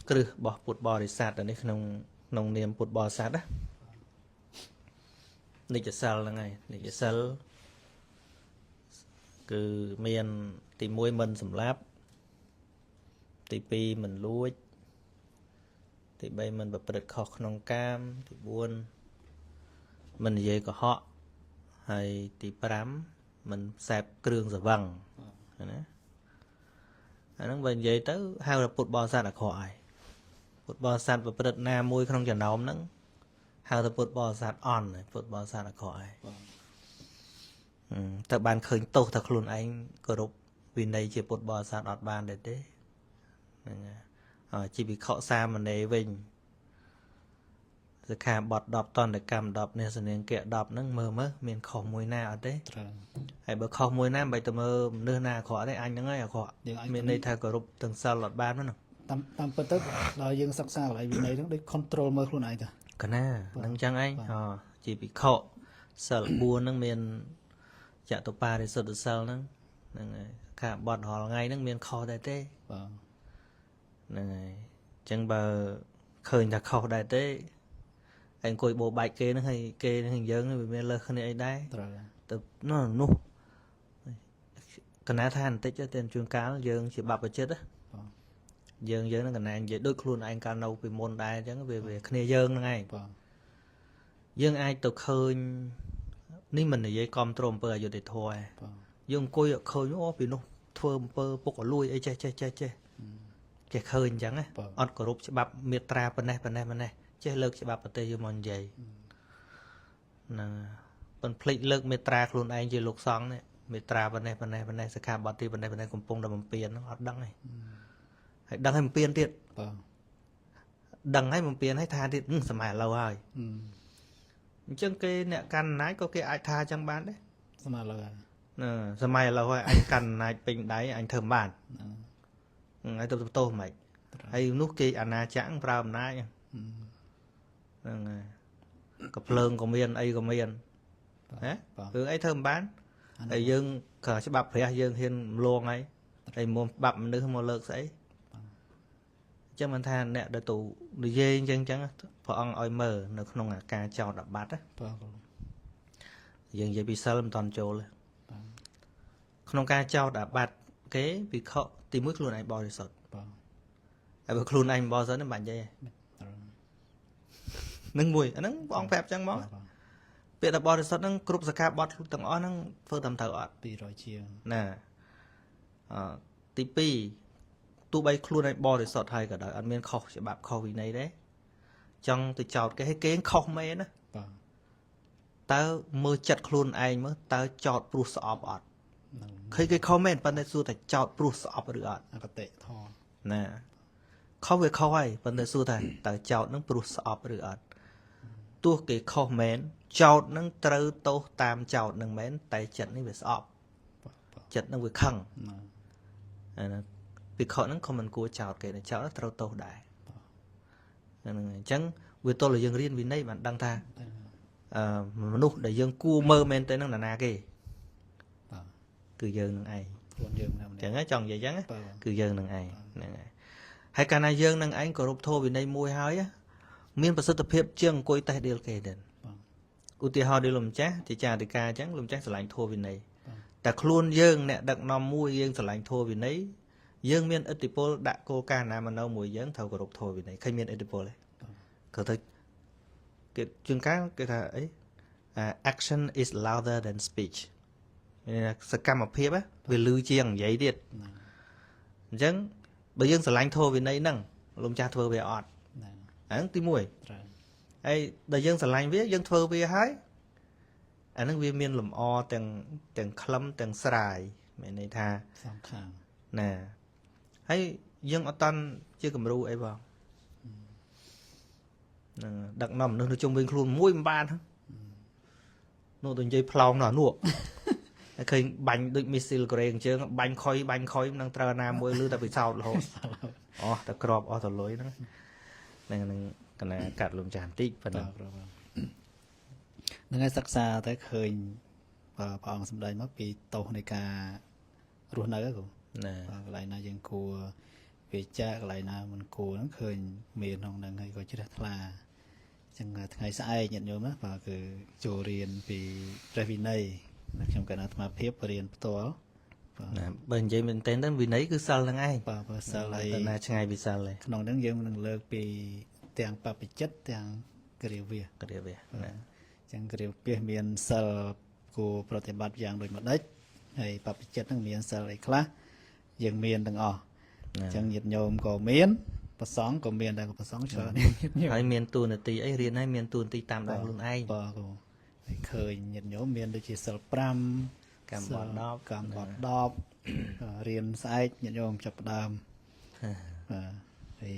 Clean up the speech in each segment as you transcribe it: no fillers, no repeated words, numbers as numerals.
គ្រឹះរបស់ពុទ្ធបរិស័ទនេះក្នុងនាមពុទ្ធបរិស័ទណានិច្ចសិលហ្នឹងហើយនិច្ចសិលគឺមានទី1មិនសម្លាប់ទី2មិនលួចទី3មិនប្រព្រឹត្តខុសក្នុងកាមទី4មិននិយាយកុហកហើយទី5មិនផ្សែបគ្រឿងស្រវឹងណាអាហ្នឹងបើនិយាយទៅហៅថាពុទ្ធបរិស័ទអាក្រក់ហើយពុទ្ធបរិស័ទប្រព្រឹត្តណាមួយក្នុងចំណោមហ្នឹងហៅថាពុទ្ធបរិស័ទអន់ពុទ្ធបរិស័ទអាក្រក់ហើយតែបានឃើញទោសថាខ្លួនឯងគោរពវិន័យជាពុទ្ធបរិស័ទអត់បានដែរទេហ្នឹងហើយជីវិខសាមណេរវិញសិក្ខាបទ10តន្តកម្ម10នេះសនាងគៈ10ហ្នឹងមើលមានខុសមួយណាអត់ទេហើយបើខុសមួយណាមិនបាច់ទៅមើលមនុស្សណាអាក្រក់ទេអញហ្នឹងហើយអាក្រក់មានន័យថាគោរពទាំងសិលអត់បានហ្នឹងតាមពិតទៅដល់យើងសិក្សាកន្លែងវិន័យហ្នឹងដូច control មើលខ្លួនឯងតាកណាហ្នឹងចឹងឯងជីវិខសិល4ហ្នឹងមានចតុបរិសុទ្ធសិលហ្នឹងហើយខាបត់រាល់ថ្ងៃហ្នឹងមានខុសដែរទេបាទហ្នឹងហើយអញ្ចឹងបើឃើញថាខុសដែរទេអង្គុយបោបែកគេហ្នឹងហើយគេនឹងយើងវាមានលើសគ្នាអីដែរត្រូវទៅនោះកណាថាបន្តិចទៅជួនកាលយើងជាបព្វជិតយើងហ្នឹងកណានិយាយដូចខ្លួនឯងកាលនៅពីមុនដែរអញ្ចឹងវាគ្នាយើងហ្នឹងឯងយើងអាចទៅឃើញនេះមិននិយាយគ្រប់គ្រងអំពើអយុត្តិធម៌ទេយើងអង្គុយឃើញអូពីនោះធ្វើអំពើពុករលួយអីចេះចេះឃើញអញ្ចឹងណាអត់គោរពច្បាប់មេត្រាប៉ុណ្ណេះចេះលើកច្បាប់ប្រទេសយកមកនិយាយហ្នឹងប៉ុន្តែភ្លេចលើកមេត្រាខ្លួនឯងជាលោកសង្ឃនេះមេត្រាប៉ុណ្ណេះសិក្ខាបទទីប៉ុណ្ណេះកំពុងតែបំពេញហ្នឹងអត់ដឹងទេហើយដឹងឲ្យបំពេញទៀតដឹងឲ្យបំពេញឲ្យថាទៀតសម័យឥឡូវហើយអញ្ចឹងគេអ្នកកាន់អំណាចក៏គេអាចថាអញ្ចឹងបានដែរសម័យឥឡូវហើយសម័យឥឡូវហើយអញកាន់អំណាចពេញដៃអញធ្វើមិនបានហើយទៅទោសមិនហើយនោះគេអាណាចក្រប្រើអំណាចហ្នឹងហើយក៏ភ្លើងក៏មានអីក៏មានណារឿងអីធ្វើមិនបានហើយយើងក៏ច្បាប់ព្រះយើងហ៊ានលងហើយមុំច្បាប់មនុស្សមកលើកស្អីចឹងមិនថាអ្នកដែលទៅនិយាយអញ្ចឹងព្រះអង្គឲ្យមើលនៅក្នុងអាការចោតអាបត្តិយើងនិយាយពីសិលមិនតន់ចូលក្នុងការចោតអាបត្តិគេវិខទី1ខ្លួនឯងបរិសុទ្ធហើយបើខ្លួនឯងបរិសុទ្ធហ្នឹងបាញ់និយាយនឹងមួយអាហ្នឹងព្រះអង្គប្រាប់ចឹងមកពាក្យថាបរិសុទ្ធហ្នឹងគ្រប់សក្ការបទទាំងអស់ហ្នឹងធ្វើតាមត្រូវអត់200ជាងណាទី2ទោះបីខ្លួនឯងបរិសុទ្ធហើយក៏ដោយអត់មានខុសច្បាប់ខុសវិន័យទេចង់ទៅចោតគេឲ្យគេខុសមែនណាតើមើលចិត្តខ្លួនឯងមើលតើចោតព្រោះស្អប់អត់ឃើញគេខុសមែនប៉ុន្តែសួរថាចោតព្រោះស្អប់ឬអត់អកតេធម៌ណាខុសវាខុសហើយប៉ុន្តែសួរថាតើចោតនឹងព្រោះស្អប់ឬអត់ទោះគេខុសមែនចោតនឹងត្រូវទោសតាមចោតនឹងមែនតែចិត្តនេះវាស្អប់ចិត្តនឹងវាខឹងណាពិខុហ្នឹងក៏មិនគួរចោតគេទេចោតត្រូវទោសដែរហ្នឹងអញ្ចឹងវាទល់តែយើងរៀនវិន័យបានដឹងថាមនុស្សដែលយើងគួរមើលមែនទេហ្នឹងណាគេគឺយើងនឹងឯងខ្លួនយើងណាអញ្ចឹងចង់និយាយអញ្ចឹងគឺយើងនឹងឯងហ្នឹងហើយកាលណាយើងនឹងឯងគោរពធម៌វិន័យមួយហើយមានប្រសិទ្ធភាពជាងអង្គុយតេះដៀលគេទៀតឧទាហរណ៍ដូចលោកម្ចាស់ជាចារិកាអញ្ចឹងលោកម្ចាស់ឆ្លាញ់ធម៌វិន័យតែខ្លួនយើងអ្នកដឹកនាំមួយយើងឆ្លាញ់ធម៌វិន័យយើងមានឥទ្ធិពលដាក់គោលការណ៍ណាមកនៅមួយយើងត្រូវគោរពធម៌វិន័យឃើញមានឥទ្ធិពលទេក៏ទៅគេជួនកាលគេថាអី action is louder than speech សកម្មភាពវាលឺជាងនិយាយទៀតអញ្ចឹងបើយើងឆ្លាញ់ធម៌វិន័យហ្នឹងលោកម្ចាស់ធ្វើវាអត់ហ្នឹងទី1ហើយដល់យើងឆ្លាញ់វាយើងធ្វើវាហើយអាហ្នឹងវាមានលំអទាំងខ្លឹមទាំងស្រាយមានន័យថាសងខាងណាហើយយើងអត់តាន់ជាគំរូអីបងនឹងដឹកនាំមនុស្សនៅជុំវិញខ្លួនមួយមិនបាននោះទៅនិយាយផ្លោងនោះនោះហើយឃើញបាញ់ដូចមីស៊ីលកូរ៉េអញ្ចឹងបាញ់ខុយនឹងត្រូវណាមួយលឺតែពិសោធន៍រហូតតែក្របអស់ទៅលុយហ្នឹងនឹងកណាកាត់លំចាស់បន្តិចប៉ុណ្ណឹងហ្នឹងហើយសិក្សាតែឃើញព្រះអង្គសម្ដែងមកពីទោសនៃការរស់នៅហ្នឹងណាកន្លែងណាយើងគួរ về cha lại nào mình cô nó khơi miền hồng đằng hay có chữ là chẳng ngày sai nhận nhớ đó và cứ chủ riêng vì trái vì này trong cái nào mà phép riêng to បើនិយាយមែនតើវិន័យគឺសិលហ្នឹងឯង បើសិលហើយ តើណាឆ្ងាយពីសិលឯង ក្នុងហ្នឹងយើងនឹងលើកពីទាំងបព្វជិតទាំងគ្រាវា គ្រាវាណា ចឹងគ្រាវាមានសិលគួរប្រតិបត្តិយ៉ាងដូចម្ដេចហើយបព្វជិតហ្នឹងមានសិលអីខ្លះយើងមានទាំងអស់ចឹងញាតិញោមក៏មានប្រសងក៏មានដែរប្រសងច្រើន ហើយមានតួនាទីអីរៀនហើយមានតួនាទីតាមដងខ្លួនឯង បើគូហើយឃើញញាតិញោមមានដូចជាសិល5 កម្មបទ10 កម្មបទ10រៀនស្អែកញាតិញោមចាប់ផ្ដើមបាទហើយ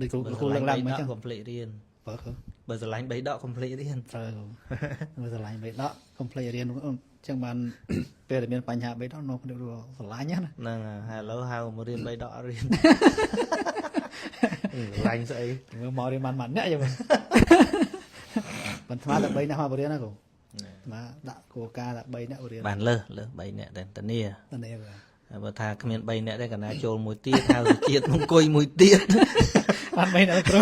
ដូចគ្រូលើកឡើងមកចឹង កុំភ្លេចរៀន បើគូ បើស្រឡាញ់3ដកកុំភ្លេចរៀន ត្រូវមើលស្រឡាញ់បេដកកុំភ្លេចរៀនចឹងបានពេលដែលមានបញ្ហាបេដកនោះខ្ញុំស្រឡាញ់ណា ហ្នឹងហើយឥឡូវហៅមករៀន3ដករៀន ស្រឡាញ់ស្អី មើលមករៀនបានអ្នកចឹងបានថ្មតែ3អ្នកមករៀនណាគូណាដាក់គោលការណ៍តែ3អ្នករៀន បានលើស3នាក់តែតានី តែនេះបាទ ហើយបើថាគ្មាន3នាក់ទេកណាចូលមួយទៀតហៅទៅជាតិអង្គុយមួយទៀត បាន3អ្នកគ្រូ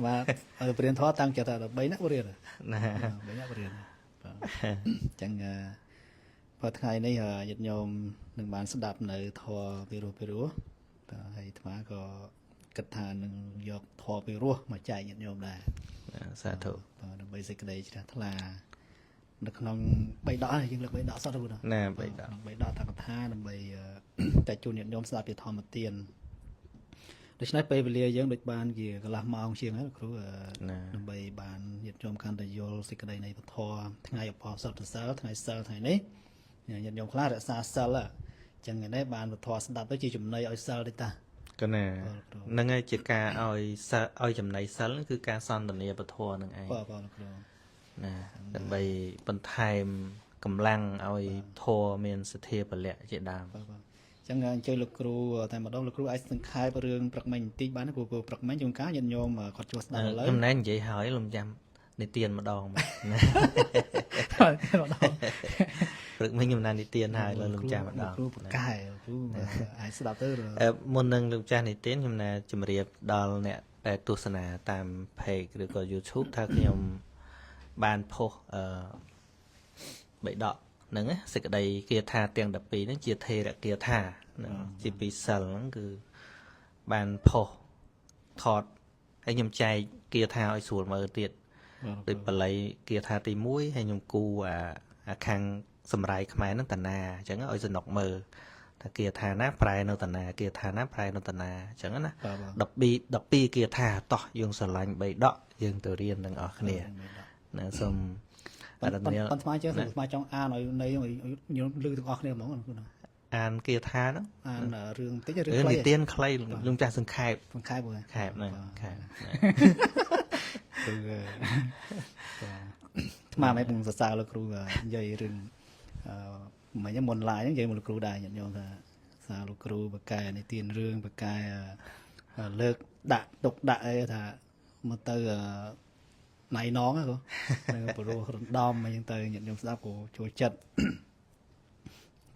បាទឲ្យរៀនធម៌តាំងចិត្តថា3អ្នករៀន ណា 3អ្នករៀនបាទចឹងបើថ្ងៃនេះញាតិញោមនឹងបានស្ដាប់នៅធម៌ពីរោះតែហើយអាត្មាក៏គិតថានឹងយកធម៌ពីរោះមកចែកញាតិញោមដែរ សាធុ បាទដើម្បីសេចក្តីជ្រះថ្លានៅក្នុង3ដកយើងលើក3ដកសតទៅណា ណា3ដក 3ដកតកថាដើម្បីតែជួនញាតិញោមស្ដាប់ពីធម្មទានដូច្នេះពេលវេលាយើងដូចបានជាកន្លះម៉ោងជាងហើយគ្រូដើម្បីបានញាតិញោមកាន់តែយល់សេចក្តីនៃពធថ្ងៃអបអរសុទ្ធសិលថ្ងៃសិលថ្ងៃនេះញាតិញោមខ្លះរក្សាសិលចឹងនេះបានពធស្ដាប់ទៅជាចំណីឲ្យសិលទេតា កណាហ្នឹងហើយជាការឲ្យចំណៃសិលគឺការសន្ទនាពធហ្នឹងឯង បាទគ្រូ ណាដើម្បីបន្ថែមកម្លាំងឲ្យធម៌មានសទ្ធាពលៈជាដើម បាទចឹងអញ្ជើញលោកគ្រូតែម្ដងលោកគ្រូអាចសង្ខេបរឿងព្រឹកមិញបន្តិចបានព្រោះព្រឹកមិញជួនកាលញាតិញោមគាត់ចូលស្ដាប់ឥឡូវ ខ្ញុំណែនិយាយហើយលំចាំនិទានម្ដងណា ព្រឹកមិញខ្ញុំណែនិទានហើយលើលំចាំម្ដង គ្រូប្រកែគ្រូអាចស្ដាប់ទៅ មុននឹងលោកចាស់និទានខ្ញុំណែជម្រាបដល់អ្នកដែលទស្សនាតាម page ឬក៏ YouTube ថាខ្ញុំបានផុសបៃដកហ្នឹងសេចក្តីគាថាទាំង12ហ្នឹងជាថេរគាថាហ្នឹងជាពីសិលហ្នឹងគឺបានផុសថតហើយខ្ញុំចែកគាថាឲ្យស្រួលមើលទៀតដូចបល័យគាថាទី1ហើយខ្ញុំគូអាខាងសម្រាយខ្មែរហ្នឹងតាណាអញ្ចឹងឲ្យសនុកមើលថាគាថាណាប្រែនៅតាណាគាថាណាប្រែនៅតាណាអញ្ចឹងណា12គាថាតោះយើងស្រឡាញ់បៃដកយើងទៅរៀនទាំងអស់គ្នាណាសូមអរគុណ ប៉ុន្តែស្មាចេះស្មាចង់អានឲ្យនៃញោមលឺទាំងអស់គ្នាហ្មងគ្រូណា អានគាថាហ្នឹង អានរឿងតិចរឿង រឿង ខ្លី និទានខ្លីលំចាស់សង្ខេប សង្ខេបបង ខេបហ្នឹងខេប គឺថ្មមិនពងសរសើរលោកគ្រូនិយាយរឿងមិញមុនឡាយហ្នឹងនិយាយមកលោកគ្រូដែរញាតិញោមថាសារលោកគ្រូបកកែនិទានរឿងបកកែលើកដាក់ទុកដាក់អីថាមកទៅណៃណងហ្នឹងព្រោះរំដំអីចឹងទៅញាតិញោមស្ដាប់ក៏ចូលចិត្ត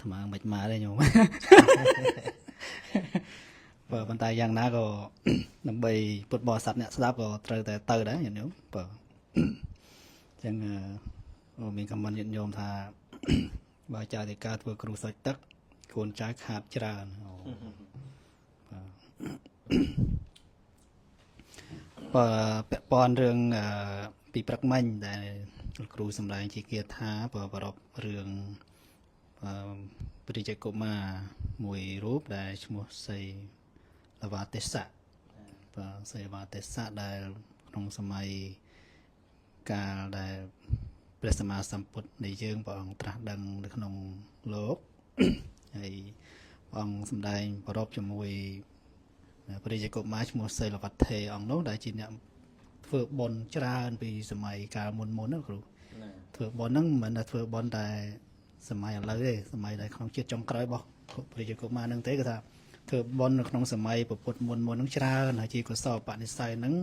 ថ្មមិនមកទេញោមបើប៉ុន្តែយ៉ាងណាក៏ដើម្បីពុទ្ធបរិស័ទអ្នកស្ដាប់ក៏ត្រូវតែទៅដែរញាតិញោមបើអញ្ចឹងមានខមមិនញាតិញោមថាបើចាតិកាធ្វើគ្រូសុចទឹកកូនចៅខាតច្រើនបើពាក់ព័ន្ធរឿងពីព្រឹកមិញដែលលោកគ្រូសម្ដែងជាគាថាបើប្រពរឿងព្រះរាជកុមារមួយរូបដែលឈ្មោះសីលវទេសៈបាទសីលវទេសៈដែលក្នុងសម័យកាលដែលព្រះសម្មាសម្ពុទ្ធនៃយើងព្រះអង្គត្រាស់ដឹងនៅក្នុងលោកហើយព្រះអង្គសម្ដែងប្រពជាមួយព្រះរាជកុមារឈ្មោះសីលវត្ថេអង្គនោះដែលជាអ្នកធ្វើបុណ្យច្រើនពីសម័យកាលមុនណាគ្រូធ្វើបុណ្យហ្នឹងមិនមែនតែធ្វើបុណ្យតែសម័យឥឡូវទេសម័យដែលក្នុងជាតិចុងក្រោយរបស់ព្រះរាជកុមារហ្នឹងទេគឺថាធ្វើបុណ្យនៅក្នុងសម័យពុទ្ធមុនហ្នឹងច្រើនហើយជាកុសលបនិស្ស័យហ្នឹង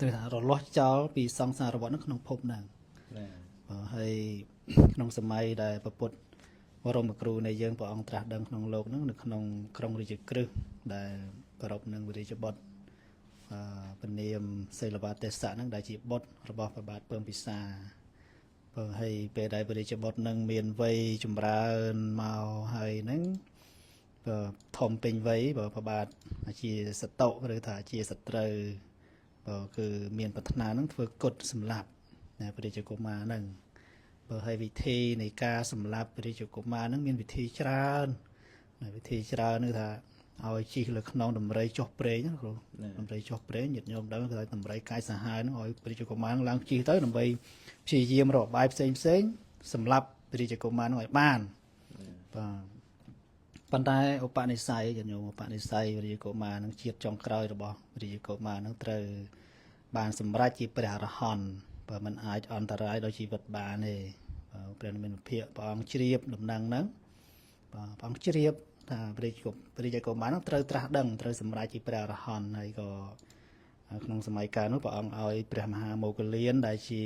គឺថារលាស់ចោលពីសង្សារវដ្តហ្នឹងក្នុងភពហ្នឹងហើយក្នុងសម័យដែលពុទ្ធ បរមគ្រូនៃយើងព្រះអង្គត្រាស់ដឹងក្នុងលោកហ្នឹងនៅក្នុងក្រុងរាជក្រឹសដែលប្រពនឹងវិរិយបុត្រពនាមសិលវទេសៈហ្នឹងដែលជាបុត្ររបស់ព្រះបាទពើមពិសាបើឲ្យពេលដែលវិរិយបុត្រនឹងមានវ័យចម្រើនមកហើយហ្នឹងបើធំពេញវ័យបើព្រះបាទជាសតុឬថាជាសត្រូវបើគឺមានប្រាថ្នាហ្នឹងធ្វើគុតសម្លាប់ណាព្រះរាជកុមារហ្នឹងបើឲ្យវិធីនៃការសម្លាប់ព្រះរាជកុមារហ្នឹងមានវិធីច្រើនវិធីច្រើនគឺថាឲ្យជិះលើខ្នងដំរីចុះព្រេងណាគ្រូដំរីចុះព្រេងញាតិញោមដឹងគឺដំរីកាយសាហាវហ្នឹងឲ្យព្រះរាជកុមារហ្នឹងឡើងជិះទៅដើម្បីព្យាយាមរកបាយផ្សេងសម្លាប់ព្រះរាជកុមារហ្នឹងឲ្យបានបាទប៉ុន្តែឧបនិស្ស័យញាតិញោមឧបនិស្ស័យព្រះរាជកុមារហ្នឹងជាតិចុងក្រោយរបស់ព្រះរាជកុមារហ្នឹងត្រូវបានសម្រេចជាព្រះអរហន្តបើមិនអាចអន្តរាយដល់ជីវិតបានទេព្រះនិមិត្តភិក្ខព្រះអង្គជ្រាបដំណឹងហ្នឹងបាទព្រះអង្គជ្រាបថាព្រះរាជកុមារហ្នឹងត្រូវត្រាស់ដឹងត្រូវសម្រេចជាព្រះអរហន្តហើយក៏ក្នុងសម័យកាលនោះព្រះអង្គឲ្យព្រះមហាមោគលានដែលជា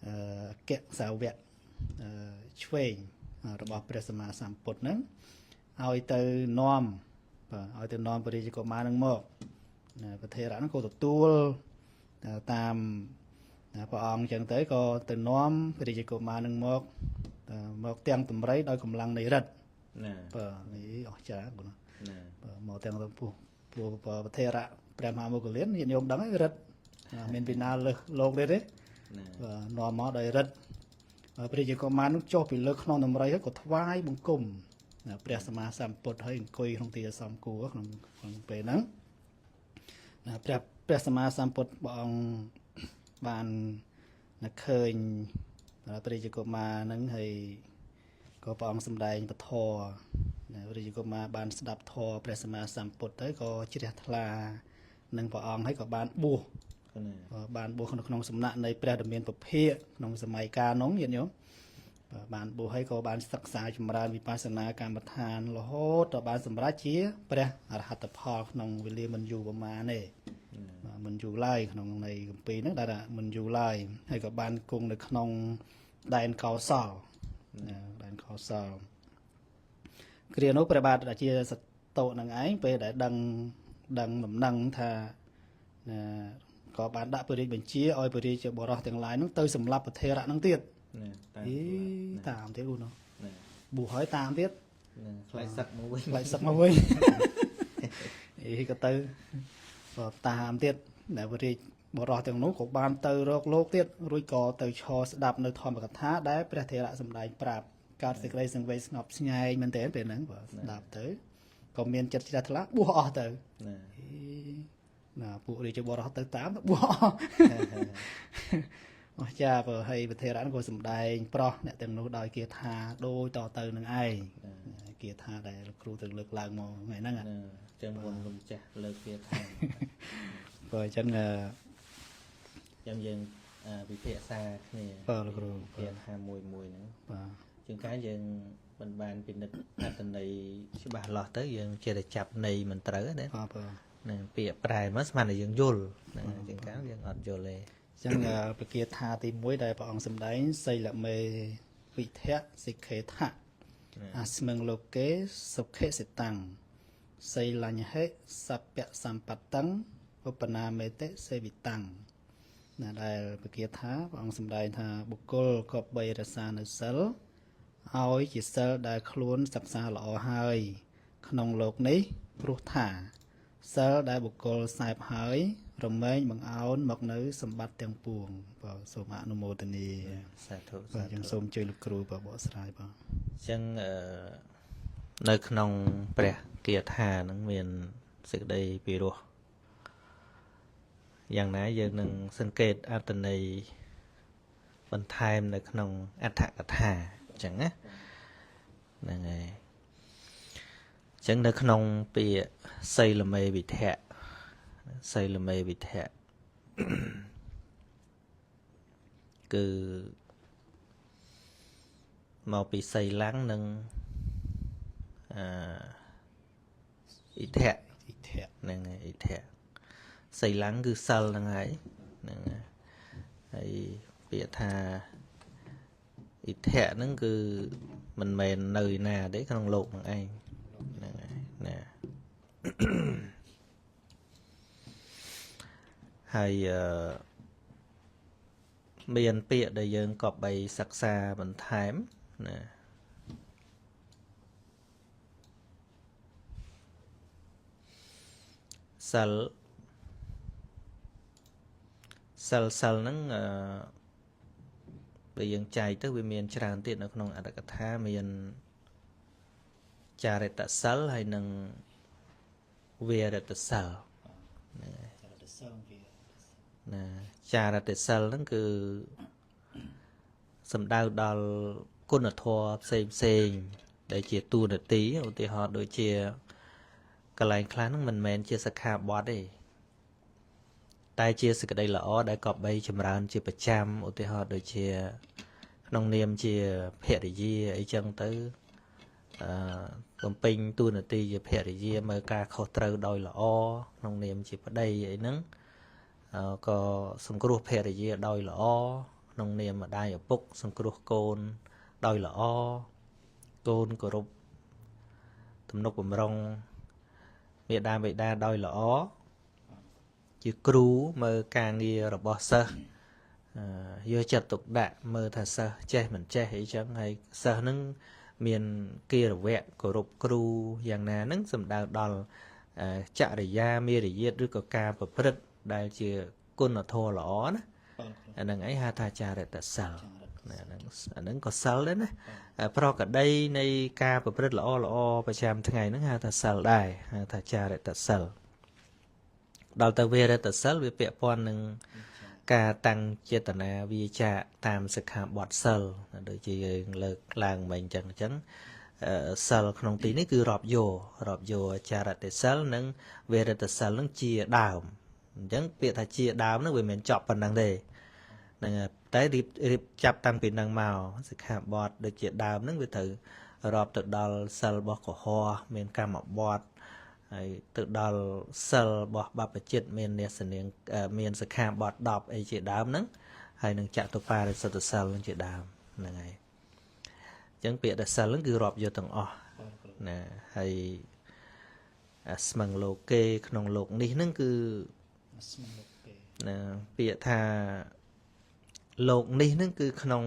អគ្គសាវកឆ្វេងរបស់ព្រះសម្មាសម្ពុទ្ធហ្នឹងឲ្យទៅនាំបាទឲ្យទៅនាំព្រះរាជកុមារហ្នឹងមកព្រះថេរៈហ្នឹងក៏ទទួលតាមព្រះអង្គអញ្ចឹងទៅក៏ទៅនាំព្រះរាជកុមារនឹងមកទាំងតម្រៃដោយកម្លាំងនៃរិទ្ធណាបាទនេះអស្ចារ្យបងណាបាទមកទាំងទៅពោះប្រធេរៈព្រះមហាមោគលានញាតិញោមដឹងហើយរិទ្ធមានពីណាលើសលោកទៀតទេបាទនាំមកដោយរិទ្ធព្រះរាជកុមារនឹងចុះពីលើខ្នងតម្រៃហើយក៏ថ្វាយបង្គំព្រះសម្មាសម្ពុទ្ធហើយអង្គុយក្នុងទីអាសនគួរក្នុងពេលហ្នឹងណាព្រះសម្មាសម្ពុទ្ធព្រះអង្គបានឃើញព្រះរាជកុមារហ្នឹងហើយក៏ព្រះអង្គសម្ដែងពធព្រះរាជកុមារបានស្ដាប់ធម៌ព្រះសម្មាសម្ពុទ្ធទៅក៏ជ្រះថ្លានឹងព្រះអង្គហើយក៏បានបួសក្នុងសំណាក់នៃព្រះដ៏មានពភៈក្នុងសម័យកាលនោះញាតិញោមបានបួសហើយក៏បានសិក្សាចម្រើនវិបស្សនាកម្មដ្ឋានរហូតដល់បានសម្រេចជាព្រះអរហត្តផលក្នុងវេលាមិនយូរប្រមាណទេមិនយូរឡើយក្នុងនៃគម្ពីរហ្នឹងដែលមិនយូរឡើយហើយក៏បានគង់នៅក្នុងដែនកោសលដែនកោសលគ្រានោះព្រះបាទជាសតោនឹងឯងពេលដែលដឹងដំណឹងថាក៏បានដាក់ព្រះរាជបញ្ជាឲ្យព្រះរាជបរោះទាំងឡាយហ្នឹងទៅសម្លាប់ប្រធេរៈហ្នឹងទៀតតាមទៀតគូនោះបួសហើយតាមទៀតខ្លាចសឹកមកវិញក៏ទៅក៏តាមទៀតដែលព្រះរាជបរោះទាំងនោះក៏បានទៅរកលោកទៀតរួចក៏ទៅឈរស្ដាប់នៅធម្មកថាដែលព្រះថេរៈសម្ដែងប្រាប់កើតសេចក្តីសង្វេគស្ងប់ស្ញែងមែនទែនពេលហ្នឹងបាទស្ដាប់ទៅក៏មានចិត្តជ្រះថ្លាបួសអស់ទៅណាពួករាជបរោះទៅតាមបួសអស់អស្ចារ្យបើហើយព្រះថេរៈក៏សម្ដែងប្រោះអ្នកទាំងនោះដោយគាថាដូចតទៅនឹងឯងគាថាដែលលោកគ្រូទៅលើកឡើងមកថ្ងៃហ្នឹងចឹងមុនលោកចាស់លើកគាថាបើអញ្ចឹងយើងវិភាសាគ្នាបាទលោកគ្រូគាថាមួយហ្នឹងបាទជាងកាលយើងមិនបានពិនិត្យអត្ថន័យច្បាស់លាស់ទៅយើងជាតែចាប់ន័យមិនត្រូវណាបាទហ្នឹងពាក្យប្រែមកស្មានតែយើងយល់ជាងកាលយើងអត់យល់ទេអញ្ចឹងព្រះគាថាទី1ដែលព្រះអង្គសម្ដែងសីលមេវិធៈសិក្ខេថៈអាស្មឹងលោកេសុខេសិតាំងសីលញ្ញហេសព្យសម្បត្តੰឧបនាមេតិសេវិតាំងណាដែលព្រះគាថាព្រះអង្គសម្ដែងថាបុគ្គលគប្បីរក្សានៅសិលឲ្យជាសិលដែលខ្លួនសិក្សាល្អហើយក្នុងលោកនេះព្រោះថាសិលដែលបុគ្គលសែបហើយរមែងបង្អោនមកនៅសម្បត្តិទាំងពួងបាទសូមអនុមោទនាសាធុបាទយើងសូមជួយលោកគ្រូបកស្រាយបាទអញ្ចឹងនៅក្នុងព្រះគាថានឹងមានសេចក្តីពិរោះយ៉ាងណាយើងនឹងសង្កេតអត្ថន័យបន្ថែមនៅក្នុងអត្ថកថាអញ្ចឹងណាហ្នឹងហើយអញ្ចឹងនៅក្នុងពាក្យសីលមេវិធៈគឺមកពីសីឡាំងនិងអ៊ីធៈហ្នឹងហើយអ៊ីធៈសីឡាំងគឺសិលហ្នឹងហើយហ្នឹងហើយពាក្យថា อิทะนั่นคือมันเมนเนยนาđấyក្នុងលោកហ្នឹងឯងហ្នឹងហើយណាហើយមានពាក្យដែលយើងក៏បីសិក្សាបន្ថែមណាសិលហ្នឹងបើយើងចែកទៅវាមានច្រើនទៀតនៅក្នុងអត្ថកថាមានចារិតសិលហើយនិងវារិតសិលណាចារិតសិលហ្នឹងគឺសំដៅដល់គុណធម៌ផ្សេងដែលជាទូនាទីឧទាហរណ៍ដូចជាកន្លែងខ្លះហ្នឹងមិនមែនជាសិក្ខាបទទេតែជាសេចក្តីល្អដែលគប្បីចម្រើនជាប្រចាំឧទាហរណ៍ដូចជាក្នុងនាមជាភរិយាអីចឹងទៅបំពេញទូនាទីជាភរិយាមើលការខុសត្រូវដោយល្អក្នុងនាមជាប្តីអីហ្នឹងក៏សង្គ្រោះភរិយាដោយល្អក្នុងនាមម្ដាយឪពុកសង្គ្រោះកូនដោយល្អកូនគោរពទំនុកបំរុងមេដាបិតាដោយល្អជាគ្រូមើលការងាររបស់សិស្សយកចិត្តទុកដាក់មើលថាសិស្សចេះមិនចេះអីចឹងហើយសិស្សហ្នឹងមានគិរវៈគោរពគ្រូយ៉ាងណាហ្នឹងសំដៅដល់ចរិយាមេរយាទឬក៏ការប្រព្រឹត្តដែលជាគុណធម៌ល្អណាអាហ្នឹងឯងហៅថាចារិតសិលអាហ្នឹងក៏សិលដែរណាប្រកដីនៃការប្រព្រឹត្តល្អប្រចាំថ្ងៃហ្នឹងហៅថាសិលដែរហៅថាចារិតសិលដល់ទៅវារិតសិលវាពាក់ព័ន្ធនឹងការតាំងចេតនាវាចាតាមសិក្ខាបទសិលដូចជាយើងលើកឡើងមិញអញ្ចឹងសិលក្នុងទីនេះគឺរាប់យកចារិតសិលនិងវារិតសិលនឹងជាដើមអញ្ចឹងពាក្យថាជាដើមហ្នឹងវាមិនចប់ប៉ុណ្ណឹងទេហ្នឹងតែរៀបចាប់តាំងពីហ្នឹងមកសិក្ខាបទដូចជាដើមហ្នឹងវាត្រូវរាប់ទៅដល់សិលរបស់កុហកមានកម្មបទហើយទៅដល់សិលរបស់បព្វជិតមាននេសនាងមានសិក្ខាបទ10អីជាដើមហ្នឹងហើយនឹងចតុបរិសុទ្ធសិលនឹងជាដើមហ្នឹងហើយអញ្ចឹងពាក្យថាសិលហ្នឹងគឺរាប់យកទាំងអស់ណាហើយស្មឹងលោកេក្នុងលោកនេះហ្នឹងគឺណាពាក្យថាលោកនេះហ្នឹងគឺក្នុង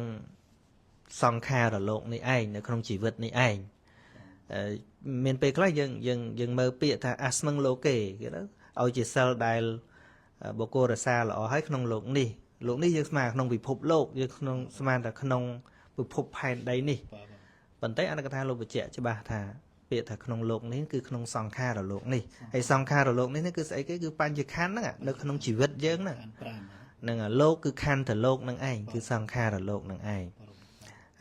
សង្ខារលោកនេះឯងនៅក្នុងជីវិតនេះឯងមានពេលខ្លះយើងមើលពាក្យថាអាស្មឹងលោកេគេទៅឲ្យជាសិលដែលបុគ្គលរសាល្អហើយក្នុងលោកនេះយើងស្មានក្នុងពិភពលោកយើងក្នុងស្មានតែក្នុងពិភពផែនដីនេះប៉ុន្តែអនុកថាលោកបញ្ជាក់ច្បាស់ថាពាក្យថាក្នុងលោកនេះគឺក្នុងសង្ខារលោកនេះហើយសង្ខារលោកនេះគឺស្អីគេគឺបញ្ញខណ្ឌហ្នឹងនៅក្នុងជីវិតយើងហ្នឹងលោកគឺខណ្ឌទៅលោកនឹងឯងគឺសង្ខារលោកនឹងឯង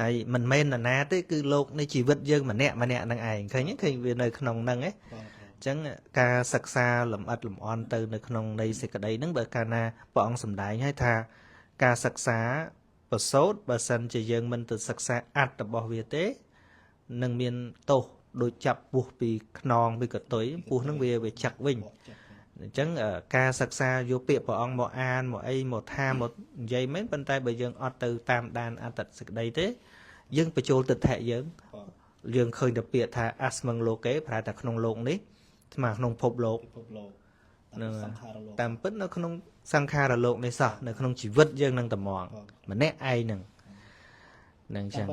ហើយមិនមែនណាទេគឺលោកនៃជីវិតយើងម្នាក់នឹងឯងឃើញវានៅក្នុងហ្នឹងឯងអញ្ចឹងការសិក្សាលម្អិតលម្អន់ទៅនៅក្នុងនៃសេចក្តីហ្នឹងបើកាលណាព្រះអង្គសម្ដែងឲ្យថាការសិក្សាប្រសូតបើសិនជាយើងមិនទៅសិក្សាអត្ថរបស់វាទេនឹងមានទោសដូចចាប់ពស់ពីខ្នងពីកតុយពស់ហ្នឹងវាចាក់វិញអញ្ចឹងការសិក្សាយកពាក្យព្រះអង្គមកអានមកអីមកថាមកនិយាយមែនប៉ុន្តែបើយើងអត់ទៅតាមដានអត្តសេចក្តីទេយើងបញ្ចូលទិដ្ឋិយើងឃើញតែពាក្យថាអាស្មឹងលោកេប្រែតែក្នុងលោកនេះស្មើក្នុងភពលោកនឹងតាមពិតនៅក្នុងសង្ខារលោកនេះសោះនៅក្នុងជីវិតយើងនឹងតែហ្មងម្នាក់ឯងនឹងចឹង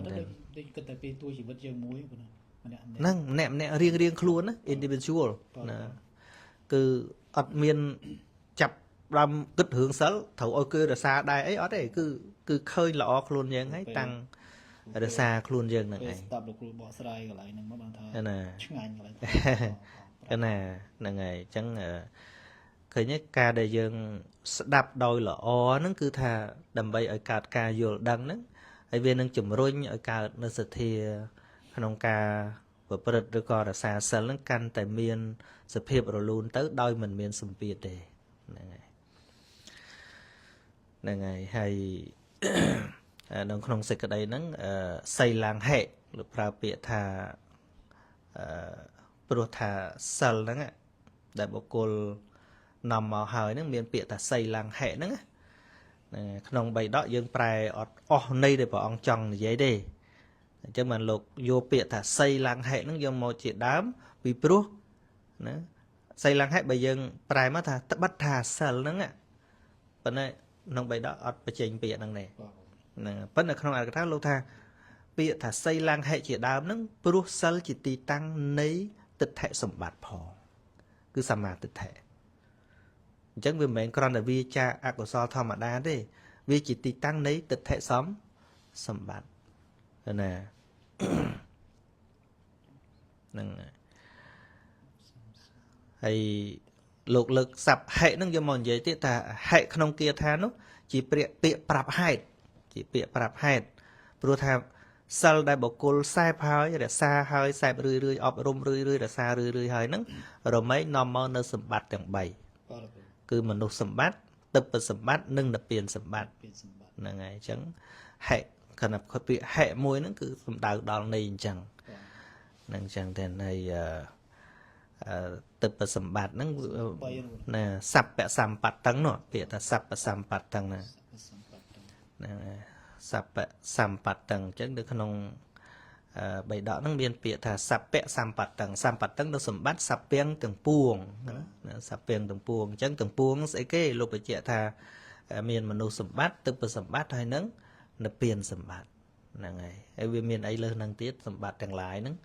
ទៅគិតតែពីតួជីវិតយើងមួយហ្នឹងម្នាក់រៀងខ្លួនណា individual ណាគឺអត់មានចាប់ដើមគិតរឿងសិលត្រូវឲ្យគេរសាដែរអីអត់ទេគឺឃើញល្អខ្លួនយើងហើយតាំងរសាខ្លួនយើងហ្នឹងឯងស្ដាប់លោកគ្រូបកស្រាយកន្លែងហ្នឹងមកបានថាឆ្ងាញ់កន្លែងណាហ្នឹងហើយអញ្ចឹងឃើញការដែលយើងស្ដាប់ដោយល្អហ្នឹងគឺថាដើម្បីឲ្យកើតការយល់ដឹងហ្នឹងហើយវានឹងជំរុញឲ្យកើតនូវសទ្ធាក្នុងការប្រព្រឹត្តឬក៏រក្សាសិលហ្នឹងកាន់តែមានសភាពរលូនទៅដោយមិនមានសម្ពាធទេហ្នឹងហើយហើយនៅក្នុងសេចក្តីហ្នឹងសីឡាំងហេលោកប្រើពាក្យថាព្រោះថាសិលហ្នឹងដែលបុគ្គលនាំមកហើយហ្នឹងមានពាក្យថាសីឡាំងហេហ្នឹង ក្នុង3ដកយើងប្រែអត់អស់នៃដែលព្រះអង្គចង់និយាយទេអញ្ចឹងបានលោកយកពាក្យថាសីឡើងហេហ្នឹងយកមកជាដើមពីព្រោះណាសីឡើងហេបើយើងប្រែមកថាត្បិតថាសិលហ្នឹងប៉ុន្តែក្នុង3ដកអត់បញ្ចេញពាក្យហ្នឹងទេហ្នឹងប៉ុន្តែក្នុងអត្ថកថាលោកថាពាក្យថាសីឡើងហេជាដើមហ្នឹងព្រោះសិលជាទីតាំងនៃទិដ្ឋិសម្បត្តិផងគឺសមាទិដ្ឋិអញ្ចឹងវាមិនមែនគ្រាន់តែវាចាអកុសលធម្មតាទេវាជាទីតាំងនៃទិដ្ឋិសម្បត្តិណាហ្នឹងហើយលោកលើកសັບហេហ្នឹងយកមកនិយាយទៀតថាហេក្នុងគាថានោះជាពាក្យប្រាប់ហេតុជាពាក្យប្រាប់ហេតុព្រោះថាសិលដែលបុគ្គលសែបហើយរក្សាហើយសែបរឿយអប់រំរឿយរក្សារឿយហើយហ្នឹងរមែងនាំមកនៅសម្បត្តិទាំង3គឺមនុស្សសម្បត្តិទិព្វសម្បត្តិនិងនិព្វានសម្បត្តិហ្នឹងហើយអញ្ចឹងហេគណៈពាក្យហេមួយហ្នឹងគឺសំដៅដល់ន័យអញ្ចឹងហ្នឹងអញ្ចឹងតែន័យទិព្វសម្បត្តិហ្នឹងណាសัพពសម្បត្តិហ្នឹងពាក្យថាសัพពសម្បត្តិហ្នឹងណាសัพពសម្បត្តិហ្នឹងអញ្ចឹងនៅក្នុងបៃដកហ្នឹងមានពាក្យថាសัพពសម្បត្តិហ្នឹងសម្បត្តិហ្នឹងនៅសម្បត្តិសัพពៀងទាំងពួងណាសัพពៀងទាំងពួងអញ្ចឹងទាំងពួងស្អីគេលោកបញ្ជាក់ថាមានមនុស្សសម្បត្តិទិព្វសម្បត្តិហើយនឹងនិព្វានសម្បត្តិហ្នឹងហើយវាមានអីលើសហ្នឹងទៀតសម្បត្តិទាំងឡាយហ្នឹង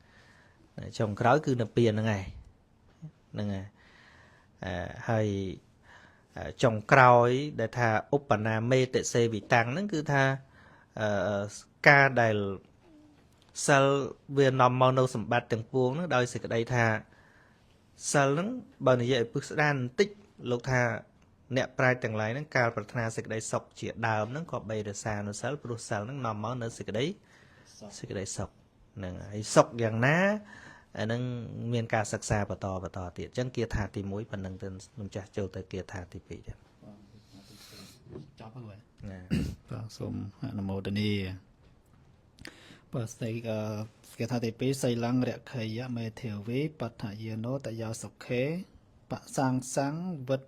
ចុងក្រោយគឺនិព្វានហ្នឹងហើយហ្នឹងហើយចុងក្រោយដែលថាឧបនាមេតិសេវិតាំងហ្នឹងគឺថាការដែលសិលវានាំមកនៅសម្បត្តិទាំងពួងហ្នឹងដោយសេចក្តីថាសិលហ្នឹងបើនិយាយឲ្យពិស្ដារបន្តិចលោកថាអ្នកប្រាជ្ញទាំងឡាយហ្នឹងកាលប្រាថ្នាសេចក្តីសុខជាដើមហ្នឹងក៏បីរសានៅសិលព្រោះសិលហ្នឹងនាំមកនៅសេចក្តីសុខហ្នឹងហើយសុខយ៉ាងណាអាហ្នឹងមានការសិក្សាបន្តទៀតអញ្ចឹងគាថាទី1ប៉ុណ្ណឹងទៅមិនចាស់ចូលទៅគាថាទី2ទៀតចប់ហើយណាបាទសូមអនុមោទនាបាទស្ដីគាថាទី2សីលੰរខេយមេធាវីបដ្ឋយានោតយោសុខេបសាងសាំងវិត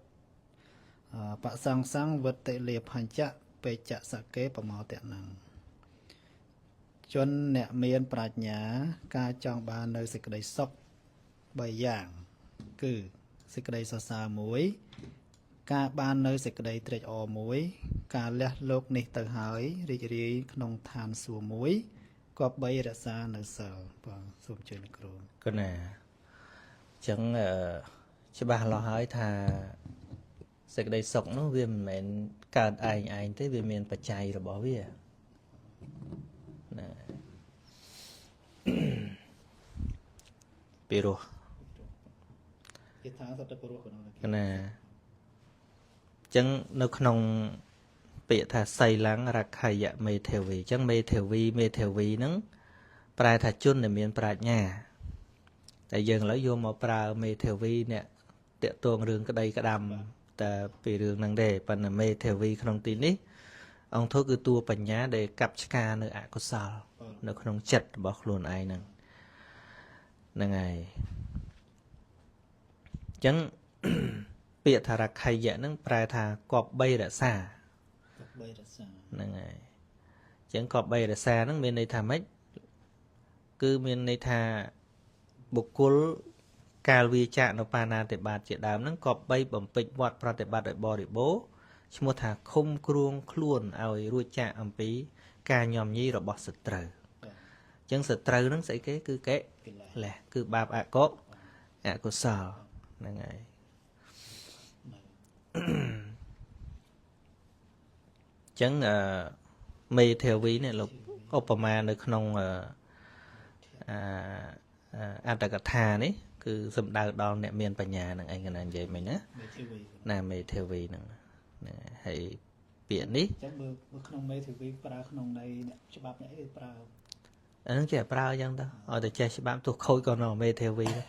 បសាងសាំងវិតតិលាភញ្ចៈបេចសកេបមោតៈណੰជនអ្នកមានប្រាជ្ញាការចង់បាននៅសេចក្តីសុខ3យ៉ាងគឺសេចក្តីសរសើរ1ការបាននៅសេចក្តីត្រេកអរ1ការលះលោកនេះទៅហើយរីករាយក្នុងឋានសួគ៌1គប្បីរក្សានៅសិលបាទសូមជឿលោកគ្រូកណាអញ្ចឹងច្បាស់លាស់ហើយថាសេចក្តីសុខនោះវាមិនមែនកើតឯងទេវាមានបច្ច័យរបស់វាណាពីរោះគេថាសត្វពីរោះណាអញ្ចឹងនៅក្នុងពាក្យថាសីលੰរខយមេធាវីអញ្ចឹងមេធាវីហ្នឹងប្រែថាជនដែលមានប្រាជ្ញាតែយើងឥឡូវយកមកប្រើមេធាវីអ្នកតាក់ទងរឿងក្តីក្តាំតែពីរឿងហ្នឹងទេប៉ុន្តែមេធាវីក្នុងទីនេះអង្គធុគឺតួបញ្ញាដែលកាប់ឆ្ការនៅអកុសលនៅក្នុងចិត្តរបស់ខ្លួនឯងហ្នឹងហើយអញ្ចឹងពាក្យថារខយៈហ្នឹងប្រែថាគប្បីរក្សាហ្នឹងហើយអញ្ចឹងគប្បីរក្សាហ្នឹងមានន័យថាម៉េចគឺមានន័យថាបុគ្គលកាលវាចាកនៅបាណាតិបាតជាដើមហ្នឹងគប្បីបំពេញវត្តប្រតិបត្តិឲ្យបរិបូរណ៍ឈ្មោះថាឃុំគ្រួងខ្លួនឲ្យរួចចាកអំពីការញោមញីរបស់សត្រូវអញ្ចឹងសត្រូវហ្នឹងស្អីគេគឺកិលេសគឺបាបអកុសលហ្នឹងហើយអញ្ចឹងមេធាវីនេះលោកឧបមានៅក្នុងអត្តកថានេះគឺសំដៅដល់អ្នកមានបញ្ញានឹងឯងកណានិយាយមិញណាមេធាវីហ្នឹងហើយពាក្យនេះអញ្ចឹងមើលក្នុងមេធាវីប្រើក្នុងន័យអ្នកច្បាប់អ្នកអីប្រើអាហ្នឹងចេះប្រើអញ្ចឹងទៅឲ្យតែចេះច្បាប់ទោះខូចក៏នៅមេធាវីដែរ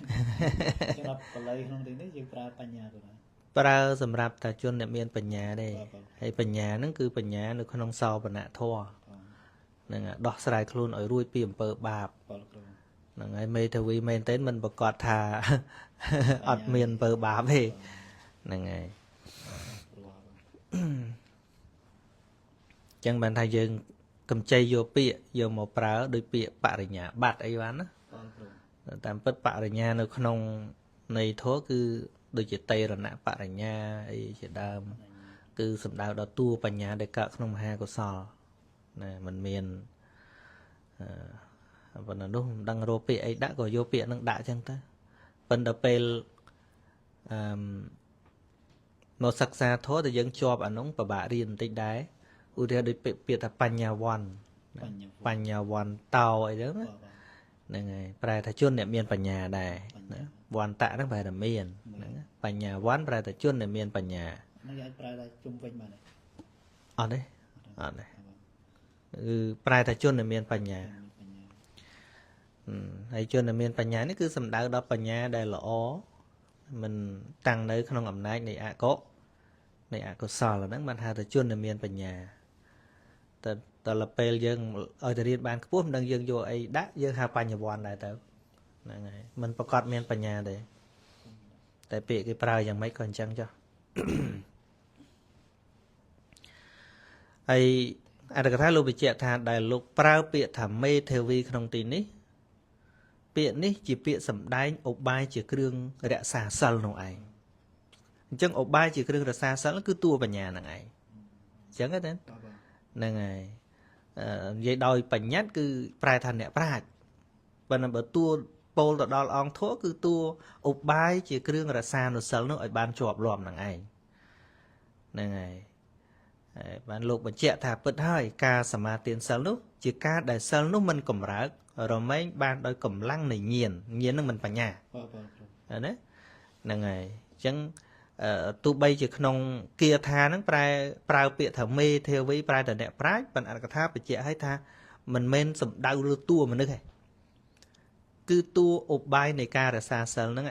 ច្បាប់បល័យក្នុងទីនេះយើងប្រើបញ្ញាទៅណាប្រើសម្រាប់តាជនអ្នកមានបញ្ញាទេហើយបញ្ញាហ្នឹងគឺបញ្ញានៅក្នុងសោបនធម៌ហ្នឹងដោះស្រាយខ្លួនឲ្យរួចពីអំពើបាបហ្នឹងហើយមេធាវីមែនទែនមិនប្រកាសថាអត់មានអំពើបាបទេហ្នឹងហើយ ចឹងបានថាយើងកំចៃយកពាក្យយកមកប្រើដោយពាក្យបរិញ្ញាបត្រអីបានណា បងគ្រូ តាមពិតបរិញ្ញានៅក្នុងន័យធម៌គឺដូចជាតេរណបរិញ្ញាអីជាដើមគឺសំដៅដល់តួបញ្ញាដែលកើតក្នុងមហាកុសលណាมันមានប៉ុន្តែនោះមិនដឹងរកពាក្យអីដាក់ក៏យកពាក្យនឹងដាក់ចឹងទៅប៉ុន្តែពេលមកសិក្សាធម៌តែយើងជាប់អានោះពិបាករៀនបន្តិចដែរឧទាហរណ៍ដូចពាក្យថាបញ្ញាវន្តបញ្ញាវន្តតោអីចឹងណាហ្នឹងហើយប្រែថាជនអ្នកមានបញ្ញាដែរណាវន្តៈហ្នឹងប្រែថាមានហ្នឹងបញ្ញាវន្តប្រែថាជនអ្នកមានបញ្ញា ហ្នឹងគេអាចប្រើតែជុំវិញបានទេ អត់ទេគឺប្រែថាជនដែលមានបញ្ញាហើយជនដែលមានបញ្ញានេះគឺសំដៅដល់បញ្ញាដែលល្អមិនតាំងនៅក្នុងអំណាចនៃអកុសលហ្នឹងបានហៅថាជនដែលមានបញ្ញាតែដល់ពេលយើងឲ្យទៅរៀនបានខ្ពស់មិនដឹងយើងយកអីដាក់យើងហៅបញ្ញវន្តដែរទៅហ្នឹងហើយมันប្រកាសមានបញ្ញាទេតែពាក្យគេប្រើយ៉ាងម៉េចក៏អញ្ចឹងចុះ ហើយអត្ថកថាលោកបញ្ជាក់ថាដែលលោកប្រើពាក្យថាមេធាវីក្នុងទីនេះពាក្យនេះជាពាក្យសម្ដែងឧបាយជាគ្រឿងរក្សាសិលនោះឯងអញ្ចឹងឧបាយជាគ្រឿងរក្សាសិលគឺតួបញ្ញាហ្នឹងឯងអញ្ចឹងទេហ្នឹងហើយនិយាយដោយបញ្ញត្តិគឺប្រែថាអ្នកប្រាជ្ញប៉ុន្តែបើតួពោលទៅដល់អង្គធម៌គឺតួឧបាយជាគ្រឿងរក្សានុសិលនោះឲ្យបានជាប់លាប់ហ្នឹងឯងហ្នឹងហើយបានលោកបញ្ជាក់ថាពិតហើយការសមាទានសិលនោះជាការដែលសិលនោះមិនកម្រើករមែងបានដោយកម្លាំងនៃញាណនឹងមិនបញ្ញាណាហ្នឹងហើយអញ្ចឹងទោះបីជាក្នុងគាថាហ្នឹងប្រើពាក្យថាមេធាវីប្រែតែអ្នកប្រាជ្ញប៉ុន្តែអត្ថកថាបញ្ជាក់ឲ្យថាមិនមែនសំដៅលើតួមនុស្សទេគឺតួឧបាយនៃការរក្សាសិលហ្នឹង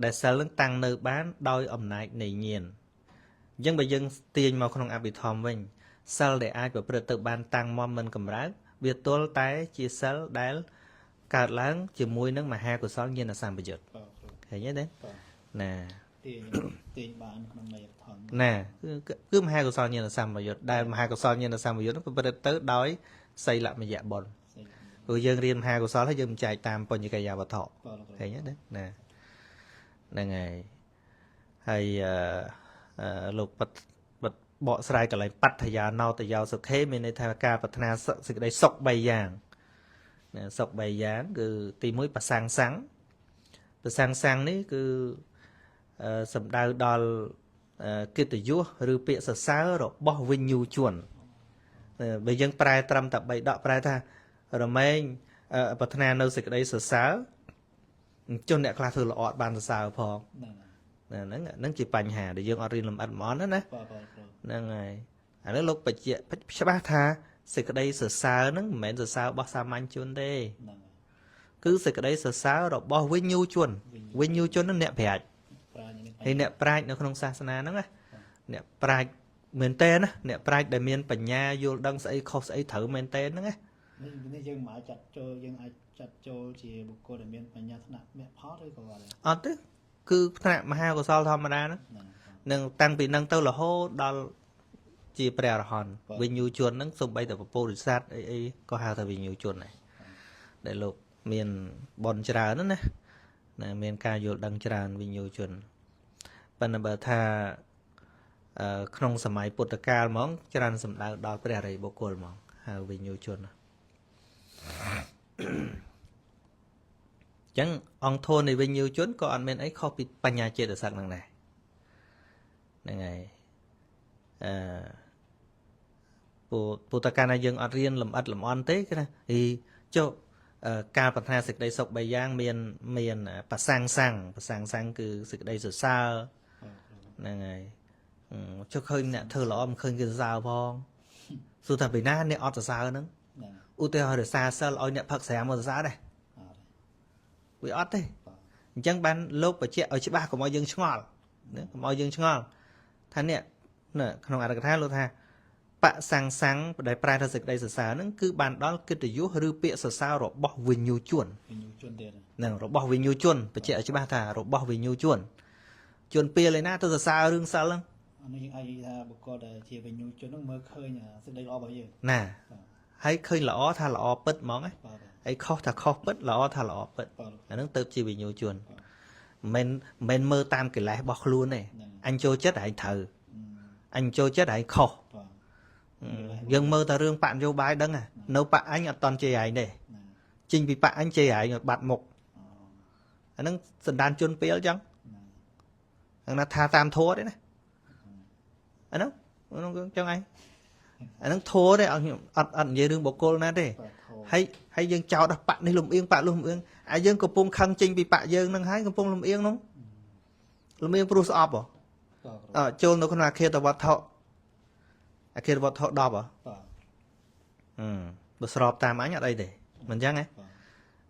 ដែលសិលហ្នឹងតាំងនៅបានដោយអំណាចនៃញាណអញ្ចឹងបើយើងទាញមកក្នុងអភិធម្មវិញសិលដែលអាចប្រព្រឹត្តទៅបានតាំងមមមិនកម្រើកវាទល់តែជាសិលដែលកើតឡើងជាមួយនឹងមហាកុសលញាណសម្បយុទ្ធឃើញទេណាទាញបានក្នុងន័យអភិធម្ម ណាគឺមហាកុសលញាណសម្បយុទ្ធដែលមហាកុសលញាណសម្បយុទ្ធនោះប្រព្រឹត្តទៅដោយសីលមយៈបុណ្យព្រោះយើងរៀនមហាកុសលហើយយើងមិនចែកតាមបញ្ញកិយាវត្ថុឃើញទេណាហ្នឹងហើយលោកបបកស្រាយកន្លែងបដ្ឋយាណោតយោសុខេមានន័យថាការប្រាថ្នាសេចក្តីសុខ3យ៉ាងណាសុខ3យ៉ាងគឺទី1ប្រសាំងសាំងនេះគឺសំដៅដល់កិត្តិយសឬពាក្យសរសើររបស់វិញ្ញូជនបើយើងប្រែត្រឹមតែ3ដកប្រែថារមែងប្រាថ្នានៅសេចក្តីសរសើរជនអ្នកខ្លះធ្វើល្អអត់បានសរសើរផងហ្នឹងជាបញ្ហាដែលយើងអត់រៀនលម្អិតហ្មងណាហ្នឹងហើយឥឡូវលោកបញ្ជាក់ច្បាស់ថាសេចក្តីសរសើរហ្នឹងមិនមែនសរសើររបស់សាមញ្ញជនទេគឺសេចក្តីសរសើររបស់វិញ្ញូជនហ្នឹងអ្នកប្រាជ្ញហើយអ្នកប្រាជ្ញនៅក្នុងសាសនាហ្នឹងណាអ្នកប្រាជ្ញមែនតើណាអ្នកប្រាជ្ញដែលមានបញ្ញាយល់ដឹងស្អីខុសស្អីត្រូវមែនតើហ្នឹងណានេះយើងមិនអាចចាត់ចូលយើងអាចចាត់ចូលជាបុគ្គលដែលមានបញ្ញាថ្នាក់មគ្គផលឬក៏អត់ទេគឺថ្នាក់មហាកុសលធម្មតាហ្នឹងនឹងតាំងពីហ្នឹងទៅរហូតដល់ជាព្រះអរហន្តវិញ្ញូជនហ្នឹងសូម្បីតែពពុទ្ធិស័តអីក៏ហៅថាវិញ្ញូជនដែរដែលលោកមានបនច្រើនណាមានការយល់ដឹងច្រើនវិញ្ញូជនប៉ុន្តែបើថាក្នុងសម័យពុទ្ធកាលហ្មងច្រើនសំដៅដល់ព្រះអរិយបុគ្គលហ្មងហៅវិញ្ញូជនចឹងអង្គធននៃវិញ្ញូជនក៏អត់មានអីខុសពីបញ្ញាចេតសិកហ្នឹងដែរហ្នឹងហើយពុទ្ធកាលណាយើងអត់រៀនលម្អិតលម្អន់ទេគឺថាចុះការប្រាថ្នាសេចក្តីសុខ3យ៉ាងមានប្រសាំងសាំងគឺសេចក្តីសរសើរហ្នឹងហើយចុះឃើញអ្នកធ្វើល្អមិនឃើញគេសរសើរផងសួរថាពីណាអ្នកអត់សរសើរហ្នឹងឧទាហរណ៍រសារសិលឲ្យអ្នកផឹកស្រាមកសរសើរដែរវាអត់ទេអញ្ចឹងបានលោកបញ្ជាក់ឲ្យច្បាស់កុំឲ្យយើងឆ្ងល់ណាកុំឲ្យយើងឆ្ងល់ថាអ្នកក្នុងអត្ថកថាលោកថាបសាំងសាំងដែលប្រែថាសេចក្តីសរសើរហ្នឹងគឺបានដល់កិត្តិយសឬពាក្យសរសើររបស់វិញ្ញូជនទៀតហ្នឹងរបស់វិញ្ញូជនបញ្ជាក់ឲ្យច្បាស់ថារបស់វិញ្ញូជនពាលឯណាទៅសរសើររឿងសិលហ្នឹង អានេះយើងអាចនិយាយថាបុគ្គលដែលជាវិញ្ញាណជនហ្នឹងមើលឃើញសេចក្តីល្អរបស់យើង ណាហើយឃើញល្អថាល្អពិតហ្មង បាទ ហើយខុសថាខុសពិតល្អថាល្អពិត បាទ អាហ្នឹងទៅជាវិញ្ញាណជនមិនមើលតាមកិលេសរបស់ខ្លួនទេអញចូលចិត្តហើយត្រូវអញចូលចិត្តហើយខុស បាទ យើងមើលតែរឿងបកនយោបាយដឹងនៅបកអញអត់តន់ជេរឯងទេចេញពីបកអញជេរឯងឲ្យបាត់មុខអាហ្នឹងសន្តានជនពេលអញ្ចឹងហ្នឹងថាតាមធัวទេណាអាហ្នឹងចឹងឯងអាហ្នឹងធัวទេអត់និយាយរឿងបុគ្គលណាទេហើយយើងចោតដល់បកនេះលំអៀងបកលំអៀងអាយើងកំពុងខឹងចេញពីបកយើងហ្នឹងហើយកំពុងលំអៀងហ្នឹងលំអៀងព្រោះស្អប់ហ៎ចូលនៅក្នុងអាគារតវត្ថុអាគារវត្ថុ10ហ៎ បាទ បើស្របតាមអញអត់អីទេមិនអញ្ចឹងហ៎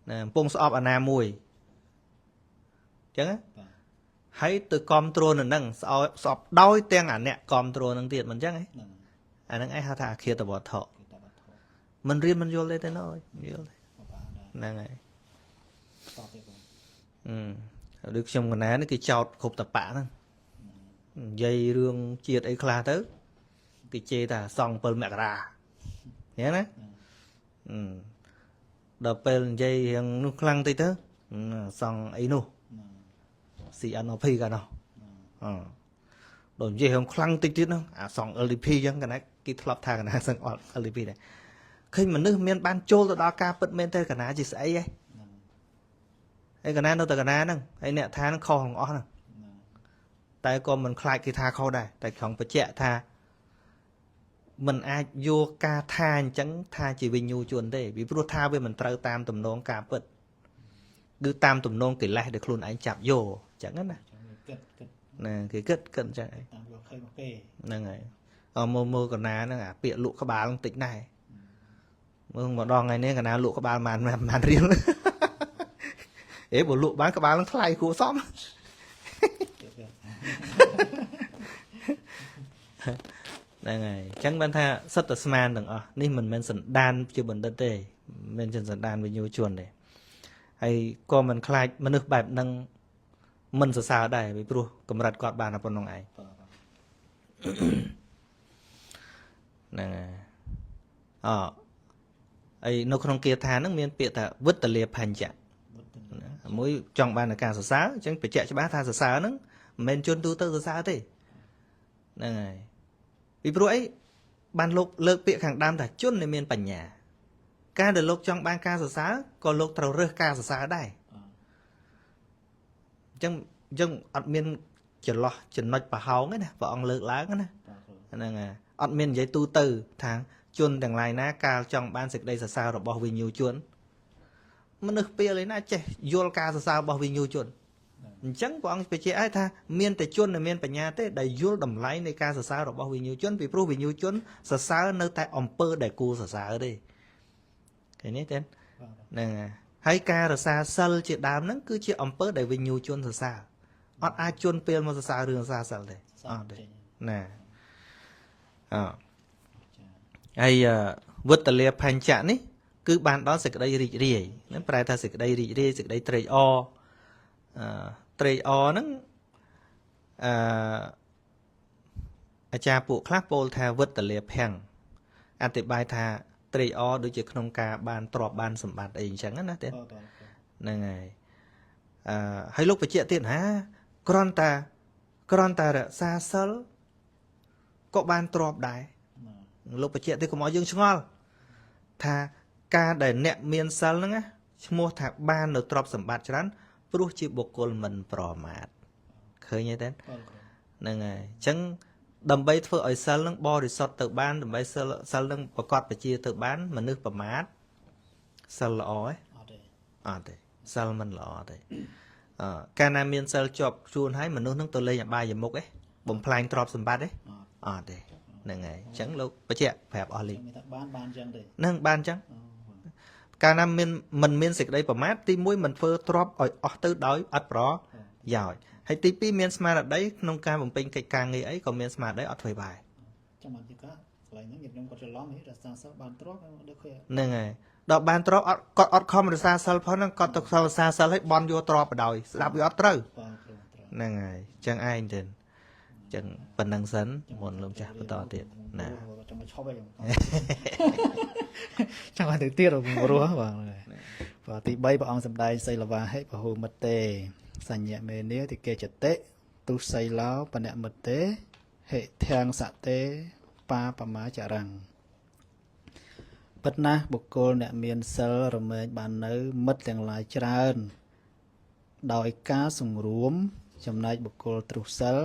ណាកំពុងស្អប់អាណាមួយអញ្ចឹងហើយទៅគ្រប់គ្រងនៅនឹងស្អប់ដោយទាំងអាអ្នកគ្រប់គ្រងនឹងទៀតមិនអញ្ចឹងហ៎អាហ្នឹងឯងហៅថាអាគារតវត្ថុមិនរៀនមិនយល់ទេទេណយយល់ទេហ្នឹងហើយដូចខ្ញុំកណានេះគេចោតគ្រប់តបៈហ្នឹងនិយាយរឿងជាតិអីខ្លះទៅគេជេរថាសង់7មករាអញ្ចឹងណាដល់ពេលនិយាយរឿងនោះខ្លាំងតិចទៅសង់អីនោះ CNP កាលនោះដល់និយាយរឿងខ្លាំងតិចទៀតហ្នឹងអាសង់ LDP អញ្ចឹងកណាគេធ្លាប់ថាកណាសង់ LDP ដែរឃើញមនុស្សមានបានចូលទៅដល់ការពិតមែនទេកណាជាស្អីហ៎ហើយកណានៅតែកណាហ្នឹងហើយអ្នកថាហ្នឹងខុសទាំងអស់ហ្នឹងតែក៏មិនខ្លាចគេថាខុសដែរតែខំបញ្ជាក់ថាមិនអាចយកការថាអញ្ចឹងថាជាវិញ្ញាណជនទេពីព្រោះថាវាមិនត្រូវតាមទំនងការពិតគឺតាមទំនងកិលេសដែលខ្លួនឯងចាប់យកអញ្ចឹងណាណាគេគិតអញ្ចឹងឯងតាមយកឃើញមកគេ ហ្នឹងហើយមើលកណាហ្នឹងអាពាក្យលក់ក្បាលហ្នឹងតិចដែរមើលម្ដងថ្ងៃនេះកណាលក់ក្បាលមិនរៀលបើលក់បានក្បាលហ្នឹងថ្លៃគួរសមហ្នឹងហើយអញ្ចឹងបានថាសិតតែស្មានទាំងអស់នេះមិនមែនសន្តានជាបណ្ឌិតទេមិនមែនជាសន្តានវិញ្ញាណជនទេហើយក៏មិនខ្លាចមនុស្សបែបហ្នឹងមិនសរសើរដែរពីព្រោះកម្រិតគាត់បានតែប៉ុណ្្នឹងឯងហ្នឹងហើយនៅក្នុងគាថាហ្នឹងមានពាក្យថាវិត្តលាភញ្ញៈមួយចង់បានការសរសើរអញ្ចឹងបញ្ជាក់ច្បាស់ថាសរសើរហ្នឹងមិនមែនជនទូទៅសរសើរទេហ្នឹងហើយពីព្រោះអីបានលោកលើកពាក្យខាងដើមថាជនដែលមានបញ្ញាការដែលលោកចង់បានការសរសើរក៏លោកត្រូវរើសការសរសើរដែរអញ្ចឹងអត់មានចន្លោះចំណុចប្រហោងទេណាព្រះអង្គលើកឡើងណាហ្នឹងហើយអត់មាននិយាយទូទៅថាជនទាំងឡាយណាកាលចង់បានសេចក្តីសរសើររបស់វិញ្ញាណជនមនុស្សពេលឯណាចេះយល់ការសរសើររបស់វិញ្ញាណជនអញ្ចឹងព្រះអង្គបញ្ជាក់ឲ្យថាមានតែជនដែលមានបញ្ញាទេដែលយល់តម្លៃនៃការសរសើររបស់វិញ្ញាណជនពីព្រោះវិញ្ញាណជនសរសើរនៅតែអំពើដែលគួរសរសើរទេឃើញទេទេហ្នឹងហើយការរសាសិលជាដើមហ្នឹងគឺជាអំពើដែលវិញ្ញាណជនសរសើរអត់អាចជន់ពេលមកសរសើររឿងរសាសិលទេអត់ទេណាហើយវិត្តលាភញ្ញៈនេះគឺបានដល់សេចក្តីរីករាយហ្នឹងប្រែថាសេចក្តីរីករាយសេចក្តីត្រេកអរត្រេកអរហ្នឹងអាចារ្យពួកខ្លះពោលថាវិត្តលាភ័ងអธิบายថាត្រេកអរដូចជាក្នុងការបានទ្រព្យបានសម្បត្តិអីអញ្ចឹងណាទេហ្នឹងហើយហើយលោកបញ្ជាក់ទៀតណាគ្រាន់តែរក្សាសិលក៏បានទ្រព្យដែរលោកបញ្ជាក់ទៀតកុំឲ្យយើងឆ្ងល់ថាការដែលអ្នកមានសិលហ្នឹងណាឈ្មោះថាបាននៅទ្រព្យសម្បត្តិច្រើនព្រោះជាបុគ្គលមិនប្រមាទឃើញទេហ្នឹងហើយអញ្ចឹងដើម្បីធ្វើឲ្យសិលនឹងបរិសុទ្ធទៅបានដើម្បីសិលនឹងប្រកបប្រជាទៅបានមនុស្សប្រមាទសិលល្អទេអត់ទេសិលមិនល្អទេកាលណាមានសិលជាប់ជួនហើយមនុស្សនឹងទៅលេងអបាយមុខឯងបំផ្លាញទ្រព្យសម្បត្តិឯងអត់ទេហ្នឹងហើយអញ្ចឹងលោកបញ្ជាក់ប្រាប់អស់លីបានអញ្ចឹងទេហ្នឹងបានអញ្ចឹងកាលណាមិនមានសេចក្តីប្រមាទទី1មិនធ្វើទ្រព្យឲ្យអស់ទៅដោយអត់ប្រយោជន៍ហើយទី2មានស្មារតីក្នុងការបំពេញកិច្ចការងារអីក៏មានស្មារតីអត់ធ្វើបាយចាំមកទីកន្លែងហ្នឹងខ្ញុំគាត់ច្រឡំរក្សាសិលបានទ្រព្យដូចឃើញហ្នឹងហើយដល់បានទ្រព្យគាត់អត់ខំរក្សាសិលផងហ្នឹងគាត់ទៅរក្សាសិលឲ្យបន់យកទ្រព្យបដ ாய் ស្ដាប់វាអត់ត្រូវហ្នឹងហើយអញ្ចឹងឯងទៅអញ្ ចឹងប៉ុណ្ណឹងសិនមុនលោកចាស់បន្តទៀតណា ចង់មកឈប់ហើយចង់ឲ្យទៅទៀតរស់បាទបាទទី3ព្រះអង្គសម្ដែងសីលវាហិពហុមិតេសញ្ញមេនីតិកេចតិទុសីឡោបនមិតេហិធាងសតេបាបមាចរੰពិតណាស់បុគ្គលអ្នកមានសិលរមែងបាននៅមិត្តទាំងឡាយច្រើនដោយការសង្រួមចំណែកបុគ្គលទ្រុសិល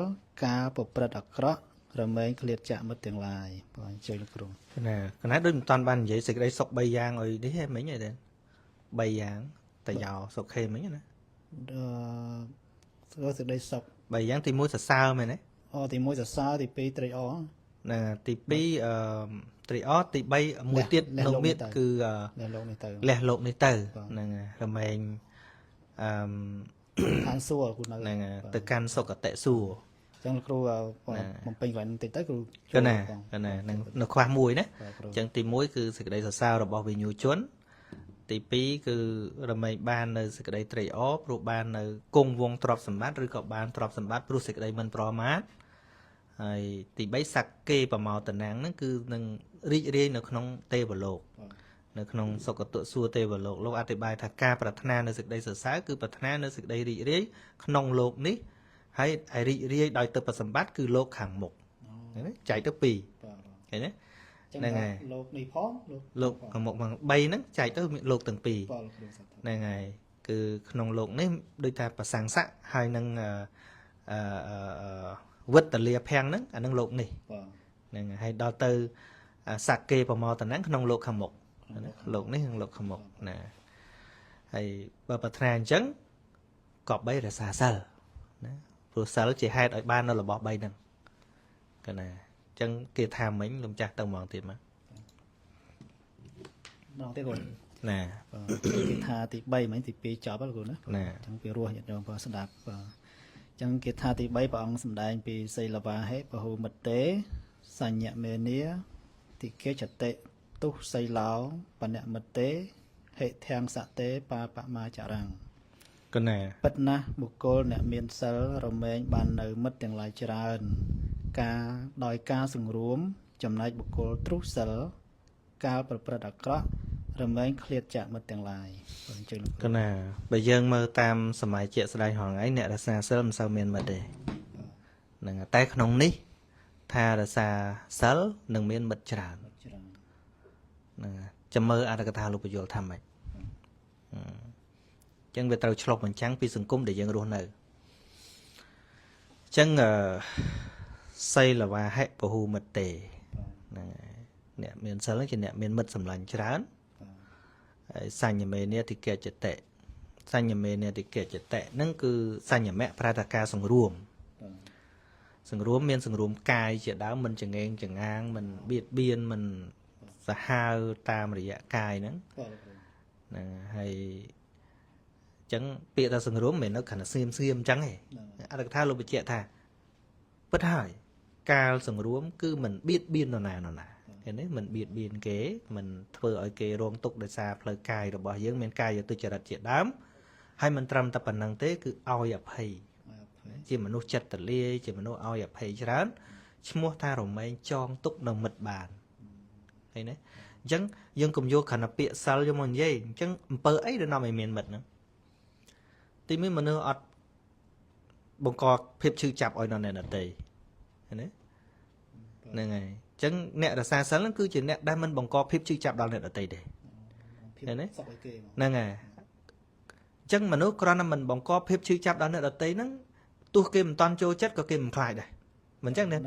ការប្រព្រឹត្តអាក្រក់រមែងឃ្លាតចាក់មិត្តទាំងឡាយបាទអញ្ជើញលោកគ្រូ ណាកណែដូចមិនតាន់បាននិយាយសេចក្តីសុខ3យ៉ាងអុយនេះហេមិញទេ3យ៉ាងតយោសុខេមិញណា សេចក្តីសុខ 3យ៉ាងទី1សរសើរមែនទេ ទី1សរសើរទី2ត្រេកអរ ណាទី2ត្រេកអរទី3មួយទៀតនៅមានគឺ នៅលោកនេះទៅ លះលោកនេះទៅហ្នឹងរមែងខាងសួរគ្រូនៅ ហ្នឹងទៅកាន់សុគតិសួរ អញ្ចឹងលោកគ្រូបំពេញកន្លែងបន្តិចទៅគ្រូ កណានឹងនៅខ្វះមួយណាអញ្ចឹងទី1គឺសេចក្តីសរសើររបស់វិញ្ញាជន ទី2គឺរមែងបាននៅសេចក្តីត្រេកអរព្រោះបាននៅគង់វងទ្រព្យសម្បត្តិឬក៏បានទ្រព្យសម្បត្តិព្រោះសេចក្តីមិនប្រមាទហើយទី3សក្កេប្រមោតនាងហ្នឹងគឺនឹងរីករាយនៅក្នុងទេវលោកនៅក្នុងសុគតិសួគ៌ទេវលោកលោកអធិប្បាយថាការប្រាថ្នានៅសេចក្តីសរសើរគឺប្រាថ្នានៅសេចក្តីរីករាយក្នុងលោកនេះហើយរីករាយដោយទិព្វសម្បត្តិគឺលោកខាងមុខណាចែកទៅ2ឃើញទេហ្នឹងហើយលោកនេះផងលោកខាងមុខ3ហ្នឹងចែកទៅលោកទាំងពីរហ្នឹងហើយគឺក្នុងលោកនេះដូចថាប្រសង្ស័កហើយនឹងវិត្តលាភាំងហ្នឹងអានឹងលោកនេះហ្នឹងហើយដល់ទៅសក្កេប្រមោតនាងក្នុងលោកខាងមុខលោកនេះនិងលោកខាងមុខណាហើយបើប្រាថ្នាអញ្ចឹងក៏បីរសាសិលណាព្រោះសិលជាហេតុឲ្យបាននៅរបស់3ហ្នឹងកណាអញ្ចឹងគេថាមិញលោកចាស់ទៅហ្មងទៀតមកដល់ទៀតគ្រូណា គេថាទី3មិញទី2ចប់ហើយគ្រូណាអញ្ចឹងពីរស់ញាតិញោមបងស្ដាប់អញ្ចឹងគេថាទី3ព្រះអង្គសម្ដែងពីសីលវាហិពហុមិតេសញ្ញមេនីតិកេចតិទុសីឡោបនមិតេហិធាងសតេបាបមាចរੰកណា ពិតណាស់បុគ្គលអ្នកមានសិលរមែងបាននៅមិត្តទាំងឡាយច្រើនដោយការសង្រួមចំណែកបុគ្គលទ្រុសិលកាលប្រព្រឹត្តអាក្រក់រមែងឃ្លាតចាក់មិត្តទាំងឡាយអញ្ចឹងកណាបើយើងមើលតាមសម័យជាក់ស្ដែងហងៃអ្នករសាសិលមិនសូវមានមិត្តទេហ្នឹងតែក្នុងនេះថារសាសិលនឹងមានមិត្តច្រើនហ្នឹងចាំមើលអត្ថកថាលោកពយល់ថាម៉េចអញ្ចឹងវាត្រូវឆ្លុះបញ្ចាំងពីសង្គមដែលយើងរស់នៅអញ្ចឹងសីលវាហិពហុមិតេហ្នឹងអ្នកមានសិលជាអ្នកមានមិត្តសម្លាញ់ច្រើនហើយសញ្ញមេនីតិកេចតិសញ្ញមេនីតិកេចតិហ្នឹងគឺសញ្ញមៈប្រតិការសង្រួមមានសង្រួមកាយជាដើមមិនចងេងចងាងមិនបៀតបៀនមិនសាហាវតាមរយៈកាយហ្នឹងហ្នឹងហើយអញ្ចឹងពាក្យថាសង្រួមមិនមែននៅខណៈស្ងៀមអញ្ចឹងទេអត្ថកថាលោកបញ្ជាក់ថាពិតហើយកាលសង្រួមគឺមិនបៀតបៀននរណាឃើញទេមិនបៀតបៀនគេមិនធ្វើឲ្យគេរងទុក្ខដោយសារផ្លូវកាយរបស់យើងមានកាយទុច្ចរិតជាដើមហើយមិនត្រឹមតែប៉ុណ្្នឹងទេគឺឲ្យអភ័យជាមនុស្សចិត្តទលាយជាមនុស្សឲ្យអភ័យច្រើនឈ្មោះថារមែងចងទុកនៅមិត្តបានឃើញទេអញ្ចឹងយើងកុំយកខណៈពាក្យសិលយកមកនិយាយអញ្ចឹងអំពើអីដែលនាំឲ្យមានមិត្តហ្នឹងទីមួយមនុស្សអត់បង្កភាពឈឺចាប់ឲ្យដល់អ្នកដទៃឃើញទេហ្នឹងហើយអញ្ចឹងអ្នករសាសិលហ្នឹងគឺជាអ្នកដែលមិនបង្កភាពឈឺចាប់ដល់អ្នកដទៃទេឃើញទេហ្នឹងហើយអញ្ចឹងមនុស្សគ្រាន់តែមិនបង្កភាពឈឺចាប់ដល់អ្នកដទៃហ្នឹងទោះគេមិនតន់ចូលចិត្តក៏គេមិនខ្លាចដែរមិនអញ្ចឹងហ្នឹង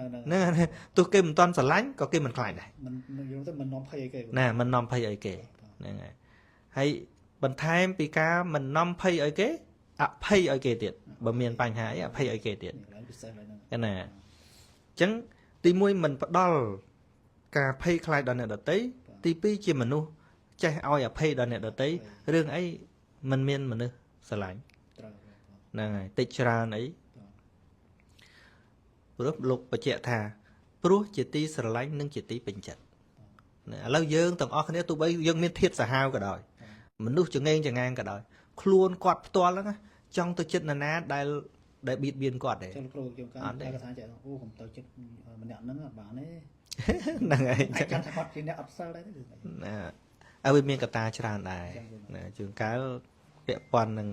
ទោះគេមិនតន់ស្រឡាញ់ក៏គេមិនខ្លាចដែរមិនយល់ទៅមិននាំភ័យអីគេណាមិននាំភ័យអីគេហ្នឹងហើយហើយបន្ថែមពីការមិននាំភ័យអីគេអភ័យឲ្យគេទៀតបើមានបញ្ហាអីអភ័យឲ្យគេទៀតណាអញ្ចឹងទី1មិនផ្ដល់ការភ័យខ្លាចដល់អ្នកដទៃទី2ជាមនុស្សចេះឲ្យអភ័យដល់អ្នកដទៃរឿងអីមិនមានមនុស្សស្រឡាញ់ហ្នឹងហើយតិចច្រើនអីព្រោះលោកបញ្ជាក់ថាព្រោះជាទីស្រឡាញ់និងជាទីពេញចិត្តឥឡូវយើងទាំងអស់គ្នាទោះបីយើងមានធាតុសាហាវក៏ដោយមនុស្សចងេងចងាងក៏ដោយខ្លួនគាត់ផ្ទាល់ហ្នឹងចង់ទៅចិត្តនរណាដែល ដែលបៀតបៀនគាត់ទេ ចូលគ្រូជួនកាលតែកថាចេះអូខ្ញុំទៅចិត្តម្នាក់ហ្នឹងបានទេ ហ្នឹងហើយ អាចចាំថាគាត់ជាអ្នកអត់សិលដែរ ណាឲ្យវាមានកត្តាច្រើនដែរណាជួនកាលពាក់ព័ន្ធនឹង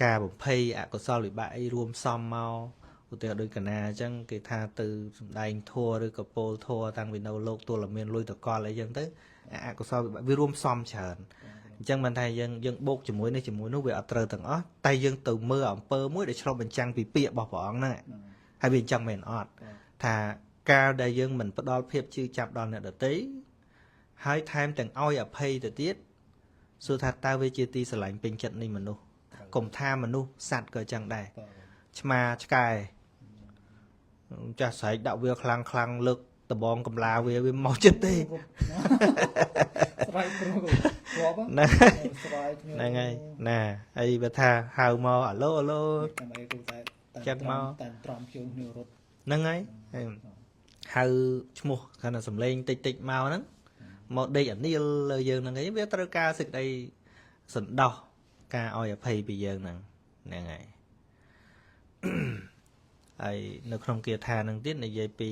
ការបំភ័យអកុសលវិបាកអីរួមផ្សំមកឧទាហរណ៍ដូចកណាអញ្ចឹងគេថាទៅសំដែងធัวឬក៏ពោលធัวតាំងពីនៅលោកទល់មានលុយតកលអីចឹងទៅអកុសលវិបាកវារួមផ្សំច្រើនអញ្ចឹងមិនថាយើងបូកជាមួយនេះជាមួយនោះវាអត់ត្រូវទាំងអស់តែយើងទៅមើលអំពើមួយដែលឆ្លុះបញ្ចាំងពីពាក្យរបស់ព្រះអង្គហ្នឹងហើយវាអញ្ចឹងមែនអត់ថាការដែលយើងមិនផ្ដល់ភាពជឿចាប់ដល់អ្នកដទៃហើយថែមទាំងឲ្យអភ័យទៅទៀតសួរថាតើវាជាទីស្រឡាញ់ពេញចិត្តនៃមនុស្សកុំថាមនុស្សសត្វក៏អញ្ចឹងដែរឆ្មាឆ្កែចាស់ស្រែកដាក់វាខ្លាំងលើកដបងកំឡាវាមកចិត្តទេ ស្រ័យគ្រូគាត់ ហ្នឹងហើយណាហើយបើថាហៅមកអាឡូអាឡូ តែមកគ្រូតែ ចឹងមក តែត្រង់ជើងគ្នារត់ ហ្នឹងហើយហៅឈ្មោះគាត់ថាសំឡេងតិចមកហ្នឹងមកដេកអានីលលើយើងហ្នឹងឯងវាត្រូវការសេចក្តីសន្តោសការឲ្យអភ័យពីយើងហ្នឹងហើយ ហើយនៅក្នុងគាថានឹងទៀតនិយាយពី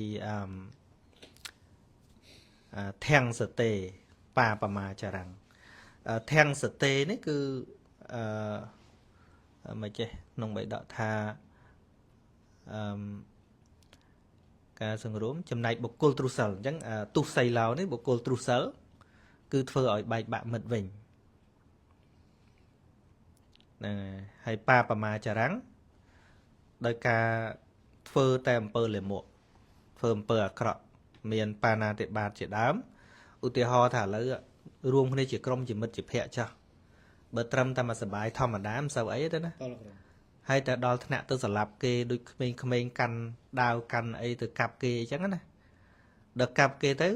ធាំងសតេបាបមាចរੰធាំងសតេនេះគឺមិនចេះក្នុងបៃដកថាការសង្រួមចំណែកបុគ្គលទ្រុសិលអញ្ចឹងទុសៃឡោនេះបុគ្គលទ្រុសិលគឺធ្វើឲ្យបែកបាក់មិត្តវិញហ្នឹងហើយបាបមាចរੰដោយការធ្វើតែអំពើលាមកធ្វើអំពើអាក្រក់មានបាណាតិបាតជាដើមឧទាហរណ៍ថាឥឡូវរួមគ្នាជាក្រុមជាមិត្តជាភ័ក្រចាស់បើត្រឹមតែមកសបាយធម្មតាមិនសូវអីទេណាហើយតែដល់ថ្នាក់ទៅស្លាប់គេដូចក្មេងៗកាន់ដាវកាន់អីទៅកាប់គេអញ្ចឹងណាដល់កាប់គេទៅ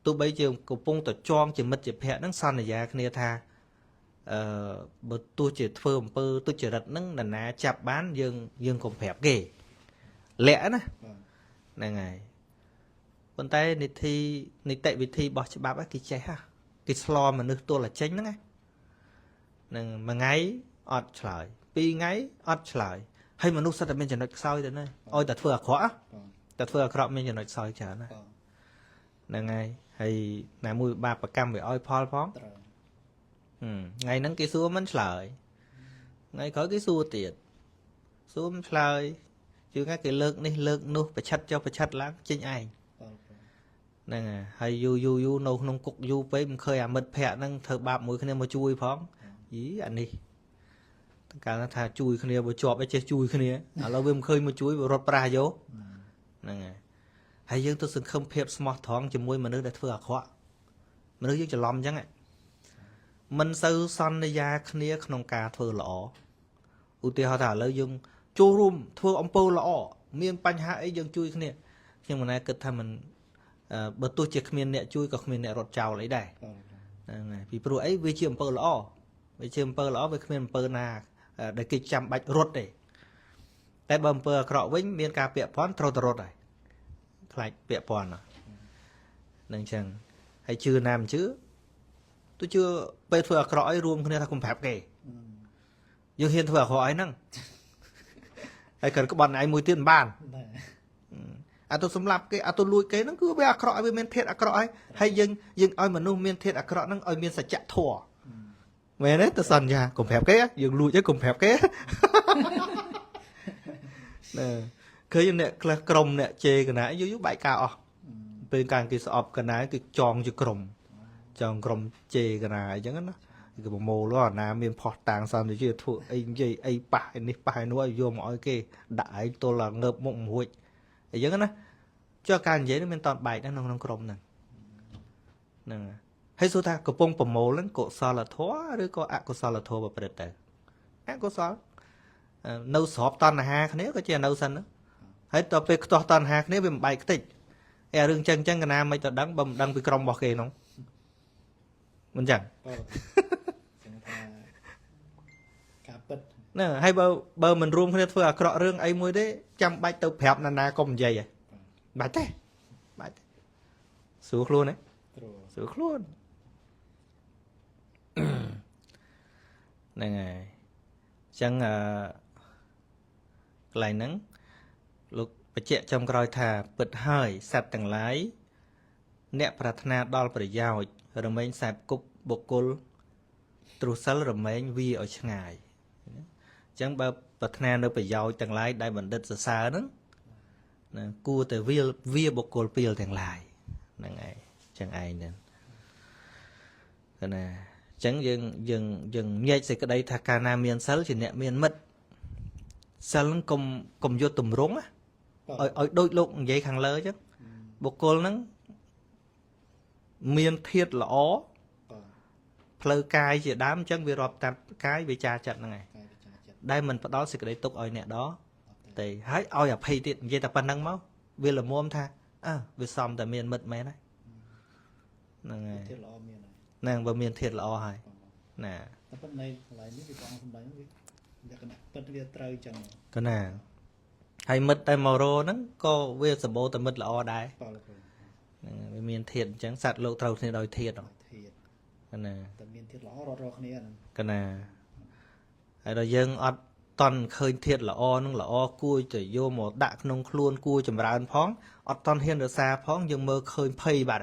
ទោះបីជាកំពុងតែចងជាមិត្តជាភ័ក្រហ្នឹងសន្យាគ្នាថាបើទោះជាធ្វើអំពើទុច្ចរិតហ្នឹងនរណាចាប់បានយើងកុំប្រាប់គេលាក់ណាហ្នឹងហើយប៉ុន្តែនីតិវិធីរបស់ច្បាប់គេចេះហ่ะគេឆ្លងមនុស្សទល់តែចេញហ្នឹងហ្នឹងមួយថ្ងៃអត់ឆ្លើយពីរថ្ងៃអត់ឆ្លើយហើយមនុស្សសិតតែមានចំណុចខ្សោយទៅណាឲ្យតែធ្វើអាក្រក់តែធ្វើអាក្រក់មានចំណុចខ្សោយច្រើនណាហ្នឹងហើយណាមួយបាបកម្មវាឲ្យផលផងថ្ងៃហ្នឹងគេសួរមិនឆ្លើយថ្ងៃក្រោយគេសួរទៀតសួរមិនឆ្លើយជឿថាគេលើកនេះលើកនោះប្រឆិតចុះប្រឆិតឡើងចេញឯងហ្នឹងហើយយូរនៅក្នុងគុកយូរពេកមិនឃើញអាមិត្តភ័ក្ដិហ្នឹងធ្វើបាបមួយគ្នាមកជួយផងយីអានេះកាលថាជួយគ្នាបើជាប់ឯចេះជួយគ្នាឥឡូវវាមិនឃើញមកជួយវារត់ប្រាស់យកហ្នឹងហើយយើងទៅសង្ឃឹមភាពស្មោះត្រង់ជាមួយមនុស្សដែលធ្វើអាក្រក់មនុស្សយើងច្រឡំអញ្ចឹងមិនសូវសន្យាគ្នាក្នុងការធ្វើល្អឧទាហរណ៍ថាឥឡូវយើងចូលរួមធ្វើអំពើល្អមានបញ្ហាអីយើងជួយគ្នាខ្ញុំមិនណែគិតថាមិនបើទោះជាគ្មានអ្នកជួយក៏គ្មានអ្នករត់ចោលអីដែរហ្នឹងហើយពីព្រោះអីវាជាអំពើល្អវាជាអំពើល្អវាគ្មានអំពើណាដែលគេចាំបាច់រត់ទេតែបើអំពើអាក្រក់វិញមានការពាក់ព័ន្ធត្រូវតែរត់ហើយខ្លាចពាក់ព័ន្ធហ្នឹងចឹងហើយជឿណាមិនជឿទោះជឿពេលធ្វើអាក្រក់អីរួមគ្នាថាកុំប្រាប់គេយើងហ៊ានធ្វើអាក្រក់អីហ្នឹងហើយក៏ក្បត់ឯងមួយទៀតមិនបានអាទៅសម្លាប់គេអាទៅលួចគេហ្នឹងគឺវាអាក្រក់វាមានធាតុអាក្រក់ហើយយើងឲ្យមនុស្សមានធាតុអាក្រក់ហ្នឹងឲ្យមានសច្ចធម៌មែនទេទៅសន្យាកុំប្រាប់គេយើងលួចឯងកុំប្រាប់គេណែឃើញអ្នកខ្លះក្រុមអ្នកជេរកណាយូរបែកការអស់ពេលការគេស្អប់កណាគេចងជាក្រុមជេរកណាអញ្ចឹងណាគេប្រមូលអាណាមានផោះតាងសន្តិជាធ្វើអីនិយាយអីប៉ះឯនេះប៉ះឯនោះឲ្យយកមកឲ្យគេដាក់ឯងទល់ងើបមុខមួយអញ្ចឹងណាចុះការនិយាយនេះមានតបែកដែរក្នុងក្រុមហ្នឹងហើយសួរថាកំពុងប្រមូលហ្នឹងកុសលធម៌ឬក៏អកុសលធម៌ប្រព្រឹត្តទៅអកុសលនៅស្របតណ្ហាគ្នាក៏ជានៅសិនហើយតទៅពេលខ្ទាស់តណ្ហាគ្នាវាមិនបែកខ្ទេចឯរឿងចឹងកណាមិនទៅដឹងបើមិនដឹងពីក្រុមរបស់គេហ្នឹងមិនចឹងការពិត ណាហើយបើមិនរួមគ្នាធ្វើអាក្រក់រឿងអីមួយទេចាំបាច់ទៅប្រាប់ណាកុំនិយាយហ៎បាច់ទេស្រួលខ្លួនហ៎ស្រួលខ្លួនហ្នឹងហើយអញ្ចឹង lại nắng lúc bạch chẹ trong coi thà bật hơi sạch tầng lái nẹ pratna đo bật dao rồi mình sạp cục bột côn trù sál rồi mình vi ở trong ngày chẳng bao pratna nó bật dao tầng lái đại bản đất xa đó cua từ vi bột côn pil tầng lái là ngày chẳng ai nên nè chẳng dừng nhảy sẽ cái đây thà cana miền sál thì nẹ miền mất sál cùng vô tùm rốn á ở đôi lúc vậy khang lơ chứ bột côn nó miền thiệt là ó phơi cài chỉ đám chân vì rọp tạm cái bị trà chặt này đây mình bắt đó sẽ cái đấy tục oi nè đó thì hãy oi à phay tiện vậy tập năng máu vì là mua tha vì xong tại miền mật mẹ đấy nàng và miền thiệt là o hay nè cái nào hay mật tại màu rô nó có về sập bô tại mật là o đấy miền thiệt chẳng sạch lộ trâu thì đòi thiệt rồi cái này cái này rồi dân ở toàn khơi thiệt là o nó là o cua chỉ vô một đạn nông luôn cua chầm ra phóng ở toàn hiên được xa phóng dân mơ khơi phây bạn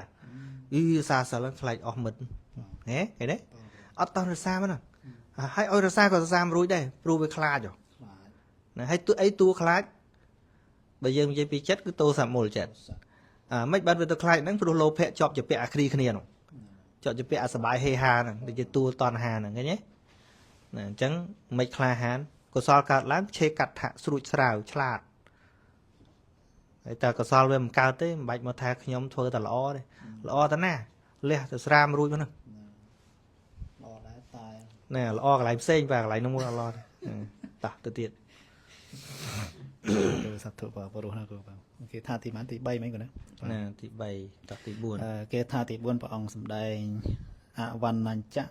y xa xa lắm phải ở mình nhé cái đấy ở toàn được xa mà nè hay ôi được xa còn xa mà rui đây rui với kha rồi hay tôi ấy tua kha bây giờ mình bị chết cứ tô sạm mồi chết mấy bạn về tôi khai nắng pro lô phe chọn chụp phe akri kia nè chọn chụp phe sờ bài hay hà nè để tua toàn hà nè cái nhé nè chẳng mấy khai hán có sao cả lắm chê cắt hạ sụt sào chlat ta có sao về một cao tới bạch một thang nhóm thôi ta lõ đây lõ ta nè lẹ ta sram rui mà nè nè lõ cái lại xanh và lại nó mua lo ta tự tiện sắp thua vào rồi nào vào cái tha thì mán thì bay mấy cái đó nè thì bay tập thì buồn cái tha thì buồn vào ông sầm đây văn nan chạ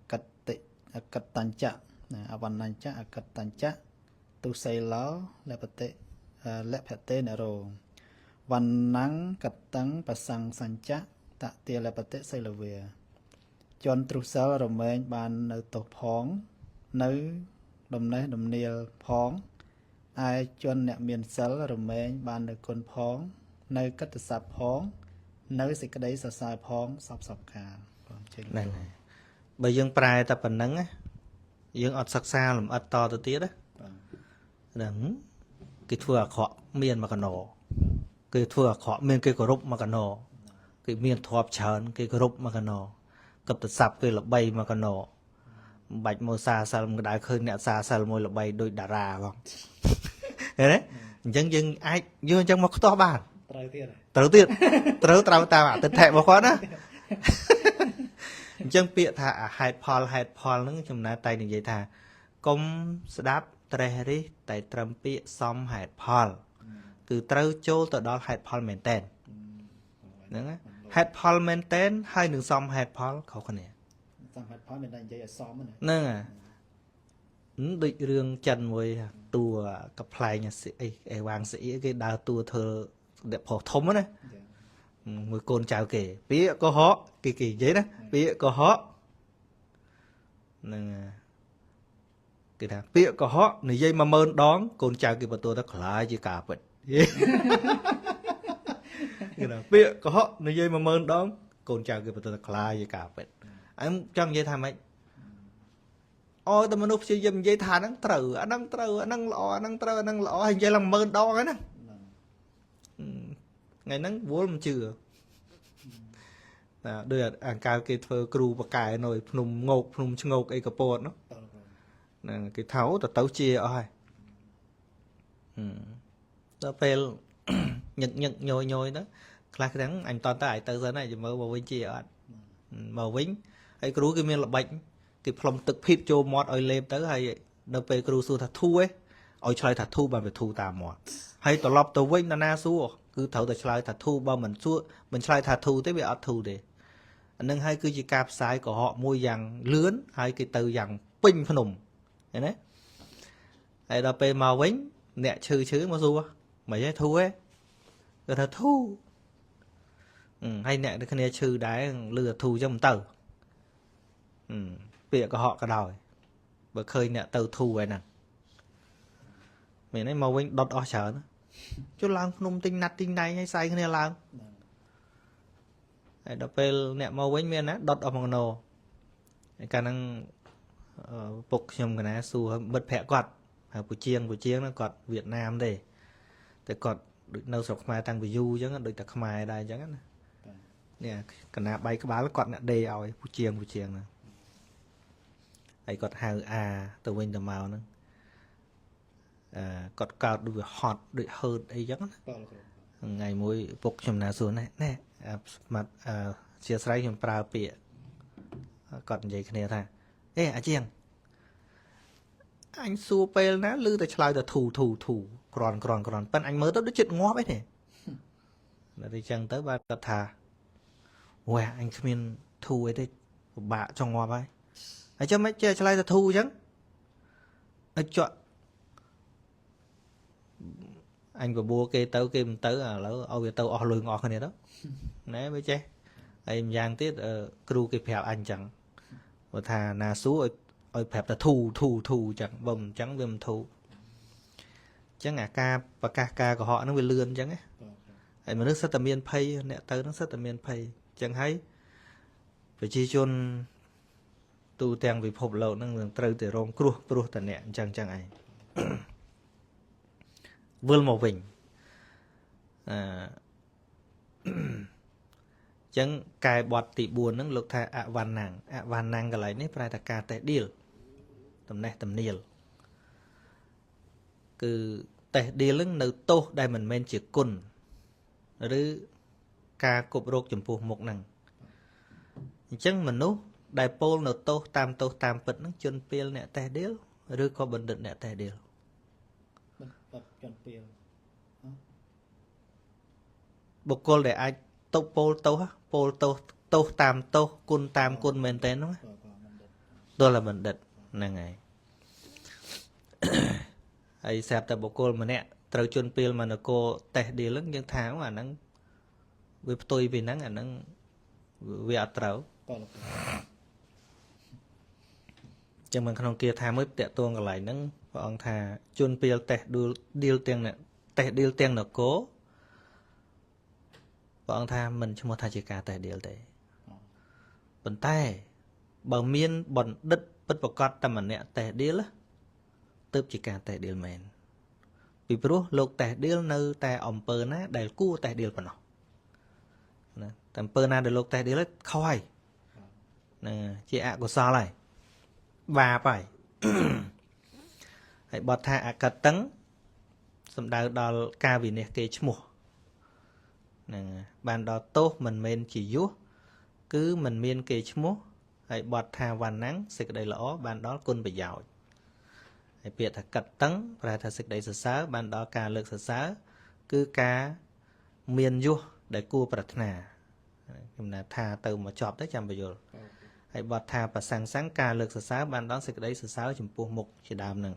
cắt tan chạ văn nan chạ cắt tan chạ tu xây ló lẹp hạt tê nè rồi văn nắng cắt tắng và sang san chạ tạ tia lẹp hạt tê xây là về chọn tu sáu rồi mình bàn nơi tổ phóng nơi đầm niel phóng ai chọn nẹt miền sáu rồi mình bàn nơi con phóng nơi cắt sạp phóng nơi sẽ cái đấy sai phóng sập cả này bây giờ prai ta phần nắng á dương ọt sắc xa làm ọt to từ tiết á đừng cái thua khó miền mà còn nổ cái thua khó miền cái cổ rục mà còn nổ cái miền thọp chởn cái cổ rục mà còn nổ cặp từ sập cái là bay mà còn nổ bạch màu xa xa làm cái đại khơi nẹt xa xa môi là bay đôi đà ra không đấy dân ai dương chẳng mà có to bàn trâu ta bảo tận thẹn vào khó đó chân bịa thà hạt Paul nó chùm na tay như vậy thà công đáp tre đi tại trầm bịa xong hạt Paul từ trâu châu từ đó hạt Paul mền tên hạt Paul mền tên hai đường xong hạt Paul khó khăn nè nè định riêng chân với tua cặp play nhà sĩ vàng sĩ cái đào tua thơ đẹp phổ thông á nè người con chào kể bía có họ kỳ vậy đó bía có họ nè cái thằng bía có họ này dây mà mơn đón con chào kể tôi đã lại chỉ cả vậy cái nào bía có họ này dây mà mơn đón con chào kể tôi đã lại chỉ cả vậy anh trong dây tham ấy ôi tao mình chơi dây dây thà năng lọ hình dây làm mơn đón ấy nè ngày nắng vốn mà chưa đưa ăn cao cái thơ cừu và cài nồi nùng ngột ấy cái bột nó cái tháo ta tấu chia ơi đó về nhận nhồi đó là cái thằng anh toàn tại từ giờ này chỉ mở bầu vinh chia ở bầu vinh hay cừu cái miếng là bệnh cái phòng thực phít cho mọt ở lên tới hay đâu về cừu su thật thu ấy ở chơi thật thu mà phải thu tà mọt hay tao lọp tao vinh là na su cứ thấu tại chơi thật thu bao mình chơi thật thu tới bị ắt thu để nâng hai cứ chỉ cạp sai của họ mua dàng lướn hai cái từ dàng pin phân nùng thế đấy hay là pe màu vĩnh nè chứ mà du mày thấy thu ấy rồi thật thu hay nè cái này chư đái lừa thu cho một tờ bịa của họ cả đòi và khơi nè tờ thu vậy nè mình ấy màu vinh đọt ở chợ nữa chú lang nôm tinh nát tinh này hay say cái này lang đọc về nè màu vinh miền á đọt ở màu nổ cái năng bục nhom cái này xu bật phẹ quạt buổi chiêng nó quạt Việt Nam đâyแต่กอดនៅស្រុកខ្មែរតាំងពីយូរអញ្ចឹងដូចតែខ្មែរដែរអញ្ចឹងណានេះកណា3ក្បាលគាត់អ្នកដេឲ្យពូជាងហ្នឹងហើយគាត់ហៅអាទៅវិញទៅមកហ្នឹងគាត់កោតដូចវាហត់ដូចហឺតអីចឹងណាថ្ងៃមួយពុកខ្ញុំណាសួរណែស្មាត់ជាស្រ័យខ្ញុំប្រើពាក្យគាត់និយាយគ្នាថាអេអាជាងអញសួរពេលណាឮតែឆ្លើយតែធូក្រាន់ប៉ិនអញមើលទៅដូចចិត្តងាប់អីនេះតែចឹងទៅបាទគាត់ថាវ៉ាអញគ្មានធូអីទេពិបាកចង់ងាប់ហើយចាំមិនចេះឆ្លើយតែធូអញ្ចឹងឲ្យចក់អញបបួលគេទៅគេមិនទៅឥឡូវឲ្យវាទៅអស់លុយអស់គ្នាទៅណែមិនចេះហើយម្យ៉ាងទៀតគ្រូគេប្រាប់អញអញ្ចឹងគាត់ថាណាសួរឲ្យប្រាប់តែធូចឹងបើមិនអញ្ចឹងវាមិនធូអញ្ចឹងអាការប្រកាសការកុហកហ្នឹងវាលឿនអញ្ចឹងណាហើយមនុស្សសិតតែមានភ័យអ្នកទៅហ្នឹងសិតតែមានភ័យអញ្ចឹងហើយប្រជាជនទូទាំងពិភពលោកហ្នឹងនឹងត្រូវតែរងគ្រោះព្រោះតែអ្នកអញ្ចឹងឯងវិលមកវិញអញ្ចឹងកែបទទី4ហ្នឹងលោកថាអវណ្ណាំងកន្លែងនេះប្រែថាការតេះដៀលតំណេះតំនាលគឺតេះដៀលហ្នឹងនៅទោសដែលមិនមែនជាគុណឬការគប់រោគចំពោះមុខហ្នឹងអញ្ចឹងមនុស្សដែលពោលនៅទោសតាមពិតហ្នឹងជន់ពេលអ្នកតេះដៀលឬក៏បណ្ឌិតអ្នកតេះដៀលជន់ពេលបុគ្គលដែលអាចទៅពោលទោសតាមទោសគុណតាមគុណមែនតើហ្នឹងទោះlàបណ្ឌិតហ្នឹងហើយហើយស្រាប់តែបុគ្គលម្នាក់ត្រូវជន់ពេលមកនគរតេះដៀលហ្នឹងយើងថាអាហ្នឹងវាផ្ទុយពីហ្នឹងអាហ្នឹងវាអត់ត្រូវចឹងមិនក្នុងគាថាមួយតាក់ទងកន្លែងហ្នឹងព្រះអង្គថាជន់ពេលតេះដៀលទាំងនគរព្រះអង្គថាមិនឈ្មោះថាជាការតេះដៀលទេប៉ុន្តែបើមានបណ្ឌិតពិតប្រាកដតែម្នាក់តេះដៀលទើបជាការតេះដៀលមែនពីព្រោះលោកតេះដៀលនៅតែអំពើណាដែលគួរតេះដៀលប៉ុណ្ណោះណាតែអំពើណាដែលលោកតេះដៀលខុសហើយណាជាអកុសលហើយបាបហើយហើយបទថាអកតឹងសំដៅដល់ការវិនិច្ឆ័យគេឈ្មោះហ្នឹងបានដល់ទោសមិនមែនជាយុះគឺមិនមានគេឈ្មោះហើយបទថាវណ្ណាំងសេចក្តីល្អបានដល់គុណប្រយោជន៍ហើយពាក្យថាកិតតឹងប្រែថាសេចក្តីសរសើរបានដល់ការលើកសរសើរគឺការមានយុះដែលគួរប្រាថ្នាខ្ញុំថាទៅមកចប់ទៅចាំបញ្យល់ហើយបទថាប្រសੰងការលើកសរសើរបានដល់សេចក្តីសរសើរចំពោះមុខជាដើមហ្នឹង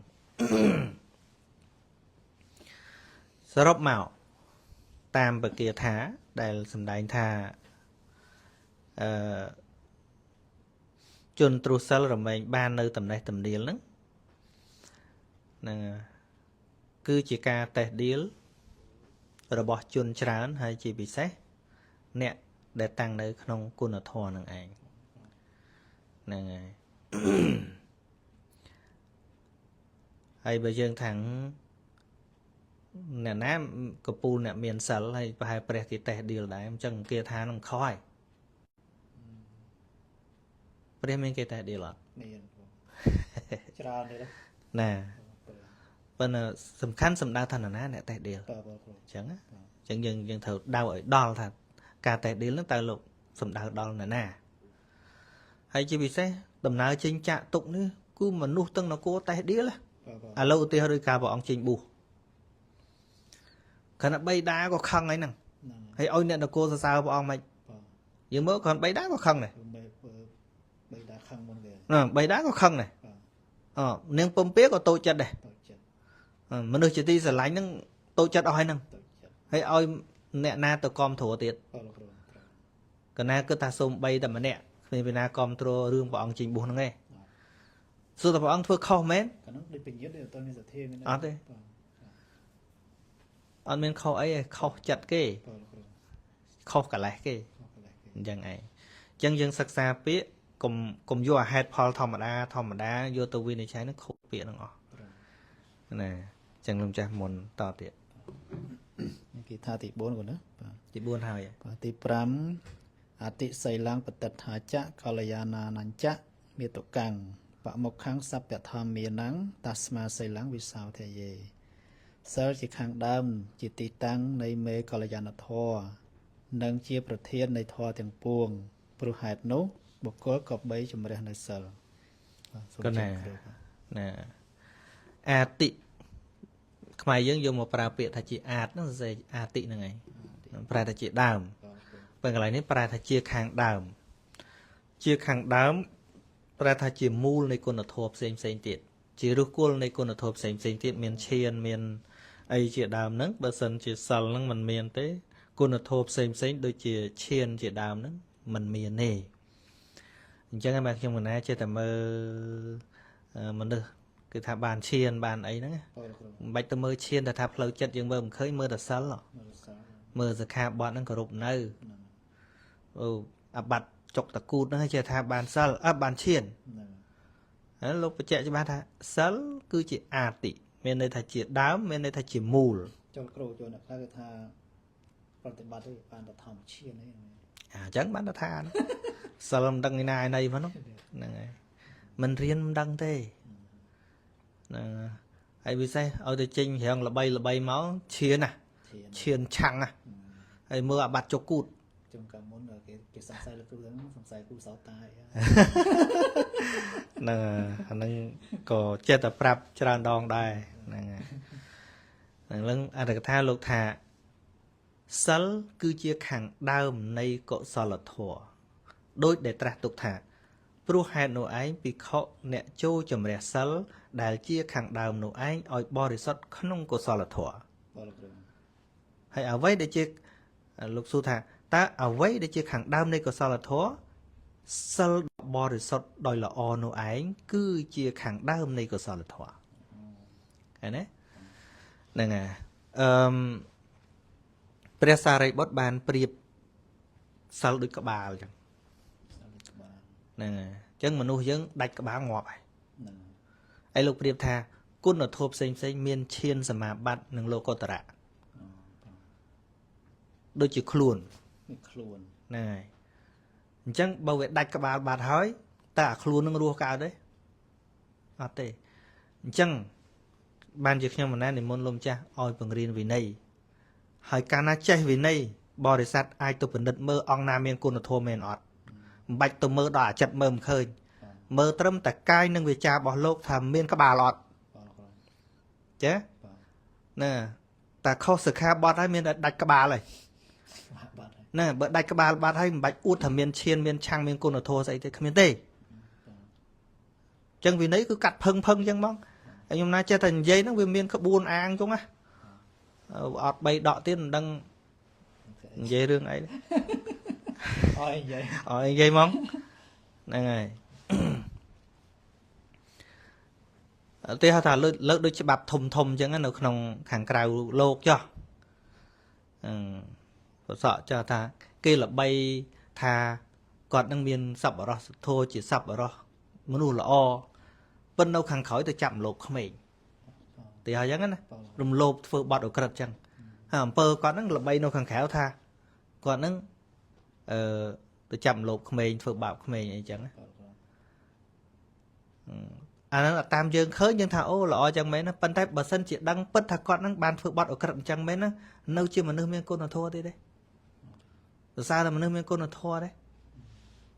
សរុបមកតាមបគាថាដែលសម្ដែងថាជនទ្រុសិលរមែងបាននៅតំណេះតំនាលហ្នឹងគឺជាការតេះដៀលរបស់ជនច្រើនហើយជាពិសេសអ្នកដែលតាំងនៅក្នុងគុណធម៌នឹងឯងហ្នឹងហើយហើយបើយើងថាអ្នកណាកពូលអ្នកមានសិលហើយប្រហែលព្រះគេតេះដៀលដែរអញ្ចឹងគេថានឹងខុសហើយព្រះមានគេតេះដៀលអត់មានច្រើនទេណាប៉ុន្តែសំខាន់សំដៅថាណាអ្នកតេះដៀលអញ្ចឹងយើងត្រូវដៅឲ្យដល់ថាការតេះដៀលហ្នឹងតើលោកសំដៅដល់ណាហើយជាពិសេសដំណើរចេញចាក់ទុកនេះគឺមនុស្សទាំងនគរតេះដៀលឥឡូវឧទាហរណ៍ដូចការព្រះអង្គចេញប៊ូគ្រាន់តែបីដាក៏ខឹងហើយហ្នឹងហើយឲ្យអ្នកនគរសរសើរព្រះអង្គមិនយើងមើលគ្រាន់បីដាក៏ខឹងដែរបីដាខឹងមុនគេបីដាក៏ខឹងដែរនាងពំពាក៏តូចចិត្តដែរមនុស្សជាទីស្រឡាញ់ហ្នឹងតូចចិត្តអស់ហើយហ្នឹងហើយឲ្យអ្នកណាទៅគាំទ្រទៀតកណាគឺថាសូមបីតែម្នាក់គ្មានពីណាគាំទ្ររឿងព្រះអង្គចេញបួសហ្នឹងឯងសួរតែព្រះអង្គធ្វើខុសមែនកណ្ដឹងដូចពញាតទៅមានសទ្ធាមានអត់ទេ អត់មានខុសអីខុសចិត្តគេ បងគ្រូ ខុសកន្លែះគេអញ្ចឹងឯងអញ្ចឹងយើងសិក្សាពាក្យកុំយកអាហេតុផលធម្មតាយកទៅវិនិច្ឆ័យនឹងខុសពាក្យហ្នឹងអស់ណាអញ្ចឹងលោកចាស់មុនតទៀត គេថាទី4គាត់ណាបាទ ទី4ហើយ បាទទី5អតិសីលੰបតិដ្ឋាចៈកល្យាណានញ្ចៈមេតុកាំងបមុខខាងសព្យធម្មានੰតាស្មាសីលੰវិសោធយេសិលជាខាងដើមជាទីតាំងនៃមេកល្យានធម៌និងជាប្រធាននៃធម៌ទាំងពួងព្រោះហេតុនោះបុគ្គលក៏បីជំរះនៅសិលបាទសូម ក៏ ជ ណា ម្រាបគ្រូបាទ ណាអាតិខ្មែរយើងយកមកប្រើពាក្យថាជាអាចហ្នឹងសរសេរអាតិហ្នឹងឯងប្រែថាជាដើមពេលកន្លែងនេះប្រែថាជាខាងដើមប្រែថាជាមូលនៃគុណធម៌ផ្សេងទៀតជាឫសគល់នៃគុណធម៌ផ្សេងទៀតមានឈានមានអីជាដើមហ្នឹងបើសិនជាសិលហ្នឹងมันមានទេគុណធម៌ផ្សេងដូចជាឈានជាដើមហ្នឹងมันមានទេអញ្ចឹងឯងខ្ញុំកណាចេះតែមើលមនុស្សគឺថាបានឈានបានអីហ្នឹង បងគ្រូ មិនបាច់ទៅមើលឈានតែថាផ្លូវចិត្តយើងមើលមិនឃើញមើលតែសិល មើលសិល មើលសិក្ខាបទហ្នឹងគោរពនៅអូអាបត្តិចុកតកូតហ្នឹងឲ្យចេះថាបានសិលបានឈាន ហ្នឹង ហើយលោកបញ្ជាក់ច្បាស់ថាសិលគឺជាអាតិមានន័យថាជាដើមមានន័យថាជាមូល ចូលគ្រូចូលអ្នកខ្លះគេថាប្រតិបត្តិទៅបានតែធម្មឈានអីហ្នឹង អញ្ចឹងបានទៅថាសិលមិនដឹងឯណាឯណីផងហ្នឹងហើយមិនរៀនមិនដឹងទេហ្នឹងហើយពិសេសឲ្យទៅចេញរៀងល្បីមកឈានណាឈានឆាំងណាហើយមើលអាបត្តិចុកគូត ជុំកាលមុនគេសង្ស័យលោកគ្រូហ្នឹងសង្ស័យគ្រូសោតតាអី ហ្នឹងអាហ្នឹងក៏ចេះតែប្រាប់ច្រើនដងដែរហ្នឹងហើយហ្នឹងអត្ថកថាលោកថាសិលគឺជាខាងដើមនៃកុសលធម៌ដោយដែលត្រាស់ទុកថាព្រោះហេតុនោះឯងភិក្ខុអ្នកចូលជំរះសិលដែលជាខាងដើមនោះឯងឲ្យបរិសុទ្ធក្នុងកុសលធម៌ បងគ្រូ ហើយអ្វីដែលជាលោកសួរថាតើអ្វីដែលជាខាងដើមនៃកុសលធម៌សិលបរិសុទ្ធដោយល្អនោះឯងគឺជាខាងដើមនៃកុសលធម៌ឃើញទេហ្នឹងហើយព្រះសារីបុត្របានប្រៀបសិលដូចក្បាលអញ្ចឹង សិលដូចក្បាល ហ្នឹងហើយអញ្ចឹងមនុស្សយើងដាច់ក្បាលងាប់ហើយ ហ្នឹង ហើយលោកប្រៀបថាគុណធម៌ផ្សេងមានឈានសមាបត្តិនិងលោកុត្តរៈ បង ដូចជាខ្លួន នេះខ្លួន ហ្នឹងហើយអញ្ចឹងបើវាដាច់ក្បាលបាត់ហើយតើអាខ្លួននឹងរស់កើតទេអត់ទេអញ្ចឹងបានជាខ្ញុំមិនណែនិមន្តលោកម្ចាស់ឲ្យបង្រៀនវិន័យហើយកាលណាចេះវិន័យបរិស័ទអាចទៅពិនិត្យមើលអង្គណាមានគុណធម៌មែនអត់មិនបាច់ទៅមើលដល់អាចិតមើលមិនឃើញមើលត្រឹមតែកាយនិងវាចារបស់លោកថាមានក្បាលអត់ បងគ្រូ ចេះ បង ណាតែខុសសិក្ខាបទហើយមានតែដាច់ក្បាលហើយ បាត់ហើយ ណាបើដាច់ក្បាលបាត់ហើយមិនបាច់អួតថាមានឈានមានឆាំងមានគុណធម៌ស្អីទេគ្មានទេអញ្ចឹងវិន័យគឺកាត់ភឹងអញ្ចឹងមកហើយខ្ញុំណាចេះតែនិយាយហ្នឹងវាមានក្បួនអាងអញ្ចឹងណាអត់3ដកទៀតមិនដឹងនិយាយរឿងអីទេ អើយនិយាយ អត់និយាយហ្មងហ្នឹងហើយទេហៅថាលើកដូចច្បាប់ធំអញ្ចឹងនៅក្នុងខាងក្រៅលោកចុះប្រសក់ចោះថាគេល្បីថាគាត់នឹងមានសប្បុរសធម៌ជាសប្បុរសមនុស្សល្អប៉ុន្តែនៅខាងក្រោយទៅចាប់លោភក្មេងទីហើយអញ្ចឹងណារំលោភធ្វើបទអក្រិតអញ្ចឹងហើយអំពើគាត់នឹងល្បីនៅខាងក្រៅថាគាត់នឹងទៅចាប់លោភក្មេងធ្វើបាបក្មេងអីចឹងណាអាហ្នឹងតាមយើងឃើញយើងថាអូល្អចឹងមែនណាប៉ុន្តែបើសិនជាដឹងពិតថាគាត់នឹងបានធ្វើបទអក្រិតអញ្ចឹងមែនណានៅជាមនុស្សមានគុណធម៌ទេទេសរសើរតែមនុស្សមានគុណធម៌ទេ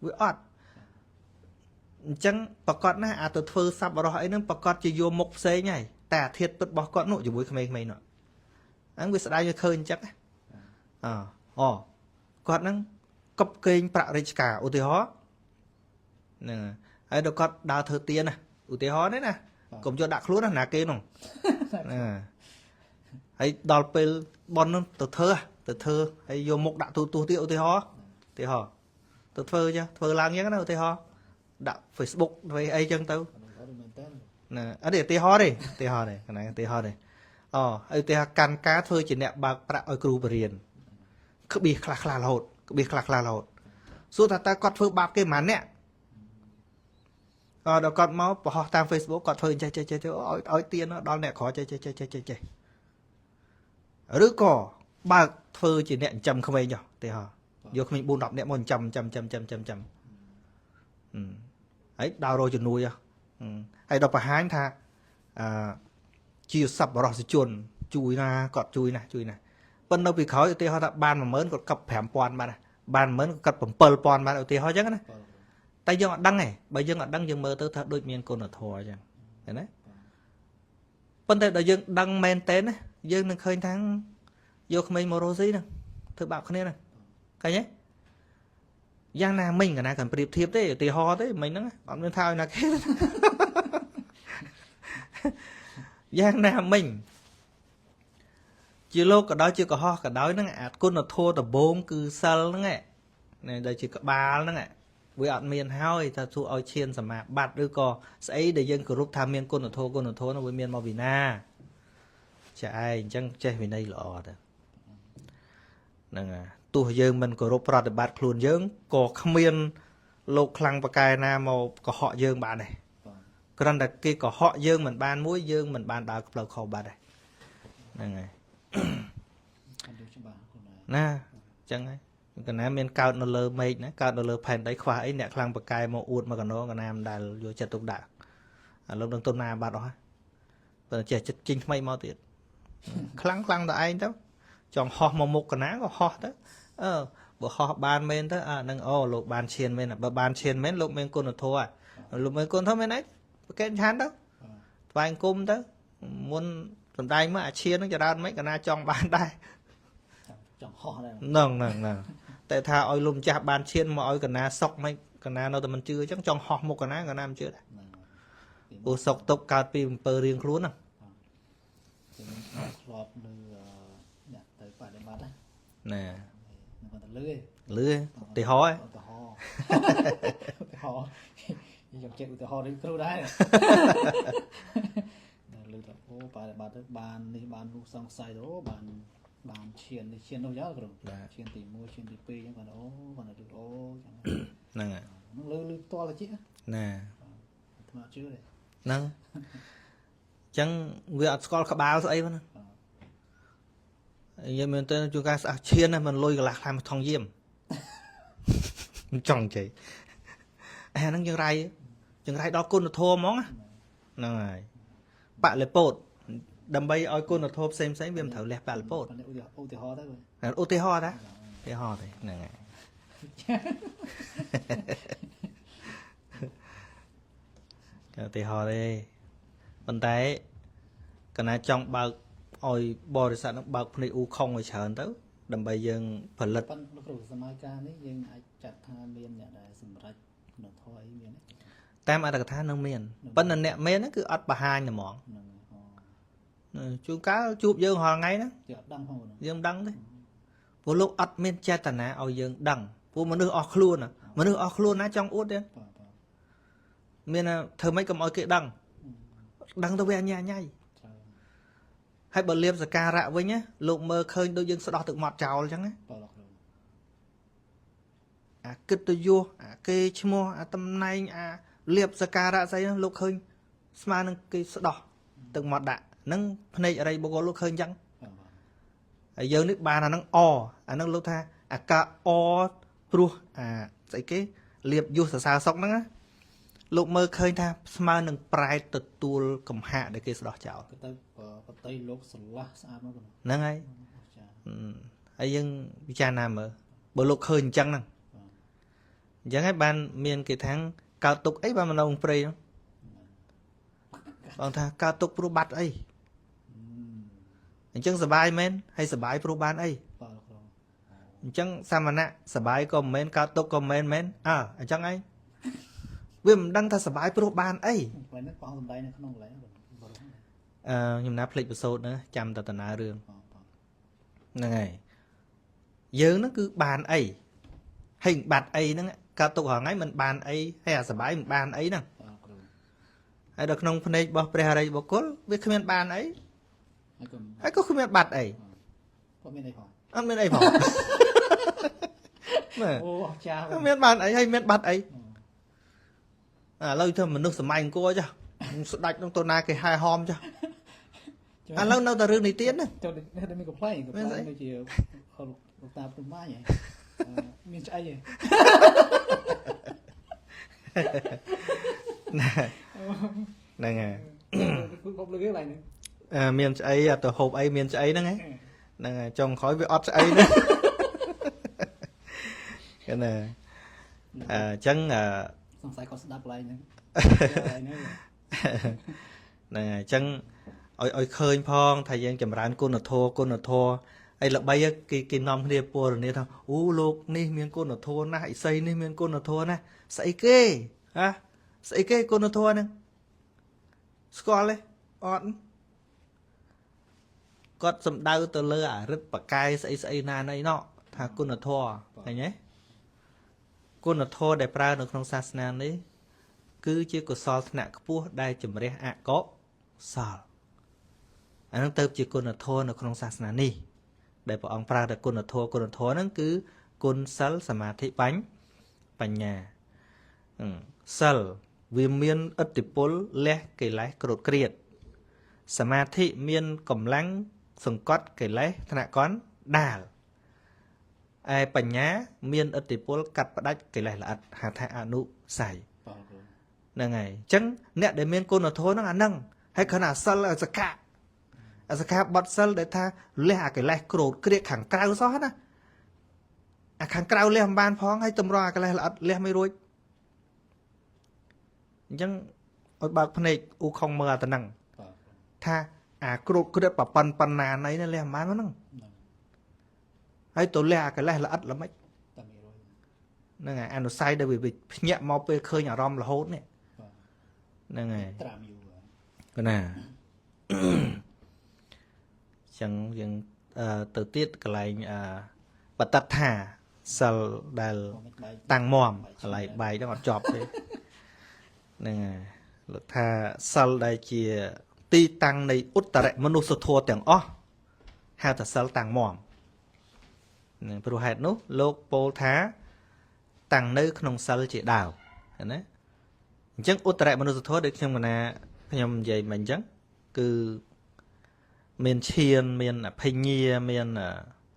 វាអត់អញ្ចឹងប្រកាសណាអាទៅធ្វើសប្បុរសអីហ្នឹងប្រកាសជាយកមុខផ្សេងហើយតែអាធិធពិតរបស់គាត់នោះជាមួយក្មេងៗនោះហ្នឹងវាស្ដាយវាឃើញអញ្ចឹងអូគាត់ហ្នឹងកប់កេងប្រាក់រាជការឧទាហរណ៍ហ្នឹងហើយដល់គាត់ដើរធ្វើទៀនណាឧទាហរណ៍នេះណាកុំយកដាក់ខ្លួនណាគេនោះហើយដល់ពេលបននោះទៅធ្វើហើយយកមុខដាក់ទូទៀតឧទាហរណ៍ទៅធ្វើចឹងធ្វើឡើងចឹងណាឧទាហរណ៍ដាក់ Facebook ធ្វើអីចឹងទៅណាអត់ទេឧទាហរណ៍ទេកណ្ណាឧទាហរណ៍ទេ ឲ្យតែកាន់ការធ្វើជាអ្នកបើកប្រាក់ឲ្យគ្រូបរៀនក្បៀសខ្លះរហូតសួរថាតើគាត់ធ្វើបាបគេប៉ុន្មានអ្នកដល់គាត់មកបង្ហោះតាម Facebook គាត់ធ្វើចេះឲ្យទៀនដល់អ្នកក្រចេះឬក៏បើកធ្វើជាអ្នកចិញ្ចឹមក្មេងចុះទេហ៎យកក្មេង 4-10 នាក់មកចិញ្ចឹមហើយដល់រកជំនួយហើយដល់បង្ហាញថាជាសប្បុរសជនជួយណាគាត់ជួយណាប៉ុន្តែនៅពីក្រោយឧទាហរណ៍ថាបាន 10000 គាត់កប់ 5000 បានបាន 10000 គាត់ 7000 បានឧទាហរណ៍អញ្ចឹងណាតែយើងអត់ដឹងទេបើយើងអត់ដឹងយើងមើលទៅថាដូចមានគុណធម៌អញ្ចឹងឃើញទេប៉ុន្តែដល់យើងដឹងមែនតើណាយើងនឹងឃើញថាយកក្មេងមករស់ស៊ីហ្នឹងធ្វើបាបគ្នាហ្នឹងឃើញទេយ៉ាងណាមិញកណាកាន់ប្រៀបធៀបទេឧទាហរណ៍ទេមិញហ្នឹងអត់មានថាឲ្យណាគេយ៉ាងណាមិញជាលោកក៏ដោយជាកុហកក៏ដោយហ្នឹងអាគុណធម៌ដំបូងគឺសិលហ្នឹងដែលជាក្បាលហ្នឹងវាអត់មានហើយថាទោះឲ្យឈានសមាបត្តិឬក៏ស្អីដែលយើងគោរពថាមានគុណធម៌នោះវាមានមកពីណាចាឯងអញ្ចឹងចេះវិន័យល្អទៅហ្នឹងហើយទោះយើងមិនគោរពប្រតិបត្តិខ្លួនយើងក៏គ្មានលោកខ្លាំងបកែណាមកកុហកយើងបានដែរគ្រាន់តែគេកុហកយើងមិនបានមួយយើងមិនបានដើរផ្លូវខុសបាត់ដែរហ្នឹងហើយណាអញ្ចឹងហើយកណាមានកើតនៅលើមេឃណាកើតនៅលើផែនដីខ្វះអីអ្នកខ្លាំងបកែមកអួតមកកណោកណាមិនដែលយកចិត្តទុកដាក់ឥឡូវនឹងទុនណាបាត់អស់ហើយបើចេះចិត្តជិញថ្មីមកទៀតខ្លាំងទៅឯងទៅចង់ហោះមកមុខកណាក៏ហោះទៅបើហោះបានមែនទៅហ្នឹងលោកបានឈានមែនបើបានឈានមែនលោកមានគុណធម៌លោកមានគុណធម៌មែនអីប្រកែកឆានទៅថ្វាយគុំទៅមុនសំដែងមកអាឈានហ្នឹងចរើនមិនកណាចង់បានដែរចង់ហោះដែរហ្នឹងតែថាឲ្យលោកម្ចាស់បានឈានមកឲ្យកណាសុកមិនកណានៅតែមិនជឿអញ្ចឹងចង់ហោះមុខកណាមិនជឿដែរព្រោះសុកទុកកើតពីអំពើរៀងខ្លួនហ្នឹងធ្លាប់លើអ្នកទៅបដិបត្តិណាមិនតែលឺឧទាហរណ៍ខ្ញុំចេះឧទាហរណ៍ដូចគ្រូដែរលឺថាអូបដិបត្តិទៅបាននេះបាននោះសង្ស័យទៅបានឈាននេះឈាននោះយ៉ាងគ្រូឈានទី1ឈានទី2អញ្ចឹងគាត់អូគាត់ទៅអូអញ្ចឹងហ្នឹងហើយលឺផ្ទាល់ទៅជីណាថ្មជឿទេហ្នឹងអញ្ចឹងវាអត់ស្គាល់ក្បាលស្អីហ្នឹងយើងមែនតើជួនកាលស្អះឈានណាមិនលុយកន្លះខ្លាំងថងយាមចង់ជ័យអាហ្នឹងយើងរៃដល់គុណធម៌ហ្មងហ្នឹងហើយបលិពោតដើម្បីឲ្យគុណធម៌ផ្សេងវាមិនត្រូវលះបលិពោតឧទាហរណ៍ទៅឧទាហរណ៍ទេហ្នឹងហើយឧទាហរណ៍ទេប៉ុន្តែកណាចង់បើកឲ្យបរិស័ទនឹងបើកភ្នែកអ៊ូខុងឲ្យច្រើនទៅដើម្បីយើងផលិតប៉ុន្តែលោកគ្រូសម័យកាលនេះយើងអាចចាត់ថាមានអ្នកដែលសម្រេចគុណធម៌អីមានទេតាមអត្តកថានឹងមានប៉ុន្តែអ្នកមានហ្នឹងគឺអត់បង្ហាញហ្មងជួនកាលជួបយើងរាល់ថ្ងៃហ្នឹងយើងអត់ដឹងផងយើងមិនដឹងទេព្រោះលោកអត់មានចេតនាឲ្យយើងដឹងព្រោះមនុស្សអស់ខ្លួនណាចង់អួតទេមានធ្វើម៉េចកុំឲ្យគេដឹងទៅវាអញ្ញាញ៉ៃហើយបើលៀបសការៈវិញណាលោកមើលឃើញដូចយើងស្ដោះទឹកមាត់ចោលអញ្ចឹងណាអាកិត្តិយសអាគេឈ្មោះអាតំណែងអាលៀបសការៈស្អីហ្នឹងលោកឃើញស្មើនឹងគេស្ដោះទឹកមាត់ដាក់ហ្នឹងភ្នែកអរិយបុគ្គលលោកឃើញអញ្ចឹងហើយយើងនេះបានអាហ្នឹងអាហ្នឹងលោកថាអាការព្រោះអាស្អីគេលៀបយុសសរសើរសុកហ្នឹងណាលោកមើលឃើញថាស្មើនឹងប្រែតទទួលកំហាក់ដែលគេស្ដោះចោលទៅបតីលោកស្រឡះស្អាតមកហ្នឹងហើយយើងពិចារណាមើលបើលោកឃើញអញ្ចឹងហ្នឹងអញ្ចឹងហើយបានមានគេថាកើតទុកអីបានមកនៅក្នុងព្រៃហ្នឹងបងថាកើតទុកព្រោះបាត់អីអញ្ចឹងសបាយមែនហើយសបាយព្រោះបានអីអញ្ចឹងសាមណៈសបាយក៏មិនមែនកើតទុកក៏មិនមែនអញ្ចឹងឯងវាមិនដឹងថាសបាយព្រោះបានអីហ្នឹងបងសំដែងនៅក្នុងកន្លែងខ្ញុំណាភ្លេចបសូតណាចាំតតារឿងហ្នឹងហើយយើងហ្នឹងគឺបានអីហើយបាត់អីហ្នឹងកើតទុករាល់ថ្ងៃមិនបានអីហើយអាសបាយមិនបានអីហ្នឹងហើយដល់ក្នុងភ្នែករបស់ព្រះអរិយបុគ្គលវាគ្មានបានអី ហើយក៏គ្មានបាត់អី có bên đây hỏi អត់មានអីផងមើល ô cha អត់មានបានអីហើយមានបាត់អីឥឡូវធ្វើមនុស្សសម័យអង្គរចាស្ដាច់ក្នុងតូណាគេហែហមចាឥឡូវនៅតែរឿងនេះទៀតណា cho đây mình có play nó chỉ lục ta tụm ba vậy miền chạy vậy ហ្នឹងហើយ không được cái này nữa មានស្អីទៅហូបអីមានស្អីហ្នឹងហ្នឹងហើយចុងក្រោយវាអត់ស្អីណាគេណាអញ្ចឹង xong sai có đáp lại nữa ហ្នឹងហើយអញ្ចឹងឲ្យឃើញផងថាយើងចម្រើនគុណធម៌អីល្បីគេនាំគ្នាពណ៌នាថាអូលោកនេះមានគុណធម៌ណាស់ឥសីនេះមានគុណធម៌ណាស់ស្អីគេហ៎ស្អីគេគុណធម៌ហ្នឹងស្គាល់ទេអត់គាត់សំដៅទៅលើអរិទ្ធបកាយស្អីណាណីណោះថាគុណធម៌ឃើញទេគុណធម៌ដែលប្រើនៅក្នុងសាសនានេះគឺជាកុសលថ្នាក់ខ្ពស់ដែលជំរះអកុសលអានឹងទៅជាគុណធម៌នៅក្នុងសាសនានេះដែលព្រះអង្គប្រើតែគុណធម៌ហ្នឹងគឺគុណសិលសមាធិបញ្ញាសិលវាមានឥទ្ធិពលលះកិលេសក្រោតក្រៀតសមាធិមានកម្លាំងសង្កត់កិលេសថ្នាក់កណ្ដាលឯបញ្ញាមានឥទ្ធិពលកាត់ផ្ដាច់កិលេសល្អិតហៅថាអនុស័យហ្នឹងហើយអញ្ចឹងអ្នកដែលមានគុណធម៌ហ្នឹងអាហ្នឹងហើយគ្រាន់តែសិលសកៈអសកាបត់សិលដែលថាលះអាកិលេសក្រោតក្រៀកខាងក្រៅសោះណាអាខាងក្រៅលះមិនបានផងហើយតម្រង់អាកិលេសល្អិតលះមិនរួចអញ្ចឹងឲ្យបើកភ្នែកអ៊ូខុងមើលអាទៅហ្នឹងថាអាក្រោតក្រៀកប៉ុណ្ណាណៃនេះលះមិនបានហ្នឹងហើយទៅលះអាកិលេសល្អិតល្មិចហ្នឹងហើយអនុស័យដែលវាភ្ញាក់មកពេលឃើញអារម្មណ៍រហូតនេះហ្នឹងហើយត្រាំយូរណាចឹងយើងទៅទៀតកន្លែងបតត្ថាសិលដែលតាំងមមកន្លែងបាយហ្នឹងអត់ចប់ទេហ្នឹងហើយលោកថាសិលដែលជាទីតាំងនៃឧត្តរមនុស្សធម៌ទាំងអស់ហៅថាសិលតាំងមនឹងព្រោះហេតុនោះលោកពោលថាតាំងនៅក្នុងសិលជាដើមណាអញ្ចឹងឧត្តរមនុស្សធម៌ដូចខ្ញុំនិយាយមិញអញ្ចឹងគឺមានឈានមានអភិញ្ញាមាន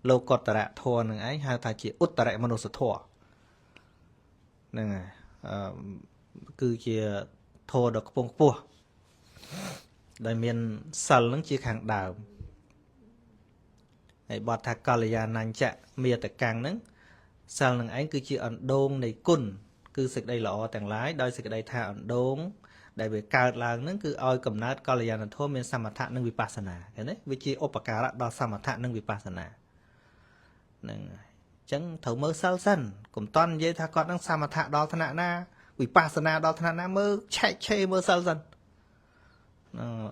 លោកតរៈធម៌នឹងឯងហៅថាជាឧត្តរមនុស្សធម៌ហ្នឹងហើយគឺជាធម៌ដ៏ខ្ពង់ខ្ពស់ដែលមានសិលនឹងជាខាងដើមហើយបទថាកល្យាណញ្ចៈមេតកាំងហ្នឹងសិលនឹងឯងគឺជាអណ្ដូងនៃគុណគឺសេចក្តីល្អទាំងឡាយដោយសេចក្តីថាអណ្ដូងដែលវាកើតឡើងហ្នឹងគឺឲ្យកំណើតកល្យាណធម៌មានសមថៈនិងវិបស្សនាឃើញទេវាជាឧបការៈដល់សមថៈនិងវិបស្សនាហ្នឹងហើយអញ្ចឹងត្រូវមើលសិលសិនកុំតន់និយាយថាគាត់នឹងសមថៈដល់ឋានៈណាវិបស្សនាដល់ឋានៈណាមើលឆែកឆេរមើលសិលសិន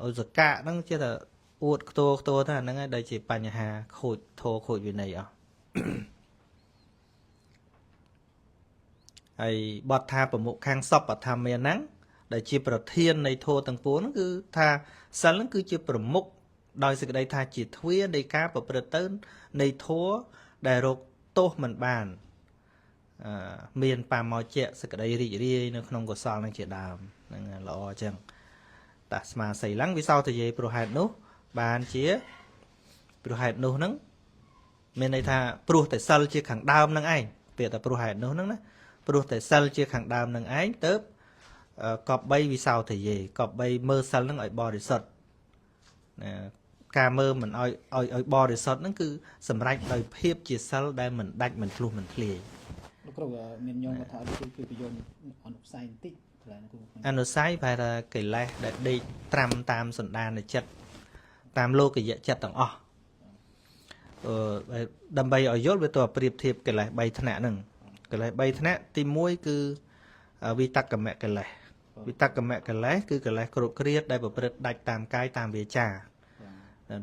ឧសកៈហ្នឹងជាតែអួតខ្ទោទៅហ្នឹងហើយដែលជាបញ្ហាខូចធម៌ខូចវិន័យអស់ហើយបទថាប្រមុខខាងសពធម្មហ្នឹងដែលជាប្រធាននៃធម៌ទាំងពួងហ្នឹងគឺថាសិលហ្នឹងគឺជាប្រមុខដោយសេចក្តីថាជាទ្វារនៃការប្រព្រឹត្តទៅនៃធម៌ដែលរកទោសមិនបានមានបាមកជាសេចក្តីរីករាយនៅក្នុងកុសលនឹងជាដើមហ្នឹងល្អអញ្ចឹងតាស្មាសីឡើងវិសោទយេប្រហែតនោះបានជាប្រហែតនោះហ្នឹងមានន័យថាព្រោះតែសិលជាខាងដើមហ្នឹងឯងពាក្យថាប្រហែតនោះហ្នឹងណាព្រោះតែសិលជាខាងដើមហ្នឹងឯងទៅកប់3វិសោទយេកប់3មើលសិលហ្នឹងឲ្យបរិសុទ្ធការមើលមិនឲ្យបរិសុទ្ធហ្នឹងគឺសម្រេចដោយភាពជាសិលដែលមិនដាច់មិនធ្លុះមិនធ្លាយលោកគ្រូមានញោមថាគឺពយន្តអនុស័យបន្តិចអនុស័យប្រែថាកិលេសដែលដេកត្រាំតាមសន្តានចិត្តតាមលោកយៈចិត្តទាំងអស់ដើម្បីឲ្យយល់វាទៅប្រៀបធៀបកិលេស3ថ្នាក់ហ្នឹងកិលេស3ថ្នាក់ទី1គឺវិតក្កមកិលេសវិតក្កមកិលេសគឺកិលេសគ្រប់គ្រាតដែលប្រព្រឹត្តដាច់តាមកាយតាមវាចា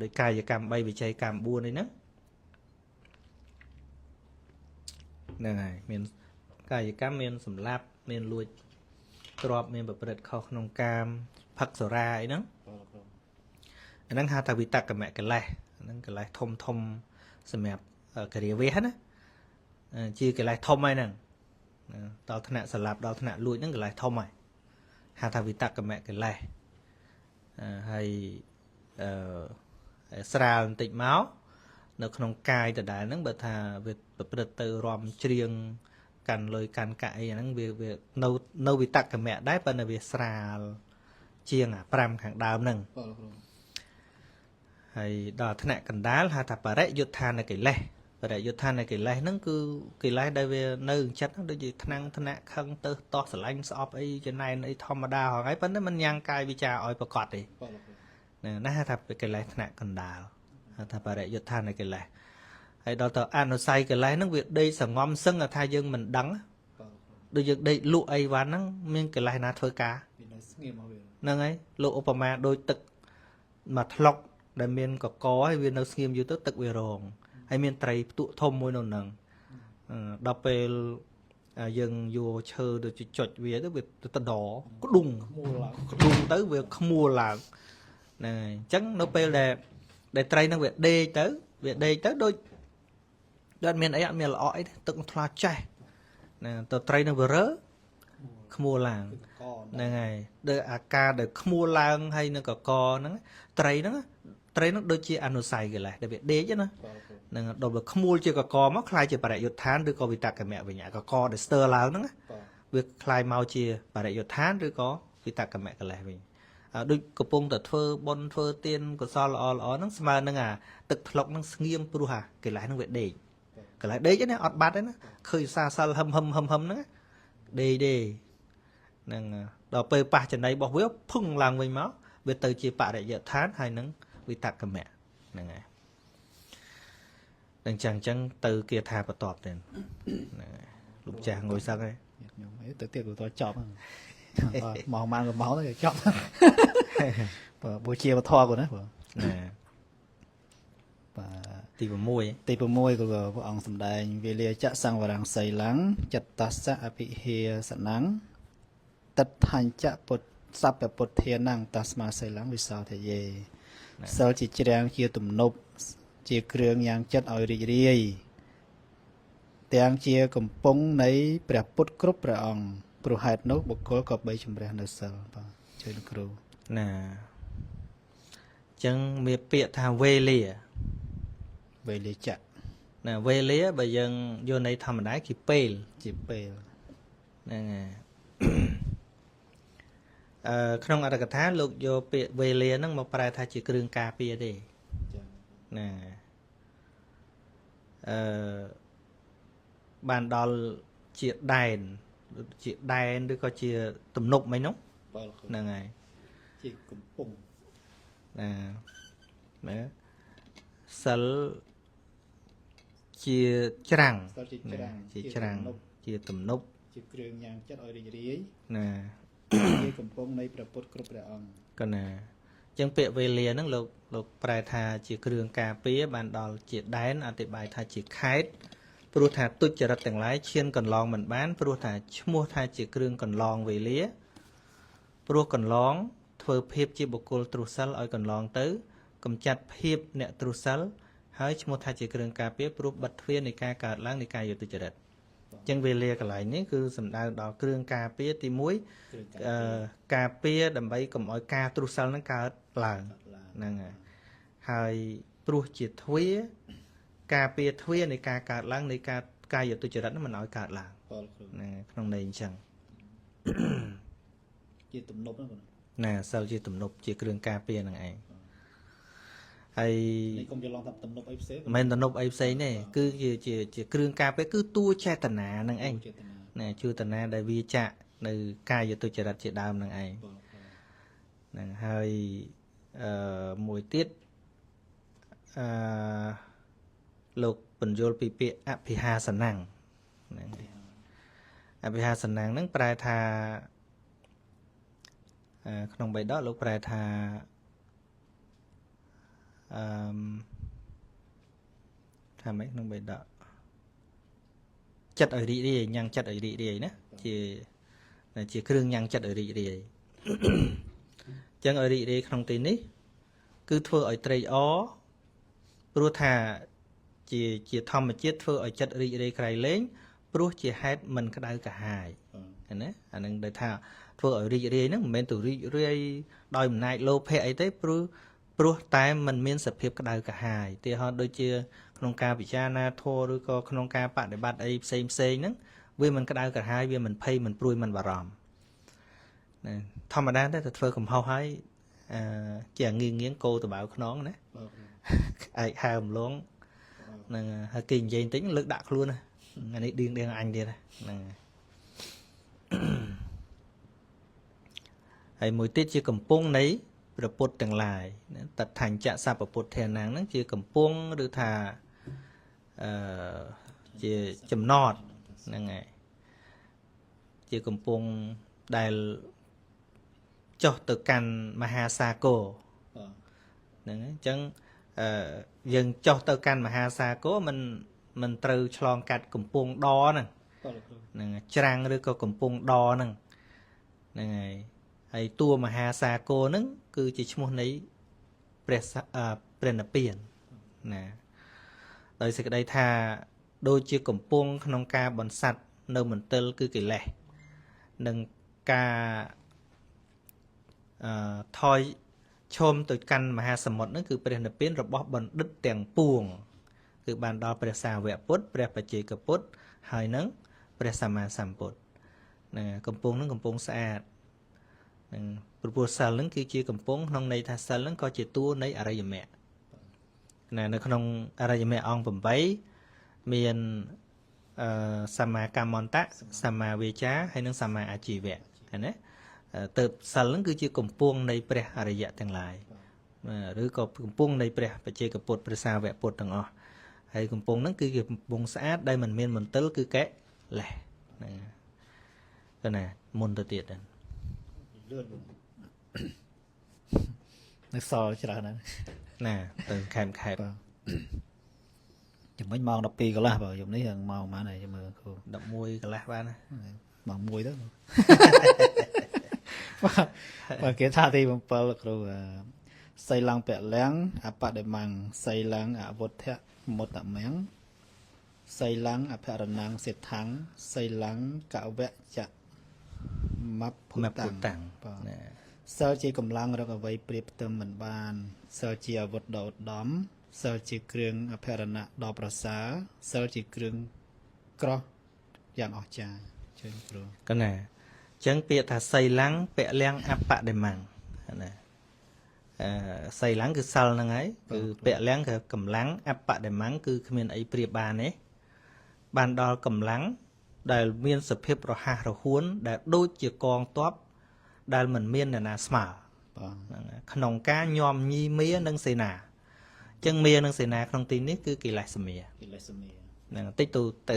ដោយកាយកម្ម3វិច័យកម្ម4នេះហ្នឹងហើយមានកាយកម្មមានសម្លាប់មានលួចទ្រព្យមានប្រព្រឹត្តខុសក្នុងកាមផឹកសុរាអីហ្នឹង ហ្នឹងហៅថាវិតកមៈកិលេសហ្នឹងកិលេសធំធំសម្រាប់គរិយាវេសណាជាកិលេសធំហើយហ្នឹងដល់ថ្នាក់ស្លាប់ដល់ថ្នាក់លួចហ្នឹងកិលេសធំហើយហៅថាវិតកមៈកិលេសហើយស្រាលបន្តិចមកនៅក្នុងកាយដដែលហ្នឹងបើថាវាប្រព្រឹត្តទៅរំច្រៀងកាន់លុយកាន់កាក់អីហ្នឹងវានៅវិតកមៈដែរប៉ុន្តែវាស្រាលជាងអា5ខាងដើមហ្នឹងហើយដល់ថ្នាក់កណ្ដាលហៅថាបរិយុទ្ធានកិលេសបរិយុទ្ធានកិលេសហ្នឹងគឺកិលេសដែលវានៅចិត្តហ្នឹងដូចជាថ្នាក់ខឹងទៅតោះស្រឡាញ់ស្អប់អីចំណែនអីធម្មតាហងៃប៉ុន្តែมันញ៉ាំងកាយវិចារឲ្យប្រកបទេណាហៅថាកិលេសថ្នាក់កណ្ដាលហៅថាបរិយុទ្ធានកិលេសហើយដល់ទៅអនុស័យកិលេសហ្នឹងវាដេកសងំសឹងថាយើងមិនដឹងដូចយើងដេកលក់អីវ៉ាន់ហ្នឹងមានកិលេសណាធ្វើការហ្នឹងហើយលោកឧបមាដូចទឹកមួយថ្លុកដែលមានកកហើយវានៅស្ងៀមយូរទៅទឹកវារងហើយមានត្រីផ្ទក់ធំមួយនៅហ្នឹងដល់ពេលយើងយកឈើទៅចុចវាទៅវាទៅដក្ដុងទៅវាខ្មួលឡើងហ្នឹងហើយអញ្ចឹងនៅពេលដែលត្រីហ្នឹងវាដេកទៅដូចអត់មានអីអត់មានល្អអីទឹកថ្លាចេះណាទៅត្រីនឹងវារើខ្មួលឡើងហ្នឹងហើយដូចអាការដែលខ្មួលឡើងហើយនឹងកកហ្នឹងត្រីហ្នឹងដូចជាអនុស័យកិលេសដែលវាដេកណាហ្នឹងដល់វាខ្មួលជាកកមកคล้ายជាបរិយុទ្ធានឬក៏វិតកមៈវិញកកដែលស្ទើរឡើងហ្នឹងវាคล้ายមកជាបរិយុទ្ធានឬក៏វិតកមៈកិលេសវិញដូចកំពុងតែធ្វើបុណ្យធ្វើទានកុសលល្អហ្នឹងស្មើនឹងអាទឹកថ្លុកហ្នឹងស្ងៀមព្រោះអាកិលេសហ្នឹងវាដេកកិលេសដេកណាអត់បាត់ទេណាឃើញសាសិលហឹមហ្នឹងដេកទេហ្នឹងដល់ពេលប៉ះចំណៃរបស់វាភឹងឡើងវិញមកវាទៅជាបរិយុទ្ធានហើយនឹងវិតកមៈហ្នឹងហើយអញ្ចឹងទៅគាថាបន្ទាប់ទៅហ្នឹងហើយលោកចាស់ងុយសឹកហើយខ្ញុំទៅទៀតទៅចប់មកម៉ានមកទៅចប់បើបូជាវធរគាត់ណាបងណាបាទទី6ទី6ក៏ព្រះអង្គសម្ដែងវេលាចៈសង្វរង្សីឡੰចិត្តតស្សៈអភិហេសណੰតដ្ឋញ្ចៈពុទ្ធសព្វពុទ្ធានੰតស្មាសីឡੰវិសោធយេសិលជាជ្រាំងជាទំនប់ជាគ្រឿងញ៉ាំងចិត្តឲ្យរីករាយទាំងជាកំពង់នៃព្រះពុទ្ធគ្រប់ព្រះអង្គព្រោះហេតុនោះបុគ្គលក៏បីជំរះនៅសិលបាទជឿលោកគ្រូណាអញ្ចឹងមានពាក្យថាវេលាចៈណាវេលាបើយើងយកន័យធម្មតាគឺពេលជាពេលហ្នឹងហើយក្នុងអត្ថកថាលោកយកពាក្យវេលាហ្នឹងមកប្រែថាជាគ្រឿងការពារទេណាបានដល់ជាដែនឬក៏ជាទំនប់មិននោះហ្នឹងហើយជាកំពង់ណាមែនសិលជាច្រាំងជាច្រាំងជាទំនប់ជាគ្រឿងញ៉ាំងចិត្តឲ្យរីករាយណាជាកំពង់នៃព្រះពុទ្ធគ្រប់ព្រះអង្គកណាអញ្ចឹងពាក្យវេលាហ្នឹងលោកប្រែថាជាគ្រឿងការពារបានដល់ជាដែនអธิบายថាជាខេត្តព្រោះថាទុច្ចរិតទាំងឡាយឈានកន្លងមិនបានព្រោះថាឈ្មោះថាជាគ្រឿងកន្លងវេលាព្រោះកន្លងធ្វើភាពជាបុគ្គលទ្រុសិលឲ្យកន្លងទៅកំចាត់ភាពអ្នកទ្រុសិលហើយឈ្មោះថាជាគ្រឿងការពារព្រោះបិទទ្វារនៃការកើតឡើងនៃការយុត្តិចរិតអញ្ចឹងវេលាកន្លែងនេះគឺសំដៅដល់គ្រឿងការពារទី1ការពារដើម្បីកុំឲ្យការទ្រុសិលនឹងកើតឡើងហ្នឹងហើយព្រោះជាទ្វារការពារទ្វារនៃការកើតឡើងនៃការយុត្តិចរិតមិនឲ្យកើតឡើងណាក្នុងន័យអញ្ចឹងជាទំនប់ហ្នឹងណាសិលជាទំនប់ជាគ្រឿងការពារនឹងឯងហើយកុំច្រឡំថាទំនប់អីផ្សេងមិនទំនប់អីផ្សេងទេគឺជាគ្រឿងការពារគឺតួចេតនានឹងឯងណាចេតនាដែលវាចាក់នៅកាយយុត្តិចរិតជាដើមនឹងឯងហ្នឹងហើយមួយទៀតលោកបញ្យល់ពីពាក្យអភិហាសនੰហ្នឹងអភិហាសនੰហ្នឹងប្រែថាក្នុងបៃដកលោកប្រែថាថាម៉េចក្នុងបេដកចិត្តឲ្យរីករាយញ៉ាំងចិត្តឲ្យរីករាយណាជាគ្រឿងញ៉ាំងចិត្តឲ្យរីករាយអញ្ចឹងឲ្យរីករាយក្នុងទីនេះ cứ thưa ở trầy ó Pru thà chỉ thầm mà chết thưa ở chất rì rì cây lên Pru chỉ hết mình cái đau cả hai anh đang đợi thà thưa ở rì rì nó mình từ rì rì đòi mình này lô phe ấy tới Pru tại mình miên sập hiệp cái đau cả hai thì họ đôi chia không ca bị cha na thua rồi có không ca bạn để bạn ấy xem nữa vì mình cái đau cả hai vì mình pay mình pru mình vào ròm thầm mà đang đấy thưa cầm hao hay chả nghiêng nghiêng cô từ bảo nón đấy ai hàm luôn nè kinh dây tính lực đặc luôn này anh ấy điên điên anh đi này hay mỗi tiết chỉ cầm pung đấy rồi bột từng lại tật thành chạ sạp ở bột thèn nàng nó chỉ cầm pung được thà chỉ chấm nọt này chỉ cầm pung đài cho từ căn Mahasako chẳng dừng cho từ căn Mahasako mình từ chlong cắt cầm pung đo nè trang rồi có cầm pung đo nè này hay tua Mahasako nè cứ chỉ muốn lấy Prenapian nè rồi sẽ đây tha đôi chia cầm pung không ca bòn sạch nơi mình tơ cứ kỳ lẻ nâng ca thôi chôm từ căn mà ha sầm một nó cứเป็นเป็นระบบบนđứt tiền puồng គឺបានដល់ព្រះសាវកពុទ្ធព្រះបច្ចេកពុទ្ធហើយនឹងព្រះសម្មាសម្ពុទ្ធហ្នឹងកំពង់ហ្នឹងកំពង់ស្អាតហ្នឹងព្រោះសិលហ្នឹងគឺជាកំពង់ក្នុងន័យថាសិលហ្នឹងក៏ជាតួនៃអរិយមគ្គនៅក្នុងអរិយមគ្គអង្គ8មានសម្មាកម្មន្តៈសម្មាវាចាហើយនិងសម្មាអាជីវៈណាទៅសិលហ្នឹងគឺជាកំពង់នៃព្រះអរិយទាំងឡាយឬក៏កំពង់នៃព្រះបច្ចេកពុទ្ធព្រះសាវកពុទ្ធទាំងអស់ហើយកំពង់ហ្នឹងគឺជាកំពង់ស្អាតដែលមិនមានមន្ទិលគឺកែលេះហ្នឹងទៅណាមុនទៅទៀតហ្នឹងលឿននៅសល់ច្រើនណាស់ណាទៅខែមបាទចំណេញម៉ោង12កន្លះបើយប់នេះម៉ោងប៉ុន្មានហើយមើលគ្រូ11កន្លះបានណាម៉ោង1ទៅបាទគេថាទី7គ្រូសីឡងពលំអបដិមੰសីឡងអវុទ្ធៈមុតមំសីឡងអភរណងសិទ្ធੰសីឡងកវៈចៈមពុតੰសិលជាកម្លាំងរកអ្វីព្រៀបផ្ទឹមមិនបានសិលជាអាវុធដ៏ឧត្តមសិលជាគ្រឿងអភរណៈដ៏ប្រសើរសិលជាគ្រឿងក្រោះយ៉ាងអស្ចារ្យជើងគ្រូកណាអញ្ចឹងពាក្យថាសីឡំពលំអបដិមੰណាសីឡំគឺសិលហ្នឹងហើយគឺពលំគឺកម្លាំងអបដិមੰគឺគ្មានអីប្រៀបបានទេបានដល់កម្លាំងដែលមានសភាពរហ័សរហួនដែលដូចជាកងទ័ពដែលមិនមានអ្នកណាស្មើក្នុងការញោមញីមានិងសេនាអញ្ចឹងមានិងសេនាក្នុងទីនេះគឺកិលេសមាហ្នឹងតិចទៅ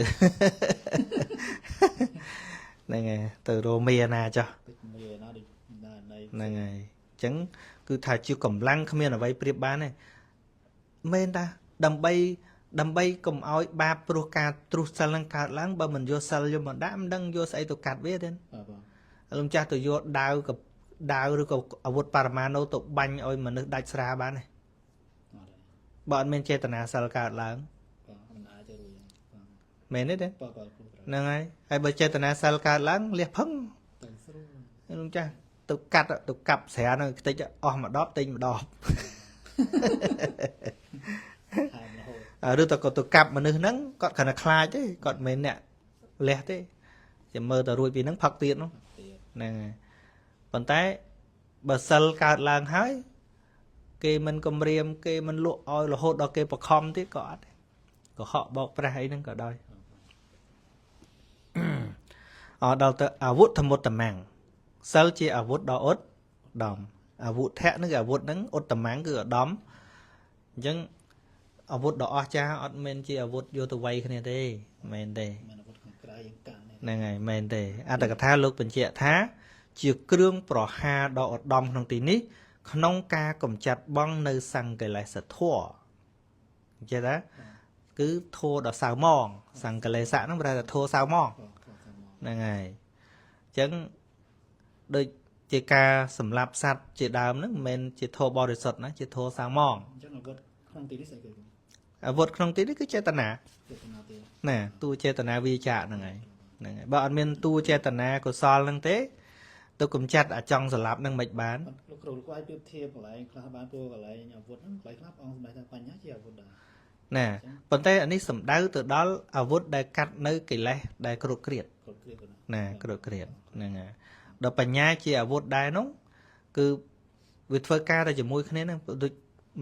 ហ្នឹងហើយទៅរមាណាចុះហ្នឹងហើយអញ្ចឹងគឺថាជាកម្លាំងគ្មានអ្វីប្រៀបបានទេមែនតាដើម្បីកុំឲ្យបាបព្រោះការទ្រុសសិលនឹងកើតឡើងបើមិនយកសិលយកមកដាក់មិនដឹងយកស្អីទៅកាត់វាទេលោកចាស់ទៅយកដាវឬក៏អាវុធបរមាណូទៅបាញ់ឲ្យមនុស្សដាច់ស្រាបានទេបើអត់មានចេតនាសិលកើតឡើងមិនអាចទៅរួចមែនទេហ្នឹងហើយបើចេតនាសិលកើតឡើងលះផឹងលោកចាស់ទៅកាត់ទៅកាប់ស្រានៅខ្ទេចអស់មួយដបទិញមួយដបឬទៅក៏ទៅកាប់មនុស្សហ្នឹងគាត់គ្រាន់តែខ្លាចទេគាត់មិនអ្នកលះទេចាំមើលទៅរួចពីហ្នឹងផឹកទៀតនោះហ្នឹងហើយប៉ុន្តែបើសិលកើតឡើងហើយគេមិនគំរាមគេមិនលក់ឲ្យរហូតដល់គេបខំទៀតក៏អត់ក៏ហក់បោកប្រាស់អីហ្នឹងក៏ដោយដល់ទៅអាវុធមុតតំំងសិលជាអាវុធដ៏ឧត្តមអាវុធៈនឹងអាវុធហ្នឹងឧត្តមគឺឧត្តមអញ្ចឹងអាវុធដ៏អស្ចារ្យអត់មែនជាអាវុធយកទៅវាយគ្នាទេមែនទេហ្នឹងហើយមែនទេអត្តកថាលោកបញ្ជាក់ថាជាគ្រឿងប្រហារដ៏ឧត្តមក្នុងទីនេះក្នុងការកម្ចាត់បងនៅសង្កិលេសធម៌អញ្ចឹងណាគឺធម៌ដ៏សៅម៉ងសង្កិលេសៈហ្នឹងប្រែថាធម៌សៅម៉ងហ្នឹងហើយអញ្ចឹងដូច ជាការសម្លាប់សត្វជាដើមហ្នឹងមិនមែនជាធម៌បរិសុទ្ធណាជាធម៌សាមង អញ្ចឹងអាវុធក្នុងទីនេះស្អីគេ អាវុធក្នុងទីនេះគឺចេតនា ចេតនាទេ ណាតួចេតនាវាចាហ្នឹងហើយបើអត់មានតួចេតនាកុសលហ្នឹងទេទៅកំចាត់អាចង់សម្លាប់ហ្នឹងមិនបាន លោកគ្រូលោកឲ្យប្រៀបធៀបកន្លែងខ្លះបានព្រោះកន្លែងអាវុធហ្នឹងកន្លែងខ្លះអង្គសម្ដែងថាបញ្ញាជាអាវុធដែរ ណាប៉ុន្តែអានេះសំដៅទៅដល់អាវុធដែលកាត់នៅកិលេសដែលគ្រោតគ្រៀត គ្រប់គ្រាគាត់ ណាគ្រោតគ្រៀតហ្នឹងហើយដល់បញ្ញាជាអាវុធដែរនោះគឺវាធ្វើការតែជាមួយគ្នាហ្នឹងដូច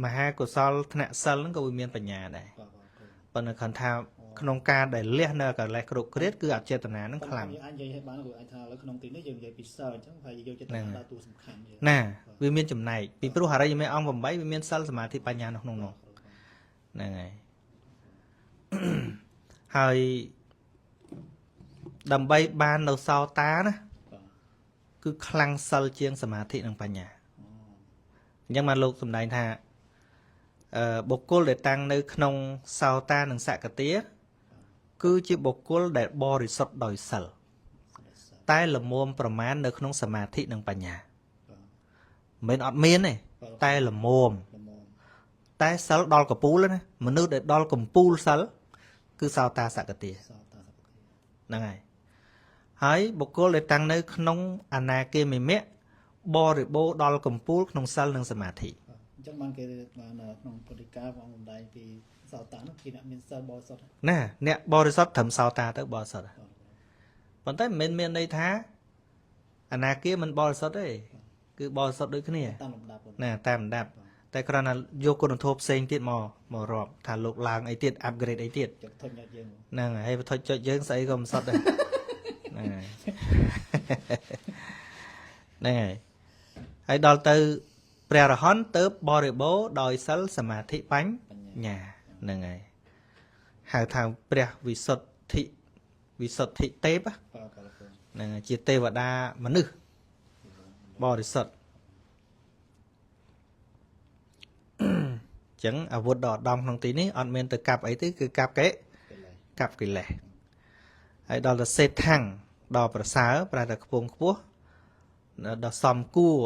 មហាកុសលធ្នាក់សិលហ្នឹងក៏វាមានបញ្ញាដែរ ប៉ុន្តែគាត់ថាក្នុងការដែលលះនៅកិលេសគ្រប់គ្រាតគឺអចេតនានឹងខ្លាំង យើងអាចនិយាយឲ្យបានគឺអាចថាឥឡូវក្នុងទីនេះយើងនិយាយពីសិលអញ្ចឹងហើយយកចេតនាដល់តួសំខាន់ ណាវាមានចំណែកពីព្រោះអរិយមេអង្គ8វាមានសិលសមាធិបញ្ញានៅក្នុងនោះហ្នឹងហើយ ហើយដើម្បីបាននៅសោតាណាគឺខ្លាំងសិលជាងសមាធិនិងបញ្ញាអញ្ចឹងបានលោកសម្ដែងថាបុគ្គលដែលតាំងនៅក្នុងសោតានិងសកតាគឺជាបុគ្គលដែលបរិសុទ្ធដោយសិលតែល្មមប្រមាណនៅក្នុងសមាធិនិងបញ្ញាមិនអត់មានទេតែល្មមតែសិលដល់កពូលណាមនុស្សដែលដល់កំពូលសិលគឺសោតាសកតាហ្នឹងហើយបុគ្គលដែលតាំងនៅក្នុងអនាគាមិមៈបរិបូរដល់កំពូលក្នុងសិលនិងសមាធិ អញ្ចឹងបានគេបានក្នុងពុទ្ធិកាព្រះអង្គសម្ដែងពីសោតានោះគេអ្នកមានសិលបរិសុទ្ធ ណាអ្នកបរិសុទ្ធត្រឹមសោតាទៅបរិសុទ្ធប៉ុន្តែមិនមានន័យថាអនាគាមិនបរិសុទ្ធទេគឺបរិសុទ្ធដូចគ្នា តាមលំដាប់ ណាតាមលំដាប់តែគ្រាន់តែយកគុណធម៌ផ្សេងទៀតមករាប់ថាលោកឡើងអីទៀត upgrade អីទៀត ចុចធុញយើង ហ្នឹងហើយវត្ថុចុចយើងស្អីក៏មិនសុទ្ធដែរហ្នឹងហើយហ្នឹងហើយដល់ទៅព្រះរហន្តទៅបរិបូរដោយសិលសមាធិបញ្ញាហ្នឹងហើយហៅថាព្រះវិសុទ្ធិទេពហ្នឹងជាទេវតាមនុស្សបរិសុទ្ធចឹងអាវុធដ៏ឧត្តមក្នុងទីនេះអត់មានទៅកាប់អីទេគឺកាប់កិលេសហើយដល់ទៅសេដ្ឋាំងដល់ប្រសើរប្រែតែខ្ពង់ខ្ពស់ដល់សំគួរ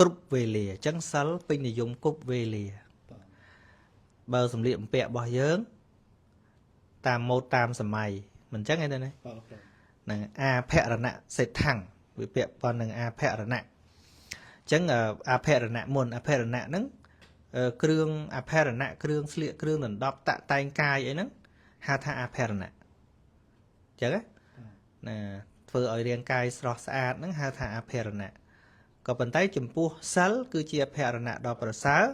គ្រប់វេលាអញ្ចឹងសិលពេញនិយមគ្រប់វេលាបើសម្លៀកបំពាក់របស់យើងតាមម៉ូដតាមសម័យមិនអញ្ចឹងទេណាហ្នឹងអាភរណៈសេដ្ឋាំងវាពាក់ព័ន្ធនឹងអាភរណៈអញ្ចឹងអាភរណៈមុនអាភរណៈហ្នឹងគ្រឿងអភរណៈគ្រឿងស្លៀកគ្រឿងដណ្ដប់តាក់តែងកាយអីហ្នឹងហៅថាអភរណៈអញ្ចឹងណាធ្វើឲ្យរាងកាយស្រស់ស្អាតហ្នឹងហៅថាអភរណៈក៏ប៉ុន្តែចំពោះសិលគឺជាអភរណៈដ៏ប្រសើរ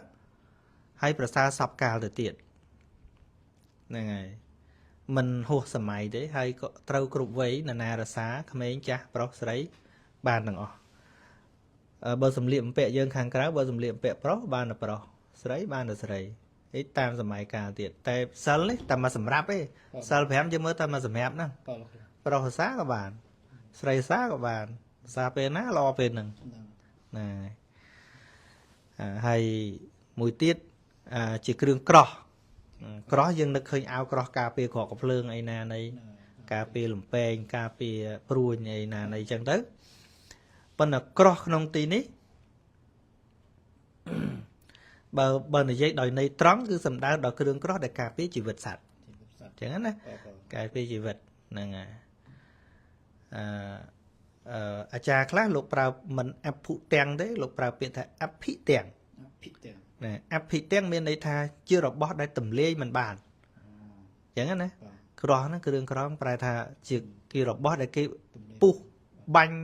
ហើយប្រសើរសពកាលទៅទៀតហ្នឹងហើយមិនហួសសម័យទេហើយក៏ត្រូវគ្រប់វ័យណានារសាក្មេងចាស់ប្រុសស្រីបានទាំងអស់បើសម្លៀកបំពាក់យើងខាងក្រៅបើសម្លៀកបំពាក់ប្រុសបានតែប្រុសស្រីបានតែស្រីឯតាមសម័យកាលទៀតតែសិលនេះតែមកសម្រាប់ទេសិល5យើងមើលតែមកសម្រាប់ហ្នឹងប្រុសភាសាក៏បានស្រីភាសាក៏បានភាសាពេលណាល្អពេលហ្នឹងណាហើយមួយទៀតជាគ្រឿងក្រោះយើងនឹកឃើញអាវក្រោះការពារក្រកកំភ្លើងអីណានៃការពារលំពេងការពារព្រួញអីណានៃអញ្ចឹងទៅប៉ុន្តែក្រោះក្នុងទីនេះបើនិយាយដោយន័យត្រង់គឺសំដៅដល់គ្រឿងក្រោះដែលការពារជីវិតសត្វអញ្ចឹងណាការពារជីវិតហ្នឹងហើយអាចារ្យខ្លះលោកប្រើមិនអភុទាំងទេលោកប្រើពាក្យថាអភិទាំងណាអភិទាំងមានន័យថាជារបស់ដែលទម្លាយមិនបានអញ្ចឹងណាក្រោះហ្នឹងគ្រឿងក្រោះប្រែថាជារបស់ដែលគេពុះបាញ់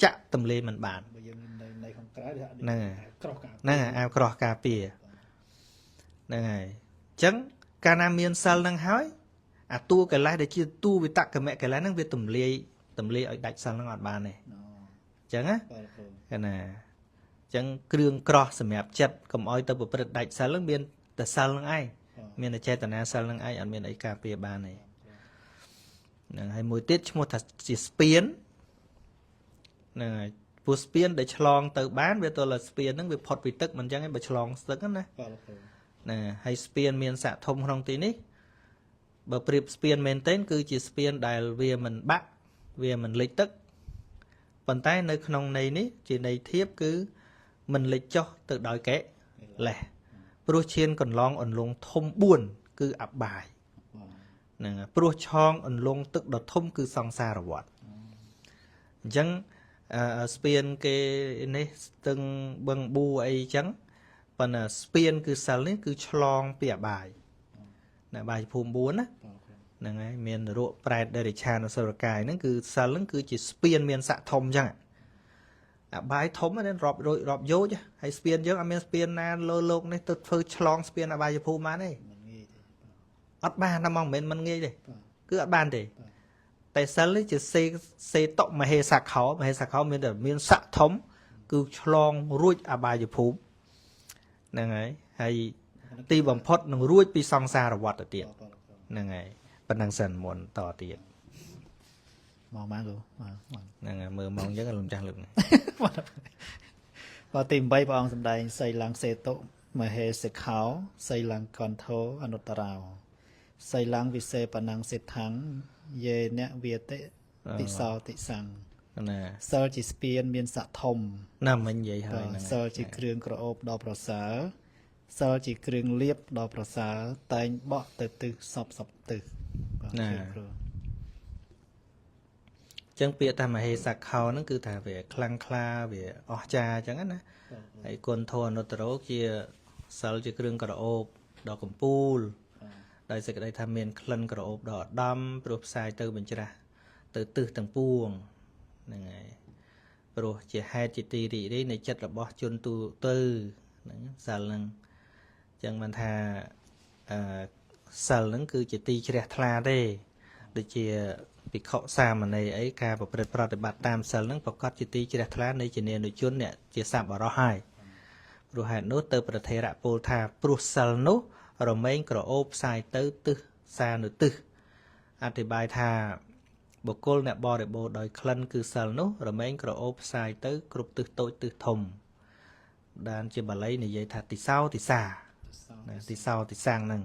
ចាក់ទម្លាយមិនបាននៅខាងក្រៅហ្នឹងអាវក្រោះការពារហ្នឹងហើយអញ្ចឹងកាលណាមានសិលហ្នឹងហើយអាតួកិលេសដែលជាតួវិតកមកិលេសហ្នឹងវាទម្លាយឲ្យដាច់សិលហ្នឹងអត់បានទេអញ្ចឹងណាកាលណាអញ្ចឹងគ្រឿងក្រោះសម្រាប់ចិត្តកុំឲ្យទៅប្រព្រឹត្តដាច់សិលហ្នឹងមានតែសិលហ្នឹងឯងមានតែចេតនាសិលហ្នឹងឯងអត់មានអីការពារបានទេហ្នឹងហើយមួយទៀតឈ្មោះថាជាស្ពានហ្នឹងហើយពូស្ពានដែលឆ្លងទៅបានវាទល់តែស្ពានហ្នឹងវាផុតពីទឹកមិនអញ្ចឹងឯងបើឆ្លងស្ទឹកណាហើយស្ពានមានស័ក្តិធំក្នុងទីនេះបើប្រៀបស្ពានមែនទែនគឺជាស្ពានដែលវាមិនបាក់វាមិនលិចទឹក ប៉ុន្តែនៅក្នុងន័យនេះជាន័យធៀបគឺមិនលេចចុះទៅដោយកេលេសព្រោះឈានកន្លងអន្លង់ធំ4គឺអបាយហ្នឹងព្រោះឆងអន្លង់ទឹកដ៏ធំគឺសង្សារវដ្តអញ្ចឹងស្ពានគេនេះស្ទឹងបឹងប៊ូអីចឹងប៉ុន្តែស្ពានគឺសិលនេះគឺឆ្លងពីអបាយនៅបាយភូមិ4ណាហ្នឹងហើយមាននរកប្រែតដេរិឆានអសុរកាយហ្នឹងគឺសិលហ្នឹងគឺជាស្ពានមានស័ក្តិធំចឹងអបាយធំហ្នឹងរាប់រួចរាប់យោជហើយស្ពានយើងអត់មានស្ពានណាលើលោកនេះទៅធ្វើឆ្លងស្ពានអបាយភូមិបានទេអត់បានតែមកមិនមែនងាយទេគឺអត់បានទេតែសិលនេះជាសេតុមហេសខោមានតែមានស័ក្តិធំគឺឆ្លងរួចអបាយភូមិហ្នឹងហើយទីបំផុតនឹងរួចពីសង្សារវដ្តទៅទៀតហ្នឹងហើយប៉ុណ្ណឹងសិនមុនតទៀតមកបានគូហ្នឹងហើយមើលមកអញ្ចឹងលំចាស់លឹកបើទី8ព្រះអង្គសម្ដែងសីលង្សេតុមហេសិខោសីលង្កន្ធោអនុត្តរោសីលង្វិសេបណង្សិដ្ឋੰយេនវាតិតិសោតិសੰណាសិលជាស្ពានមានស័ក្តិធំណាមិញនិយាយហើយហ្នឹងសិលជាគ្រឿងក្រអូបដ៏ប្រសើរសិលជាគ្រឿងលៀបដ៏ប្រសើរតែងបក់ទៅទិសសពទិសណាចឹងពាក្យថាមហេសខោហ្នឹងគឺថាវាខ្លាំងក្លាវាអស្ចារ្យចឹងណាហើយគុណធម៌អនុត្តរោជាសិលជាគ្រឿងក្រអូបដ៏កំពូលដោយសេចក្តីថាមានក្លិនក្រអូបដ៏ឧត្តមព្រោះផ្សាយទៅបញ្ច្រាស់ទៅទិសទាំងពួងហ្នឹងហើយព្រោះជាហេតុជាទីរីករាយនៃចិត្តរបស់ជនទូទៅហ្នឹងសិលហ្នឹងចឹងបានថាសិលហ្នឹងគឺជាទីជ្រះថ្លាទេដូចជាភិក្ខុសាមណេរអីការប្រព្រឹត្តប្រតិបត្តិតាមសិលហ្នឹងប្រកាសជាទីជ្រះថ្លានៃជានានុជនអ្នកជាសប្បុរសហើយព្រោះហេតុនោះទៅប្រធេរៈពោលថាព្រោះសិលនោះរមែងក្រអូបផ្សាយទៅទិសសានុទិសអធិប្បាយថាបុគ្គលអ្នកបរិបូរដោយក្លិនគឺសិលនោះរមែងក្រអូបផ្សាយទៅគ្រប់ទិសតូចទិសធំបានជាបាលីនិយាយថាតិសោតិសាតិសោតិសាំងហ្នឹង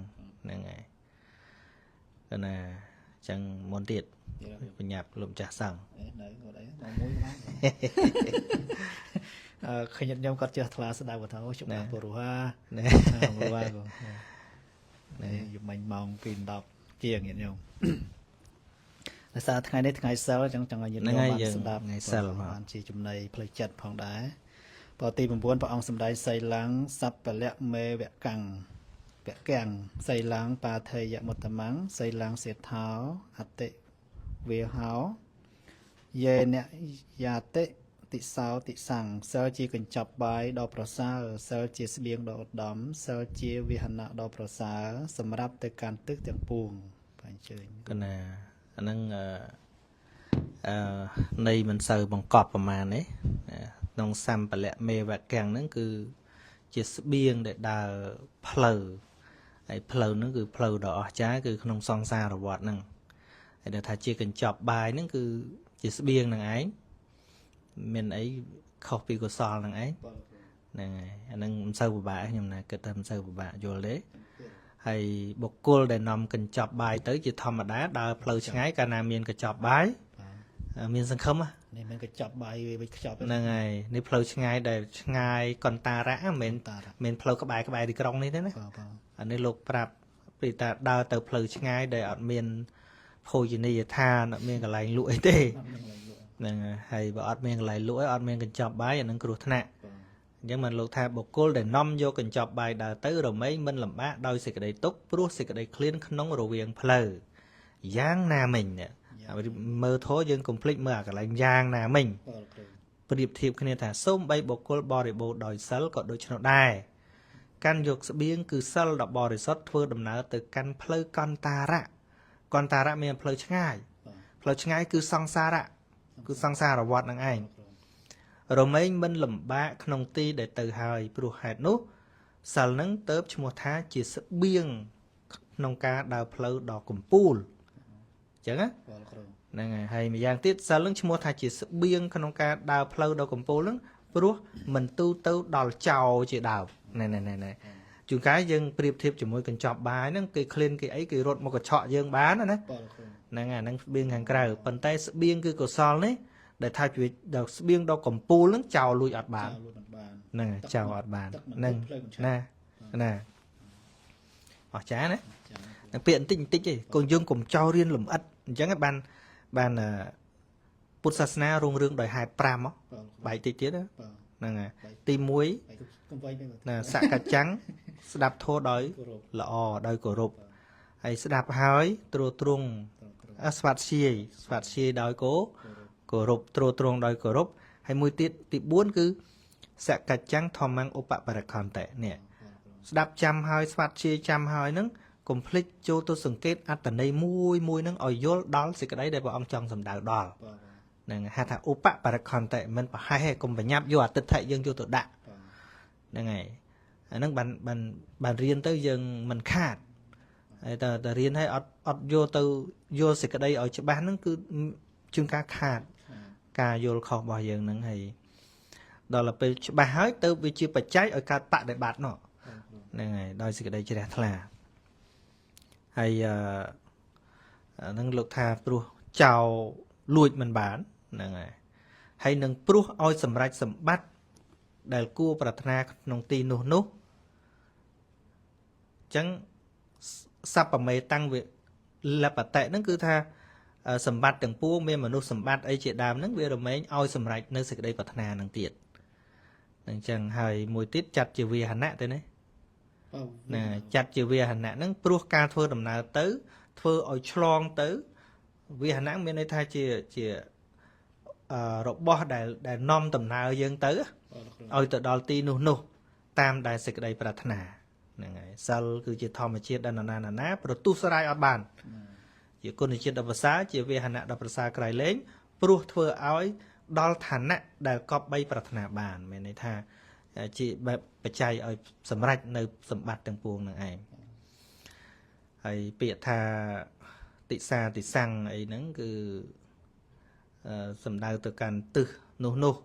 ហើយណាចឹងមុនទៀតបញ្ញាប់លោកម្ចាស់សង្ឃនៅគាត់អីមកមួយបានឃើញខ្ញុំគាត់ចេះថ្លាស្ដាប់គាត់ថាជុំពុរុហាណាពុរុហាគាត់នេះយមិញម៉ោង 2:10 ជាងញាតិញោមដោយសារថ្ងៃនេះថ្ងៃសិលចឹងចង់ឲ្យញាតិញោមបានស្ដាប់ថ្ងៃសិលបានជាចំណីផ្លូវចិត្តផងដែរបើទី9ព្រះអង្គសម្ដែងសីលੰសัพពលៈមេវកាំងវកាំងសីលੰបាថេយមុត្តមੰសីលੰសេដ្ឋោអតិវេហោយេនយាតិតិសោតិសੰសិលជាកញ្ចប់បាយដ៏ប្រសើរសិលជាស្បៀងដ៏ឧត្តមសិលជាវិហណៈដ៏ប្រសើរសម្រាប់ទៅកាន់ទឹកទាំងពួងបាទអញ្ជើញកណាអាហ្នឹងនៃមិនសូវបង្កប់ប្រមាណទេក្នុងសម្ពលៈមេវកាំងហ្នឹងគឺជាស្បៀងដែលដើរផ្លូវហើយផ្លូវហ្នឹងគឺផ្លូវដ៏អស្ចារ្យគឺក្នុងសង្សារវដ្តហ្នឹងហើយដែលថាជាកញ្ចប់បាយហ្នឹងគឺជាស្បៀងហ្នឹងឯងមានអីខុសពីកុសលហ្នឹងឯងហ្នឹងហើយអាហ្នឹងមិនសូវពិបាកខ្ញុំណាគិតថាមិនសូវពិបាកយល់ទេហើយបុគ្គលដែលនាំកញ្ចប់បាយទៅជាធម្មតាដើរផ្លូវឆ្ងាយកាលណាមានកញ្ចប់បាយមានសង្ឃឹមនេះមានកញ្ចប់បាយវាខ្ចប់ហ្នឹងហើយនេះផ្លូវឆ្ងាយដែលឆ្ងាយកន្តារៈមិនមែនផ្លូវក្បែរទីក្រុងនេះទេណាអានេះលោកប្រាប់ពីតាដើរទៅផ្លូវឆ្ងាយដែលអត់មានភោជនីយដ្ឋានអត់មានកន្លែងលក់អីទេហ្នឹងហើយបើអត់មានកន្លែងលក់អីអត់មានកញ្ចប់បាយអានឹងគ្រោះថ្នាក់អញ្ចឹងមិនលោកថាបុគ្គលដែលនាំយកកញ្ចប់បាយដើរទៅរមែងមិនលំបាកដោយសេចក្តីទុក្ខព្រោះសេចក្តីឃ្លានក្នុងរវាងផ្លូវយ៉ាងណាមិញមើលធោយើងកុំភ្លេចមើលអាកន្លែងយ៉ាងណាមិញប្រៀបធៀបគ្នាថាសូម្បីបុគ្គលបរិបូរដោយសិលក៏ដូច្នោះដែរកាន់យកស្បៀងគឺសិលដ៏បរិសុទ្ធធ្វើដំណើរទៅកាន់ផ្លូវកន្តារៈមានផ្លូវឆ្ងាយគឺសង្សារៈគឺសង្សារវដ្តនឹងឯងរមែងមិនលំបាកក្នុងទីដែលទៅហើយព្រោះហេតុនោះសិលនឹងទៅឈ្មោះថាជាស្បៀងក្នុងការដើរផ្លូវដ៏កំពូលអញ្ចឹងហ្នឹងហើយម្យ៉ាងទៀតសិលនឹងឈ្មោះថាជាស្បៀងក្នុងការដើរផ្លូវដ៏កំពូលហ្នឹងព្រោះមិនទូទៅដល់ចោលជាដើមណែជួនកាលយើងប្រៀបធៀបជាមួយកញ្ចប់បាយហ្នឹងគេឃ្លានគេអីគេរត់មកកញ្ឆក់យើងបានណាហ្នឹងអាហ្នឹងស្បៀងខាងក្រៅប៉ុន្តែស្បៀងគឺកុសលនេះ ដែលថាជួយដល់ស្បៀងដល់កំពូលហ្នឹងចោលលួចអត់បាន ចោលលួចមិនបាន ហ្នឹងហើយចោលអត់បាន ទឹកមិន ហ្នឹង ភ្លើងមិនឆាប់ ណាអស់ចាណា ចា៎ នឹងពាក្យបន្តិចទេកូនយើងកុំចោលរៀនលំអិតអញ្ចឹងបានពុទ្ធសាសនារុងរឿងដោយហេតុ5ហ៎ បាទ បែកតិចទៀតណា បាទ ហ្នឹងហើយទី1 ហើយកុំវាយទៅ ណាសកច្ចាំងស្ដាប់ធម៌ដោយ គោរព ល្អដោយគោរពហើយស្ដាប់ហើយទ្រទ្រង់ស្វាត់ជាយដោយគោរពទ្រទ្រង់ដោយគោរពហើយមួយទៀតទី4គឺសកច្ចាំងធម្មងឧបបរិខន្តិនេះស្ដាប់ចាំហើយស្វាត់ជាយចាំហើយហ្នឹងកុំភ្លេចចូលទៅសង្កេតអត្តន័យមួយហ្នឹងឲ្យយល់ដល់សេចក្តីដែលព្រះអង្គចង់សម្ដៅដល់ បាទ ហ្នឹងហៅថាឧបបរិខន្តិមិនប្រហែសទេកុំបញ្ញាប់យកអតិថិយើងយកទៅដាក់ បាទ ហ្នឹងហើយអាហ្នឹងបានរៀនទៅយើងមិនខាតហើយតែរៀនឲ្យអត់យកទៅយល់សេចក្តីឲ្យច្បាស់ហ្នឹងគឺជួនកាលខាតការយល់ខុសរបស់យើងហ្នឹងហើយដល់ទៅពេលច្បាស់ហើយទៅវាជាបច្ច័យឲ្យកើតបដិបត្តិនោះហ្នឹងហើយដោយសេចក្តីជ្រះថ្លាហើយហ្នឹងលោកថាព្រោះចោលលួចមិនបានហ្នឹងហើយនឹងព្រោះឲ្យសម្រេចសម្បត្តិដែលគួរប្រាថ្នាក្នុងទីនោះអញ្ចឹងសពមេតាំងវិលបតិហ្នឹងគឺថាសម្បត្តិទាំងពួងមានមនុស្សសម្បត្តិអីជាដើមហ្នឹងវារមែងឲ្យសម្រេចនៅសេចក្តីប្រាថ្នាហ្នឹងទៀតអញ្ចឹងហើយមួយទៀតចាត់ជាវាហណៈទៅណាណាចាត់ជាវាហណៈហ្នឹងព្រោះការធ្វើដំណើរទៅធ្វើឲ្យឆ្លងទៅវាហណៈមានន័យថាជារបស់ដែលនាំដំណើរយើងទៅឲ្យទៅដល់ទីនោះតាមដែលសេចក្តីប្រាថ្នាហ្នឹងហើយសិលគឺជាធម្មជាតិដែលណាប្រទុសរាយអត់បានជាគុណជាតិដ៏ប្រសើរជាវាហណៈដ៏ប្រសើរក្រៃលែងព្រោះធ្វើឲ្យដល់ឋានៈដែលកប់បីប្រាថ្នាបានមានន័យថាជាបច្ច័យឲ្យសម្រេចនៅសម្បត្តិទាំងពួងនឹងឯងហើយពាក្យថាតិសាតិសੰអីហ្នឹងគឺសំដៅទៅកាន់ទិសនោះ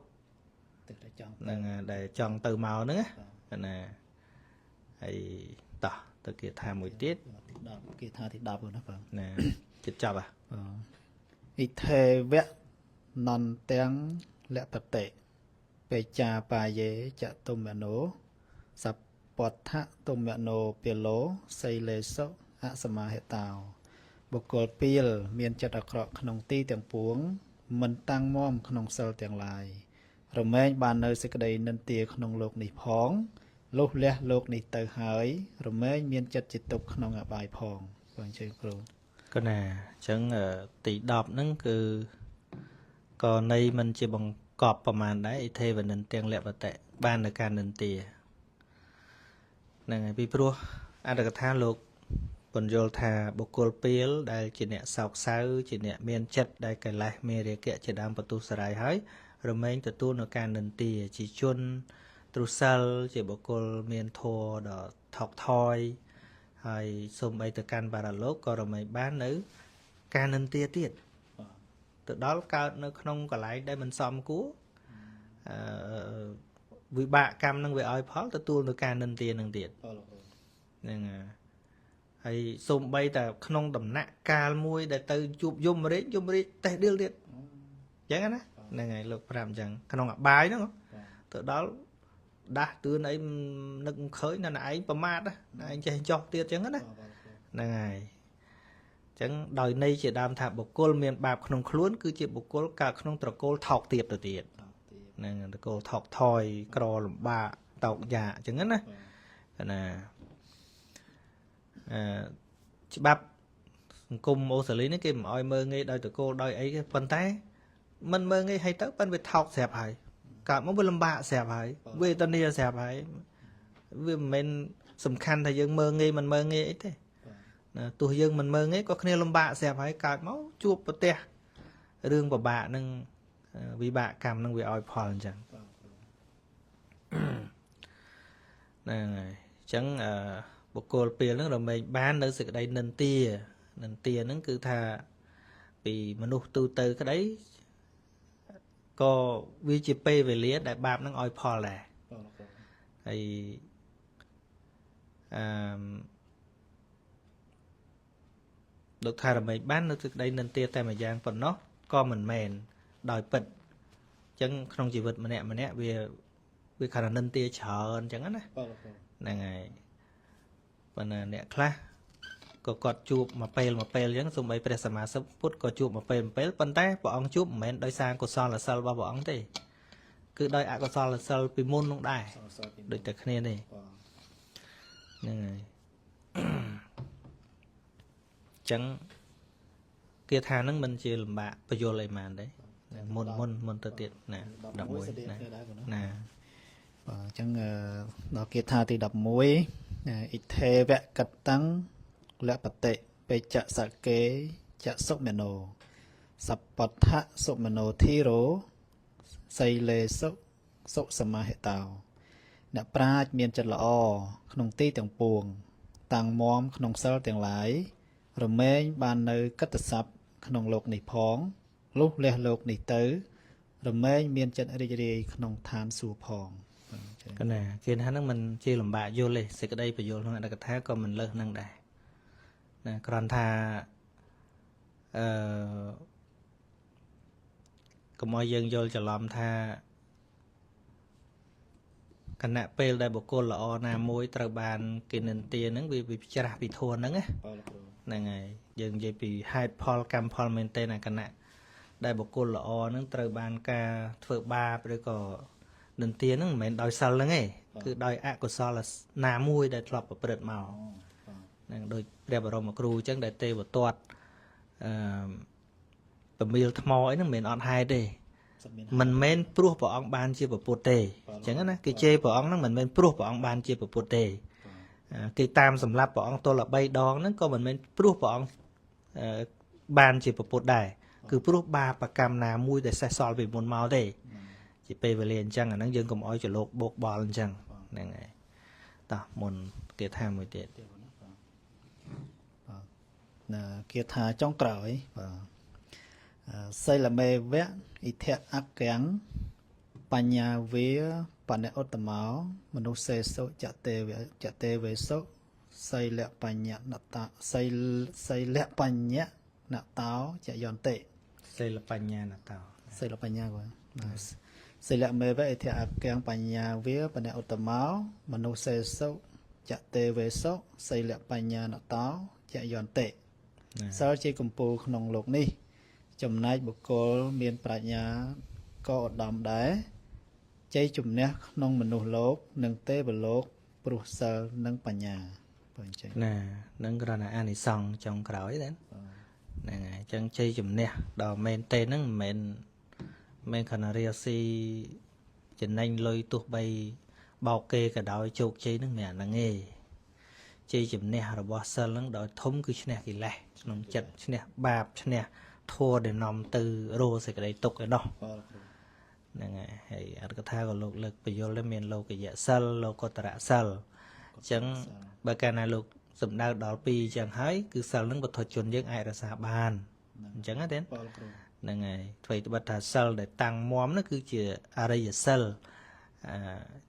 ទឹកតែចង់ ហ្នឹងដែលចង់ទៅមកហ្នឹងណាហើយតោះទៅគេថាមួយទៀត ទី10គេថាទី10ហ្នឹងបាទ ណាជិតចប់ហ่ะ អ៊ីថេវៈនន្ទាំងលបតិបេចាបាយេចតុមនោសពដ្ឋតុមនោពេលោសីលេសុអសមាហេតោបុគ្គលពីលមានចិត្តអាក្រក់ក្នុងទីទាំងពួងមិនតាំងមាំក្នុងសិលទាំងឡាយរមែងបាននៅសេចក្តីនិន្ទាក្នុងលោកនេះផងលុះលះលោកនេះទៅហើយរមែងមានចិត្តជាទុកក្នុងអបាយផងបាទអញ្ជើញគ្រូ ក៏ណាអញ្ចឹងទី10ហ្នឹងគឺក៏នៃមិនជាបង្កប់ប្រមាណដែរអ៊ីទេវនិនទាំងលបតិបាននៅការនិន្ទាហ្នឹងហើយពីព្រោះអត្តកថាលោកបញ្យល់ថាបុគ្គលពីលដែលជាអ្នកសោកសៅជាអ្នកមានចិត្តដែលកិលេសមេរាគៈជាដើមបទុសរាយហើយរមែងទទួលនៅការនិន្ទាជាជនទ្រុសិលជាបុគ្គលមានធម៌ដ៏ថោកថយហើយសូម្បីទៅកាន់បារលោកក៏រមែងបាននៅការនិន្ទាទៀតទៅដល់កើតនៅក្នុងកន្លែងដែលមិនសមគួរវិបាកកម្មនឹងវាឲ្យផលទទួលនៅការនិន្ទានឹងទៀតហ្នឹងហើយសូម្បីតែក្នុងដំណាក់កាលមួយដែលទៅជួបយមរាជតេះដៀលទៀតអញ្ចឹងណាហ្នឹងហើយលោកប្រាប់អញ្ចឹងក្នុងអបាយហ្នឹងទៅដល់ដាស់ទឿនអីនឹកមិនឃើញនៅឯងប្រមាថណាឯងចេះចោះទៀតអញ្ចឹងណាហ្នឹងហើយអញ្ចឹងដោយន័យជាដើមថាបុគ្គលមានបាបក្នុងខ្លួនគឺជាបុគ្គលកើតក្នុងត្រកូលថោកទាបទៅទៀតហ្នឹងត្រកូលថោកថយក្រលំបាកតោកយ៉ាអញ្ចឹងណាណាច្បាប់សង្គមអូស្ត្រាលីនេះគេមិនអោយមើងងាយដោយត្រកូលដោយអីទេប៉ុន្តែមិនមើងងាយឲ្យទៅប៉ិនវាថោកស្រាប់ហើយកើតមកវាលំបាកស្រាប់ហើយវេទនាស្រាប់ហើយវាមិនមែនសំខាន់ថាយើងមើងងាយមិនមើងងាយអីទេណាទោះយើងមិនមើងងាយក៏គ្នាលំបាកស្រាប់ហើយកើតមកជួបប្រទះរឿងពិបាកនឹងវិបាកកម្មនឹងវាឲ្យផលអញ្ចឹងហ្នឹងហើយអញ្ចឹងបុគ្គលពេលហ្នឹងរមែងបាននៅសេចក្តីនិន្ទាហ្នឹងគឺថាពីមនុស្សទូទៅក្តីក៏វាជាពេលវេលាដែលបាបហ្នឹងឲ្យផលដែរហើយលោកថារមែងបាននៅសេចក្តីនិន្ទាតែមួយយ៉ាងប៉ុណ្ណោះក៏មិនមែនដោយពិត ចឹងក្នុងជីវិតម្នាក់វាខណ្ឌនិន្ទាច្រើនចឹងណា បាទលោកគ្រូ ហ្នឹងហើយប៉ុន្តែអ្នកខ្លះក៏គាត់ជួបមកពេលចឹងសូម្បីព្រះសម្មាសម្ពុទ្ធក៏ជួបមកពេលប៉ុន្តែព្រះអង្គជួបមិនមែនដោយសារកុសលសិលរបស់ព្រះអង្គទេគឺដោយអកុសលសិលពីមុននោះដែរដូចតែគ្នានេះហ្នឹងហើយចឹងគាថាហ្នឹងមិនជាលំបាកបញ្យល់អីម៉ានទេមុនទៅទៀតណា11ណាណា បាទអញ្ចឹងដល់គាថាទី11អ៊ិថេវកតੰលបតិបេចសកេចសុមេណោសពដ្ឋសុមេណោធីរោសីលេសុសមាហិតោអ្នកប្រាជ្ញមានចិត្តល្អក្នុងទីទាំងពួងតាំងមាំក្នុងសិលទាំងឡាយរមែងបាននៅកតស័ព្ទក្នុងលោកនេះផងលុះលះលោកនេះទៅរមែងមានចិត្តរីករាយក្នុងឋានសួគ៌ផងបាទ កណាគេថាហ្នឹងមិនជាលំបាកយល់ទេសេចក្តីបញ្យល់ក្នុងអត្តកថាក៏មិនលើសនឹងដែរណាគ្រាន់ថាកុំឲ្យយើងយល់ច្រឡំថាគណៈពេលដែលបុគ្គលល្អណាមួយត្រូវបានគេនិន្ទាហ្នឹងវាច្រាស់ពីធัวហ្នឹងណា បាទលោកគ្រូ ហ្នឹងហើយយើងនិយាយពីហេតុផលកម្មផលមែនទេណាគណៈដែលបុគ្គលល្អហ្នឹងត្រូវបានការធ្វើបាបឬក៏និន្ទាហ្នឹងមិនមែនដោយសិលហ្នឹងទេគឺដោយអកុសលណាមួយដែលធ្លាប់ប្រព្រឹត្តមកហ្នឹងដូចព្រះបរមគ្រូអញ្ចឹងដែលទេវទត្តប្រមៀលថ្មអីហ្នឹងមិនមែនអត់ហេតុទេមិនមែនព្រោះព្រះអង្គបានជាពុទ្ធទេអញ្ចឹងណាគេជេរព្រះអង្គហ្នឹងមិនមែនព្រោះព្រះអង្គបានជាពុទ្ធទេគេតាមសម្លាប់ព្រះអង្គទល់13ដងហ្នឹងក៏មិនមែនព្រោះព្រះអង្គបានជាពុទ្ធដែរគឺព្រោះបាបកម្មណាមួយដែលសេះសល់ពីមុនមកទេជាពេលវេលាអញ្ចឹងអាហ្នឹងយើងកុំអោយចលោកបោកបល់អញ្ចឹងហ្នឹងហើយតោះមុនគេថាមួយទៀត ណាគាថាចុងក្រោយបាទសីលមេវៈអ៊ិធៈអក្គាំងបញ្ញាវាបណិឧត្តមោមនុស្សសេសុចតេវេសុសីលបញ្ញាណតសីលបញ្ញាណតោចយន្តិ សិលបញ្ញាណតោ សីលបញ្ញាបាទសីលមេវៈអ៊ិធៈអក្គាំងបញ្ញាវាបណិឧត្តមោមនុស្សសេសុចតេវេសុសីលបញ្ញាណតោចយន្តិ សិលជាកម្ពូលក្នុងលោកនេះចំណែកបុគ្គលមានប្រាជ្ញាក៏ឧត្តមដែរជ័យជំនះក្នុងមនុស្សលោកនិងទេវលោកព្រោះសិលនិងបញ្ញាបើអញ្ចឹង ណានឹងគ្រាន់តែអានិសង្សចុងក្រោយទេហ្នឹងហើយអញ្ចឹងជ័យជំនះដល់មែនទេហ្នឹងមិនមែនគ្រាន់តែរាស៊ីចំណេញលុយទោះបីបោកគេក៏ដោយជោគជ័យហ្នឹងមិនអាហ្នឹងទេជ័យជំនះរបស់សិលហ្នឹងដល់ធំគឺឈ្នះកិលេសក្នុងចិត្តឈ្នះបាបឈ្នះធัวដែលនាំទៅរោសេចក្តីទុក្ខឯណោះហ្នឹងហើយអត្ថកថាក៏លោកលើកបញ្យលដែរមានលោកយៈសិលលោកុត្តរសិលអញ្ចឹងបើកាលណាលោកសំដៅដល់ពីរអញ្ចឹងហើយគឺសិលហ្នឹងបុថុជនយើងអាចរក្សាបានអញ្ចឹងណាទេហ្នឹងហើយអ្វីត្បិតថាសិលដែលតាំងមាំនោះគឺជាអរិយសិល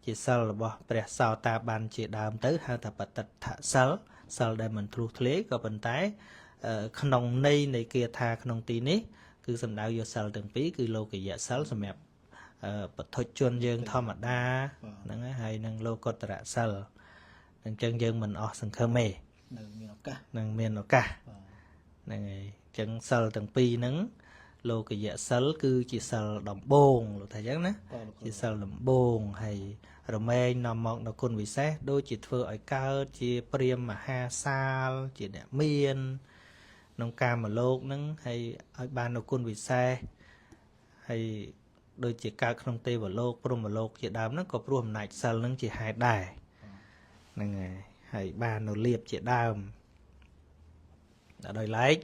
ជាសិលរបស់ព្រះសោតាបានជាដើមទៅហៅថាបតិដ្ឋសិលសិលដែលមិនធ្លុះធ្លាយក៏ប៉ុន្តែក្នុងន័យនៃគាថាក្នុងទីនេះគឺសំដៅយកសិលទាំងពីរគឺលោកយៈសិលសម្រាប់បទុជនយើងធម្មតាហ្នឹងហើយនឹងលោកុត្តរសិលអញ្ចឹងយើងមិនអស់សង្ឃឹមទេនឹងមានឱកាសហ្នឹងហើយអញ្ចឹងសិលទាំងពីរហ្នឹងលោកយៈសិលគឺជាសិលដំបូងលោកថាអញ្ចឹងណាជាសិលដំបូងហើយរមែងនាំមកនៅគុណវិសេសដូចជាធ្វើឲ្យកើតជាព្រាហ្មណ៍មហាសាលជាអ្នកមានក្នុងកាមលោកហ្នឹងហើយឲ្យបាននៅគុណវិសេសហើយដូចជាកើតក្នុងទេវលោកព្រហ្មលោកជាដើមហ្នឹងក៏ព្រោះអំណាចសិលហ្នឹងជាហេតុដែរហ្នឹងហើយបាននៅលៀបជាដើមដោយឡែក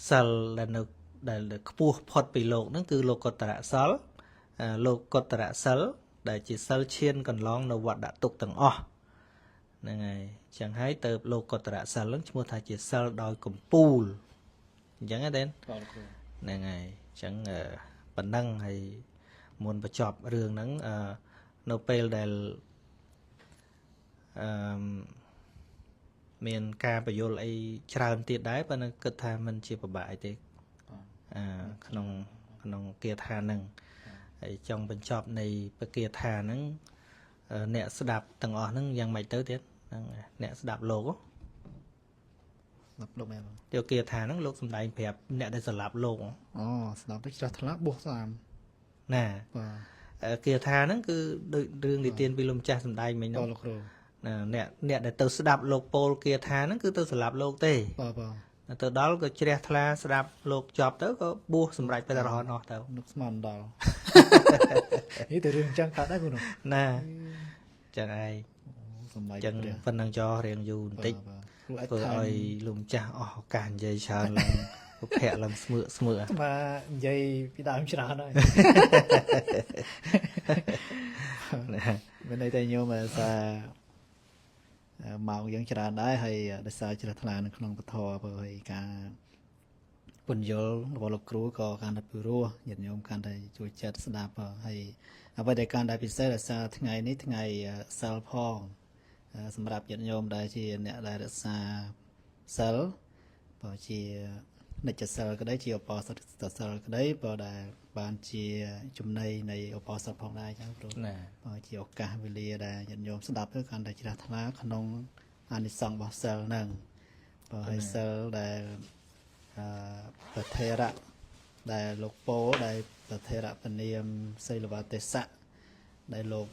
សិលដែលខ្ពស់ផុតពីលោកហ្នឹងគឺលោកុត្តរសិលលោកុត្តរសិលដែលជាសិលឈានកន្លងនៅវត្តទុក្ខទាំងអស់ហ្នឹងហើយអញ្ចឹងហើយទៅលោកុត្តរសិលហ្នឹងឈ្មោះថាជាសិលដោយកម្ពូលអញ្ចឹងទេហ្នឹងហើយអញ្ចឹងប៉ុណ្ណឹងហើយមុនបញ្ចប់រឿងហ្នឹងនៅពេលដែលមានការបញ្យល់អីច្រើនទៀតដែរប៉ុន្តែគិតថាมันជាពិបាកអីទេក្នុង ក្នុងគាថាហ្នឹងហើយចង់បញ្ចប់នៃពគាថាហ្នឹងអ្នកស្ដាប់ទាំងអស់ហ្នឹងយ៉ាងម៉េចទៅទៀតហ្នឹងអ្នកស្ដាប់លោក លោកមែនបង tiêu kia thà nó lúc xong đây phẹp nè đây sẽ lạp luôn អូស្ដាប់ទៅច្រះថ្លាបួសស្អាម nè បាទ kia thà nó cứ đường đi tiền vì lùm cha xong đây mình បង nó លោកគ្រូ nè nè để từ sẽ đạp lột pol kia thà nó cứ từ sẽ lạp lột tê បាទបង từ đó có chia thà sẽ đạp lột chọp tới có bua xong đây phải là rõ nó tao នឹកស្មានដល់ នេះទៅរឿងចឹងកើតដែរគ្រូ nè chẳng ai សំឡេង chẳng phân năng cho riêng dù tích គ្រូអាច vừa ថែម ơi lùm cha cản dây chờ lần phẹ lần smựa smựa បាទនិយាយពីដើមច្រើនហើយ មានន័យថាញោមថាមកយើងច្រើនដែរហើយដោយសារជ្រះថ្លានៅក្នុងពធបើហើយការពន្យល់របស់លោកគ្រូក៏កាន់តែពីរោះញាតិញោមកាន់តែជួយចិត្តស្ដាប់ហើយអ្វីដែលកាន់តែពិសេសដោយសារថ្ងៃនេះថ្ងៃសិលផងសម្រាប់ញាតិញោមដែលជាអ្នកដែលរក្សាសិលបើជានិច្ចសិលក្តីជាឧបោសថសិលក្តីបើដែលបានជាចំណីនៃឧបោសថផងដែរចឹងគ្រូ nè បើជាឱកាសវេលាដែលញាតិញោមស្ដាប់ទៅកាន់តែជ្រះថ្លាក្នុងអានិសង្សរបស់សិលហ្នឹងបើឲ្យសិលដែលប្រធេរៈដែលលោកពោដែលប្រធេរៈពនាមសិលវទេសៈដែលលោក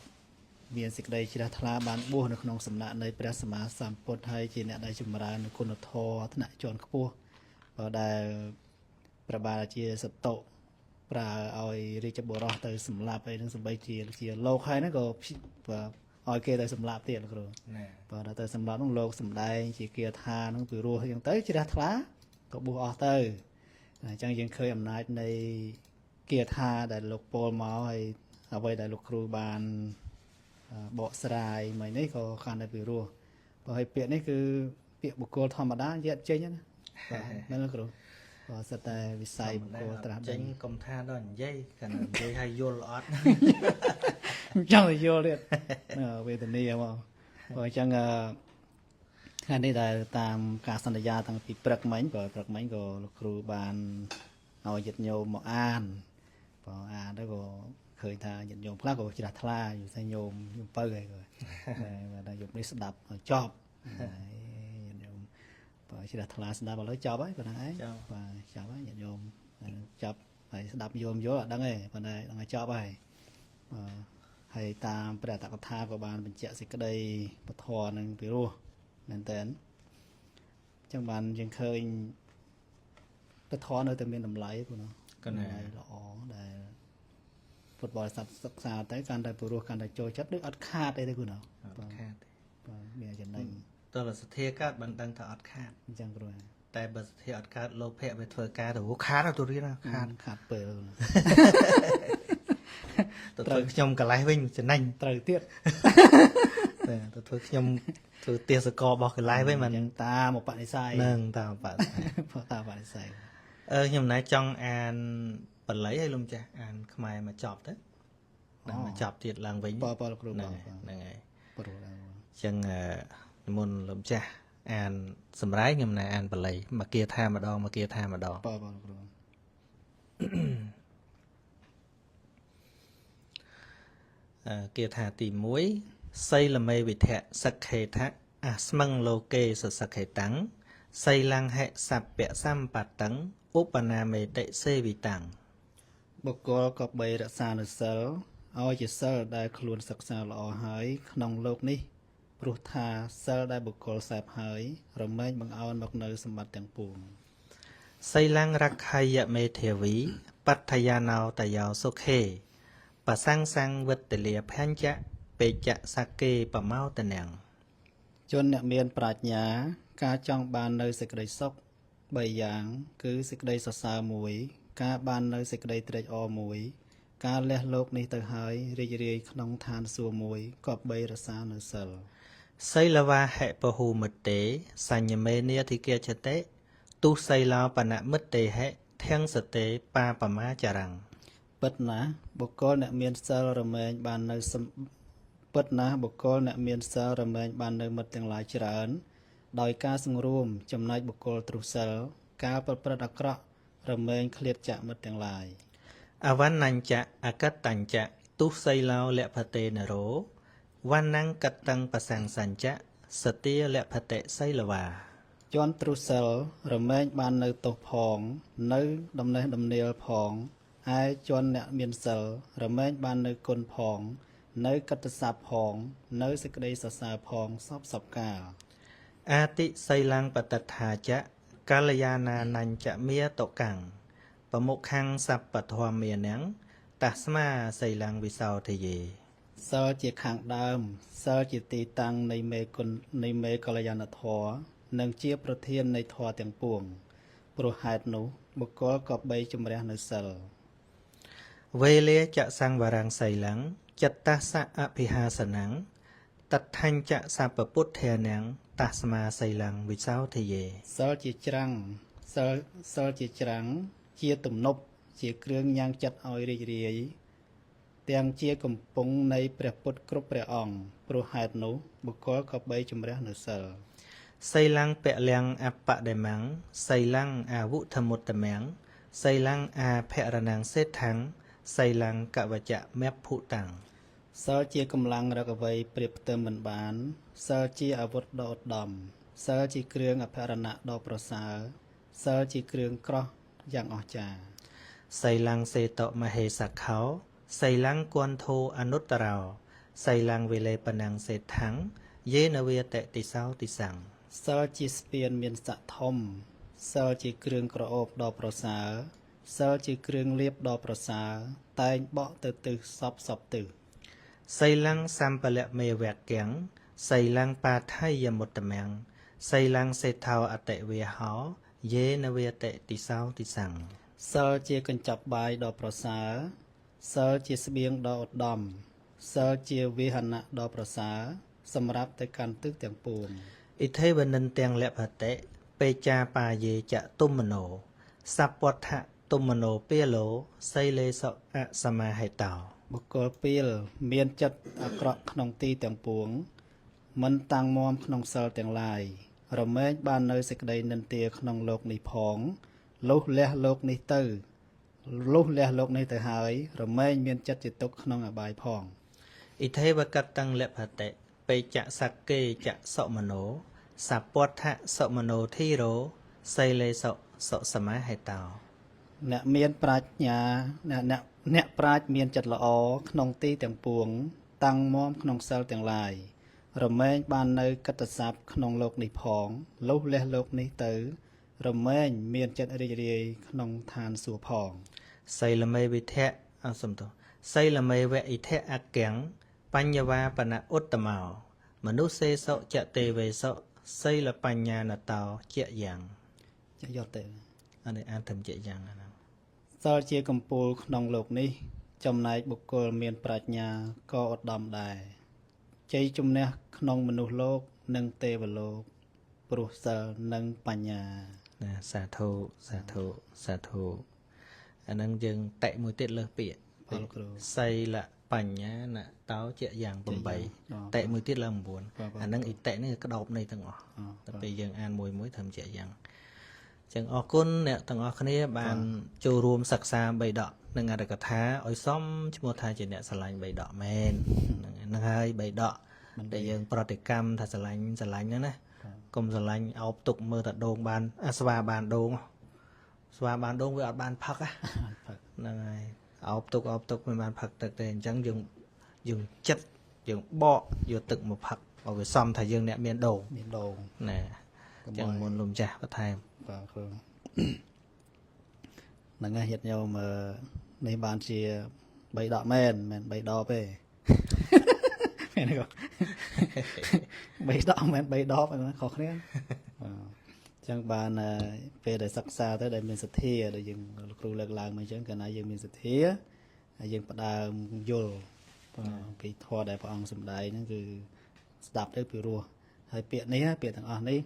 មានសេចក្តីជ្រះថ្លាបានបួសនៅក្នុងសំណាក់នៃព្រះសម្មាសម្ពុទ្ធហើយជាអ្នកដែលចម្រើនគុណធម៌ថ្នាក់ជាន់ខ្ពស់បើដែលព្រះបាទជាសតុប្រើឲ្យរាជបុរសទៅសម្លាប់អីនឹងសម្បីជាលោកហើយហ្នឹងក៏ឲ្យគេទៅសម្លាប់ទៀតលោកគ្រូ nè បើដល់ទៅសម្លាប់ហ្នឹងលោកសំដែងជាគាថាហ្នឹងពីរោះអញ្ចឹងទៅជ្រះថ្លាក៏បួសអស់ទៅអញ្ចឹងយើងឃើញអំណាចនៃគាថាដែលលោកពោលមកហើយអ្វីដែលលោកគ្រូបានបកស្រាយមកនេះក៏កាន់តែពីរោះបើឲ្យពាក្យនេះគឺពាក្យបុគ្គលធម្មតានិយាយចេញណាបាទមែនលោកគ្រូបើសិតតែវិស័យបុគ្គលត្រាស់ដឹង ចេញកុំថាដល់និយាយកាន់និយាយឲ្យយល់អត់ ចង់យល់ទៀតវេទនាមកបើអញ្ចឹងថ្ងៃនេះដែលតាមការសន្យាតាំងពីព្រឹកមិញក៏ព្រឹកមិញក៏លោកគ្រូបានឲ្យញាតិញោមមកអានបើអានទៅក៏ឃើញថាញាតិញោមខ្លះក៏ជ្រះថ្លាយល់ថាញោមពៅហើយក៏តែយប់នេះស្ដាប់ឲ្យចប់ញាតិញោមបើជ្រះថ្លាស្ដាប់ឥឡូវចប់ហើយប៉ុណ្ណឹងឯងបាទចប់ហើយញាតិញោមចប់ហើយស្ដាប់យល់អត់ដឹងទេប៉ុន្តែដឹងឲ្យចប់ហើយហើយតាមព្រះអត្តកថាក៏បានបញ្ជាក់សេចក្តីពធនឹងពីរោះមែនតើអញ្ចឹងបានយើងឃើញពធនៅតែមានតម្លៃព្រោះក៏ណែល្អដែលពុទ្ធបរិស័ទសិក្សាទៅកាន់តែពីរោះកាន់តែចូលចិត្តដូចអត់ខាតអីទេគូណោះ ខាត បាទមានចំណេញ តើសធាកើតបានដឹងថាអត់ខាត អញ្ចឹងគ្រូ តែបើសធាអត់កើតលោកភ័ក្រវាធ្វើការទៅខាតទៅរៀនខាត ខាតពេល ទៅធ្វើខ្ញុំកន្លេះវិញចំណេញ ត្រូវទៀត តែទៅធ្វើខ្ញុំធ្វើទេសកលរបស់កន្លែងវិញមិន អញ្ចឹងតាមឧបនិស្ស័យ នឹងតាមបាទ តាមឧបនិស្ស័យ ខ្ញុំណែចង់អានបល័យឲ្យលោកចាស់អានខ្មែរមកចប់ទៅដល់មកចប់ទៀតឡើងវិញ បើលោកគ្រូ ហ្នឹង បាទ ហើយ ព្រោះដែរ អញ្ចឹងមុនលោកចាស់អានសម្រាប់ខ្ញុំណែអានបល័យមកគាថាម្ដងមកគាថាម្ដង បើលោកគ្រូ គាថាទី1សីលមេវិធៈសក្ខេថៈអស្មឹងលោកេសសក្ខេតាំងសីលង្ហិសัพពសម្បតੰឧបនាមេតិសេវិតាំង បុគ្គលក៏បីរក្សានូវសិលឲ្យជាសិលដែលខ្លួនសិក្សាល្អហើយក្នុងលោកនេះព្រោះថាសិលដែលបុគ្គលសេពហើយរមែងបង្អោនមកនៅសម្បត្តិទាំងពួង សីលង្រក្ខយមេធាវីបដ្ឋយាណោតយោសុខេបសង្សង្វិតលាភញ្ចៈពេចៈសកេបមោតនាំង ជនអ្នកមានប្រាជ្ញាការចង់បាននៅសេចក្តីសុខ3យ៉ាងគឺសេចក្តីសរសើរ1ការបាននៅសេចក្តីត្រេកអរ1ការលះលោកនេះទៅហើយរីករាយក្នុងឋានសួគ៌1ក៏បីរក្សានៅសិល សីលវាហិពហុមិតេសញ្ញមេនាធិគាចតេទុសីឡោបនមិតេហិធាំងសតេបាបមាចរੰ ពិតណាស់បុគ្គលអ្នកមានសិលរមែងបាននៅពិតណាស់បុគ្គលអ្នកមានសិលរមែងបាននៅមិត្តទាំងឡាយច្រើនដោយការសង្រួមចំណែកបុគ្គលទ្រុសិលការប្រព្រឹត្តអាក្រក់រមែងឃ្លាតចាក់មិត្តទាំងឡាយ អវណ្ណញ្ចៈអកតញ្ចៈទុសីឡោលភតេនរោវណ្ណង្កតੰបសង្សញ្ចៈសទាលភតិសីលវា ជន់ទ្រុសិលរមែងបាននៅទោសផងនៅដំណេះដំនាលផងឯជន់អ្នកមានសិលរមែងបាននៅគុណផងនៅកតស័ព្ទផងនៅសេចក្តីសរសើរផងសពកាល អាតិសីលੰបតត្ថាចៈកាលយាណានញ្ចមាតកੰប្រមុខੰសัพពធម្មានំតស្មាសីលੰវិសោធិយេ សិលជាខាងដើមសិលជាទីតាំងនៃមេគុណនៃមេកល្យាណធម៌និងជាប្រធាននៃធម៌ទាំងពួងព្រោះហេតុនោះបុគ្គលក៏បីជំរះនៅសិល វេលាចសង្វរង្សីលੰចិត្តតសៈអភិហាសនੰតដ្ឋញ្ចសពពុទ្ធានំតស្មាសីលੰវិសោធិយេ សិលជាច្រាំងសិលជាច្រាំងជាទំនប់ជាគ្រឿងញ៉ាំងចិត្តឲ្យរីករាយទាំងជាកំពុងនៃព្រះពុទ្ធគ្រប់ព្រះអង្គព្រោះហេតុនោះបុគ្គលក៏បីជំរះនៅសិល សីលੰពលំអបដិមੰសីលੰអាវុធមុត្តមੰសីលੰអាភរណងសេដ្ឋੰសីលੰកវចៈមេភុតੰ សិលជាកម្លាំងរកអ្វីប្រៀបផ្ទឹមមិនបានសិលជាអាវុធដ៏ឧត្តមសិលជាគ្រឿងអភរណៈដ៏ប្រសើរសិលជាគ្រឿងក្រោះយ៉ាងអស្ចារ្យ សីលੰសេតមហេសខោសីលੰគន្ធោអនុត្តរោសីលੰវិលេបណងសេដ្ឋੰយេនវាតតិសោតិសੰ សិលជាស្ពានមានស័ក្តិធំសិលជាគ្រឿងក្រអូបដ៏ប្រសើរសិលជាគ្រឿងលាបដ៏ប្រសើរតែងបក់ទៅទិសសពទិស សីលੰសម្ពលមេវគំសីលੰបាថយមុត្តមំសីលੰសេដ្ឋោអតិវិហោយេនវាតតិសោតិសੰ សិលជាកញ្ចប់បាយដ៏ប្រសើរសិលជាស្បៀងដ៏ឧត្តមសិលជាវិហណៈដ៏ប្រសើរសម្រាប់ទៅកាន់ទិសទាំងពួង អ៊ីថេវនិនទាំងលភតិពេចាបាយេចតុមនោសពវត្ថតុមនោពេលោសីលេសអសមាហេតោ បុគ្គលពីលមានចិត្តអាក្រក់ក្នុងទីទាំងពួងមិនតាំងមាំក្នុងសិលទាំងឡាយរមែងបាននៅសេចក្តីនិន្ទាក្នុងលោកនេះផងលុះលះលោកនេះទៅហើយរមែងមានចិត្តជាទុក្ខក្នុងអបាយផង អ៊ីថេវកតੰលភតិពេចសក្កេចសមនោសពវត្ថសមនោធិរោសីលេសសមាហេតោ អ្នកមានប្រាជ្ញាអ្នកប្រាជ្ញមានចិត្តល្អក្នុងទីទាំងពួងតាំងមាំក្នុងសិលទាំងឡាយរមែងបាននៅកតស័ព្ទក្នុងលោកនេះផងលុះលះលោកនេះទៅរមែងមានចិត្តរីករាយក្នុងឋានសួគ៌ផង សីលមេវិធៈអសំទោសីលមេវៈអ៊ីធៈអកੰបញ្ញវាបនឧត្តមោមនុស្សសេសចតេវេសសីលបញ្ញាណតោជាយ៉ាង ចាយកទៅ អានេះអានត្រឹមជាយ៉ាងណា សិលជាកំពូលក្នុងលោកនេះចំណែកបុគ្គលមានប្រាជ្ញាក៏ឧត្តមដែរជ័យជំនះក្នុងមនុស្សលោកនិងទេវលោកព្រោះសិលនិងបញ្ញា ណាសាធុសាធុសាធុអានឹងយើងតែមួយទៀតលើសពាក្យ ពលគ្រូ សីលបញ្ញាណតោជាយ៉ាង8តែមួយទៀតឡើង9អានឹងអ៊ីតេនេះក្តោបនៃទាំងអស់តែពេលយើងអានមួយត្រឹមជាយ៉ាងចឹងអរគុណអ្នកទាំងអស់គ្នាបានចូលរួមសិក្សា3ដកនឹងអត្ថកថាឲ្យសមឈ្មោះថាជាអ្នកស្រឡាញ់3ដកមែនហ្នឹងហើយ3ដកដែលយើងប្រតិកម្មថាស្រឡាញ់ហ្នឹងណាកុំស្រឡាញ់អោបទុកមើលតែដងបានស្វាបានដងវាអត់បានផឹកហ្នឹងហើយអោបទុកមិនបានផឹកទឹកទេអញ្ចឹងយើងចិត្តយើងបកយកទឹកមកផឹកឲ្យវាសមថាយើងអ្នកមានដងណាអញ្ចឹងមុនលំចាស់បន្ថែម បាទគ្រូហ្នឹងហើយញាតិញោមនេះបានជា3ដកមែនមិន3ដកទេមែនទេ3ដកមែន3ដកហ្នឹងខុសគ្នាបាទអញ្ចឹងបានពេលដែលសិក្សាទៅដែលមានសទ្ធាដែលយើងលោកគ្រូលើកឡើងមកអញ្ចឹងកាលណាយើងមានសទ្ធាហើយយើងផ្ដើមយល់ពីធម៌ដែលព្រះអង្គសម្ដែងហ្នឹងគឺស្ដាប់ទៅពីរោះហើយពាក្យនេះពាក្យទាំងអស់នេះ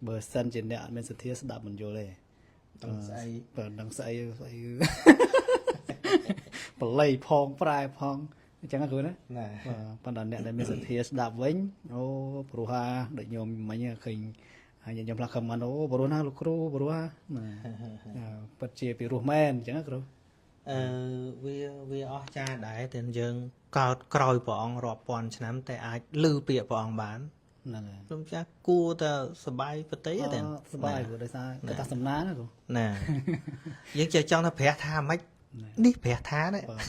បើសិនជាអ្នកអត់មានសទ្ធាស្ដាប់មិនយល់ទេដឹងស្អីបើដឹងស្អីបល័យផងប្រែផងអញ្ចឹងគ្រូណាប៉ុន្តែអ្នកដែលមានសទ្ធាស្ដាប់វិញអូព្រោះហាដូចញោមមិញឃើញហើយញោមផ្លាស់ខមមិនអូព្រោះណាលោកគ្រូព្រោះហាពិតជាពីរោះមែនអញ្ចឹងគ្រូ វាអស់ចាដែរតែយើងកោតក្រោយព្រះអង្គរាប់ពាន់ឆ្នាំតែអាចលឺពាក្យព្រះអង្គបាន ហ្នឹងហើយ ខ្ញុំចាស់គួរតែសប្បាយប្រទេសតែ សប្បាយព្រោះដោយសារគេថាសំណានណាគ្រូ ណាយើងចេះចង់ថាព្រះថាម៉េចនេះព្រះថាដែរ បាទ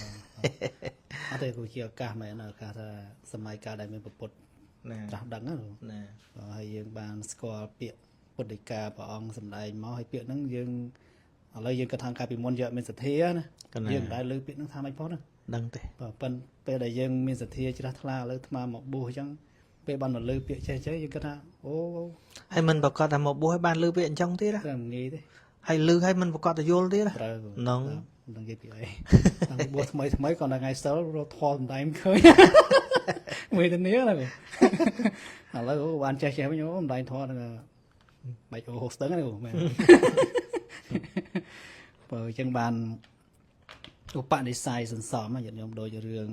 អត់ទេគ្រូជាឱកាសមែនឱកាសថាសម័យកាលដែលមានពុទ្ធ ណា ត្រាស់ដឹងណាគ្រូ ណា ហើយយើងបានស្គាល់ពាក្យពុទ្ធដីកាព្រះអង្គសម្ដែងមកហើយពាក្យហ្នឹងយើងឥឡូវយើងគិតថាកាលពីមុនយើងអត់មានសទ្ធាណាយើងមិនដែលលើពាក្យហ្នឹងថាម៉េចផងណា ដឹងទេ បាទប៉ុន្តែពេលដែលយើងមានសទ្ធាជ្រះថ្លាឥឡូវអាត្មាមកបួសអញ្ចឹងពេលបានមកលើពាក្យចេះយើងគិតថាអូ ហើយមិនប្រកាសថាមកបួសឲ្យបានលឺពាក្យអញ្ចឹងទៀតណា តែមិនងាយទេ ហើយលឺឲ្យមិនប្រកាសទៅយល់ទៀតណា ត្រូវ ហ្នឹង នឹងនិយាយពីអីតាំងពីបួសថ្មីក៏ដល់ថ្ងៃសិលរត់ធម៌សំដែងឃើញមួយទៅនេះណាឥឡូវបានចេះវិញអូសំដែងធម៌ហ្នឹងបាច់អូហូស្ទឹងហ្នឹងមែនបើអញ្ចឹងបានឧបនិស្ស័យសន្សំញាតិញោមដូចរឿង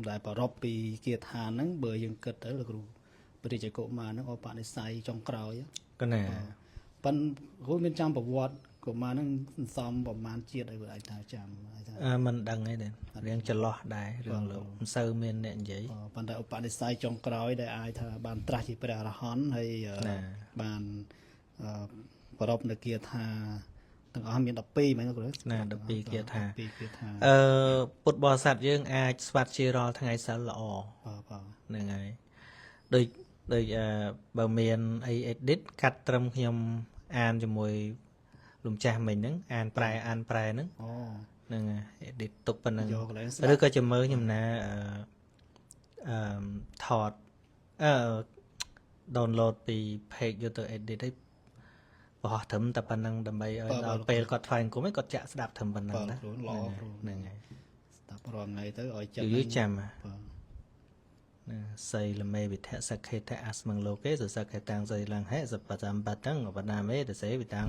ដែលប្រពពីគាថាហ្នឹងបើយើងគិតទៅលោកគ្រូព្រះរាជកុមារហ្នឹងឧបនិស្ស័យចុងក្រោយ កណា ប៉ុន្តែគ្រូមានចាំប្រវត្តិកុមារហ្នឹងសន្សំប្រមាណជាតិឲ្យអាចថាចាំអាចថា មិនដឹងអីទេរឿងចន្លោះដែររឿងលោកមិនសូវមានអ្នកនិយាយ ប៉ុន្តែឧបនិស្ស័យចុងក្រោយដែលអាចថាបានត្រាស់ជាព្រះអរហន្តហើយបានប្រពនៅគាថាទាំងអស់មាន12មែនគ្រូ ណា12គាថា 12គាថា ពុទ្ធបរិស័ទយើងអាចស្វាត់ជារាល់ថ្ងៃសិលល្អ បាទ ហ្នឹងហើយដូចបើមានអី edit កាត់ត្រឹមខ្ញុំអានជាមួយលំចាស់មិញហ្នឹងអានប្រែហ្នឹង អូ ហ្នឹងហើយ edit ទុកប៉ុណ្ណឹង យកកន្លែងស្ ឬក៏ចាំមើលខ្ញុំណាថតdownload ពី page យកទៅ edit ឲ្យបោះត្រឹមតែប៉ុណ្ណឹងដើម្បីឲ្យដល់ពេលគាត់ថ្វាយអង្គមឲ្យគាត់ចាក់ស្ដាប់ត្រឹមប៉ុណ្ណឹងណា គ្រូល្អគ្រូ ហ្នឹងហើយ ស្ដាប់រាល់ថ្ងៃទៅឲ្យចិត្ត យូរចាំ បាទ ណាសីលមេវិធសក្ខេតអស្មងលោកេសសក្ខេតាំងសីលង្ហេសបតំបតੰអបណាមេតសេវិតាំង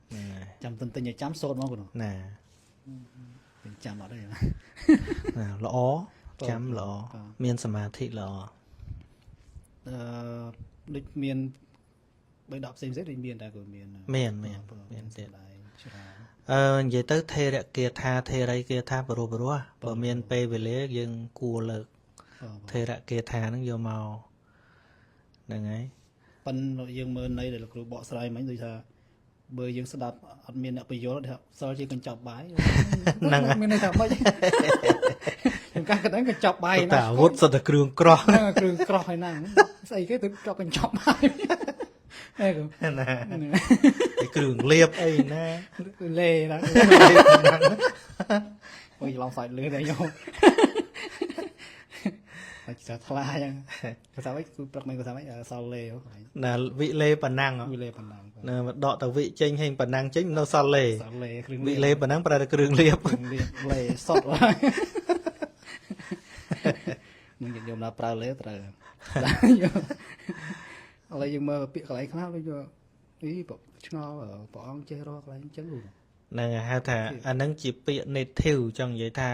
ហ្នឹងហើយ ចាំទន្ទិញឲ្យចាំសូត្រមកគ្រូ ណា ខ្ញុំចាំអត់ទេ ណាល្អចាំល្អមានសមាធិល្អ ដូចមានបីដកផ្សេងៗដូចមានតែក៏មាន មានទៀត ដែរច្រើន និយាយទៅថេរគាថាថេរីគាថាបរោះបើមានពេលវេលាយើងគួរលើកថេរគាថាហ្នឹងយកមកហ្នឹងហើយ ប៉ុន្តែយើងមើលន័យដែលលោកគ្រូបកស្រាយមិញដូចថាបើយើងស្ដាប់អត់មានអ្នកបញ្យល់ថាសល់ជាកញ្ចប់បាយហ្នឹងមានន័យថាម៉េចខ្ញុំកាសក្តៅកញ្ចប់បាយ តែអាវុធសុទ្ធតែគ្រឿងក្រោះ ហ្នឹងគ្រឿងក្រោះហើយហ្នឹងស្អីគេទៅចប់កញ្ចប់បាយហេគ្រូ ណាគ្រឿងលៀបអីណា លេណាអូយឡងសាច់លឿនតែយកអាចថាថ្លាយ៉ាងភាសាម៉េចគឺព្រឹកមិនភាសាម៉េចសល់លេហ៎ ណាវិលេប៉ណ្ណាំង វិលេប៉ុណ្ណឹង ណាមកដកទៅវិចេញហេងប៉ណ្ណាំងចេញនៅសល់លេ សល់លេគ្រឿង វិលេប៉ណ្ណាំងប្រែតែគ្រឿងលៀប លេសុតហើយនឹងខ្ញុំណាប្រើលេត្រូវឥឡូវយើងមើលពាក្យកន្លែងខ្លះវិញអីឆ្ងល់ព្រះអង្គចេះរកកន្លែងអញ្ចឹង ហ្នឹងហើយហៅថាអាហ្នឹងជាពាក្យ native ចង់និយាយថា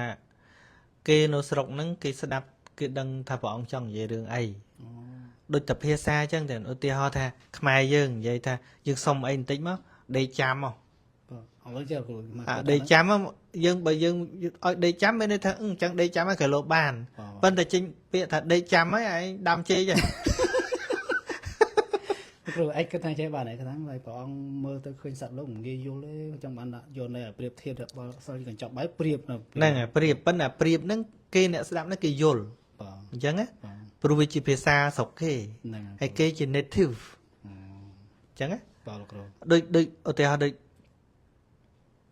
គេនៅស្រុកហ្នឹងគេស្ដាប់គេដឹងថាព្រះអង្គចង់និយាយរឿងអីដូចតែភាសាអញ្ចឹងតែឧទាហរណ៍ថាខ្មែរយើងនិយាយថាយើងសុំអីបន្តិចមកដេកចាំមក ឥឡូវចេះគ្រូ ដេកចាំយើងបើយើងឲ្យដេកចាំមានន័យថាអញ្ចឹងដេកចាំឲ្យគេលោបានប៉ុន្តែចេញពាក្យថាដេកចាំហើយឯងដាំជេកហើយ គ្រូឯងគិតថាចេះបានឯងហ្នឹងហើយព្រះអង្គមើលទៅឃើញសត្វលោកមិនងាយយល់ទេចង់បានយកនៅប្រៀបធៀបរបស់សល់កញ្ចប់បាយប្រៀបហ្នឹងហើយប្រៀបប៉ុន្តែប្រៀបហ្នឹងគេអ្នកស្ដាប់ហ្នឹងគេយល់ បាទ អញ្ចឹងណាព្រោះវាជាភាសាស្រុកគេ ហ្នឹង ហើយគេជា native អញ្ចឹងណា បាទលោកគ្រូ ដូចឧទាហរណ៍ដូច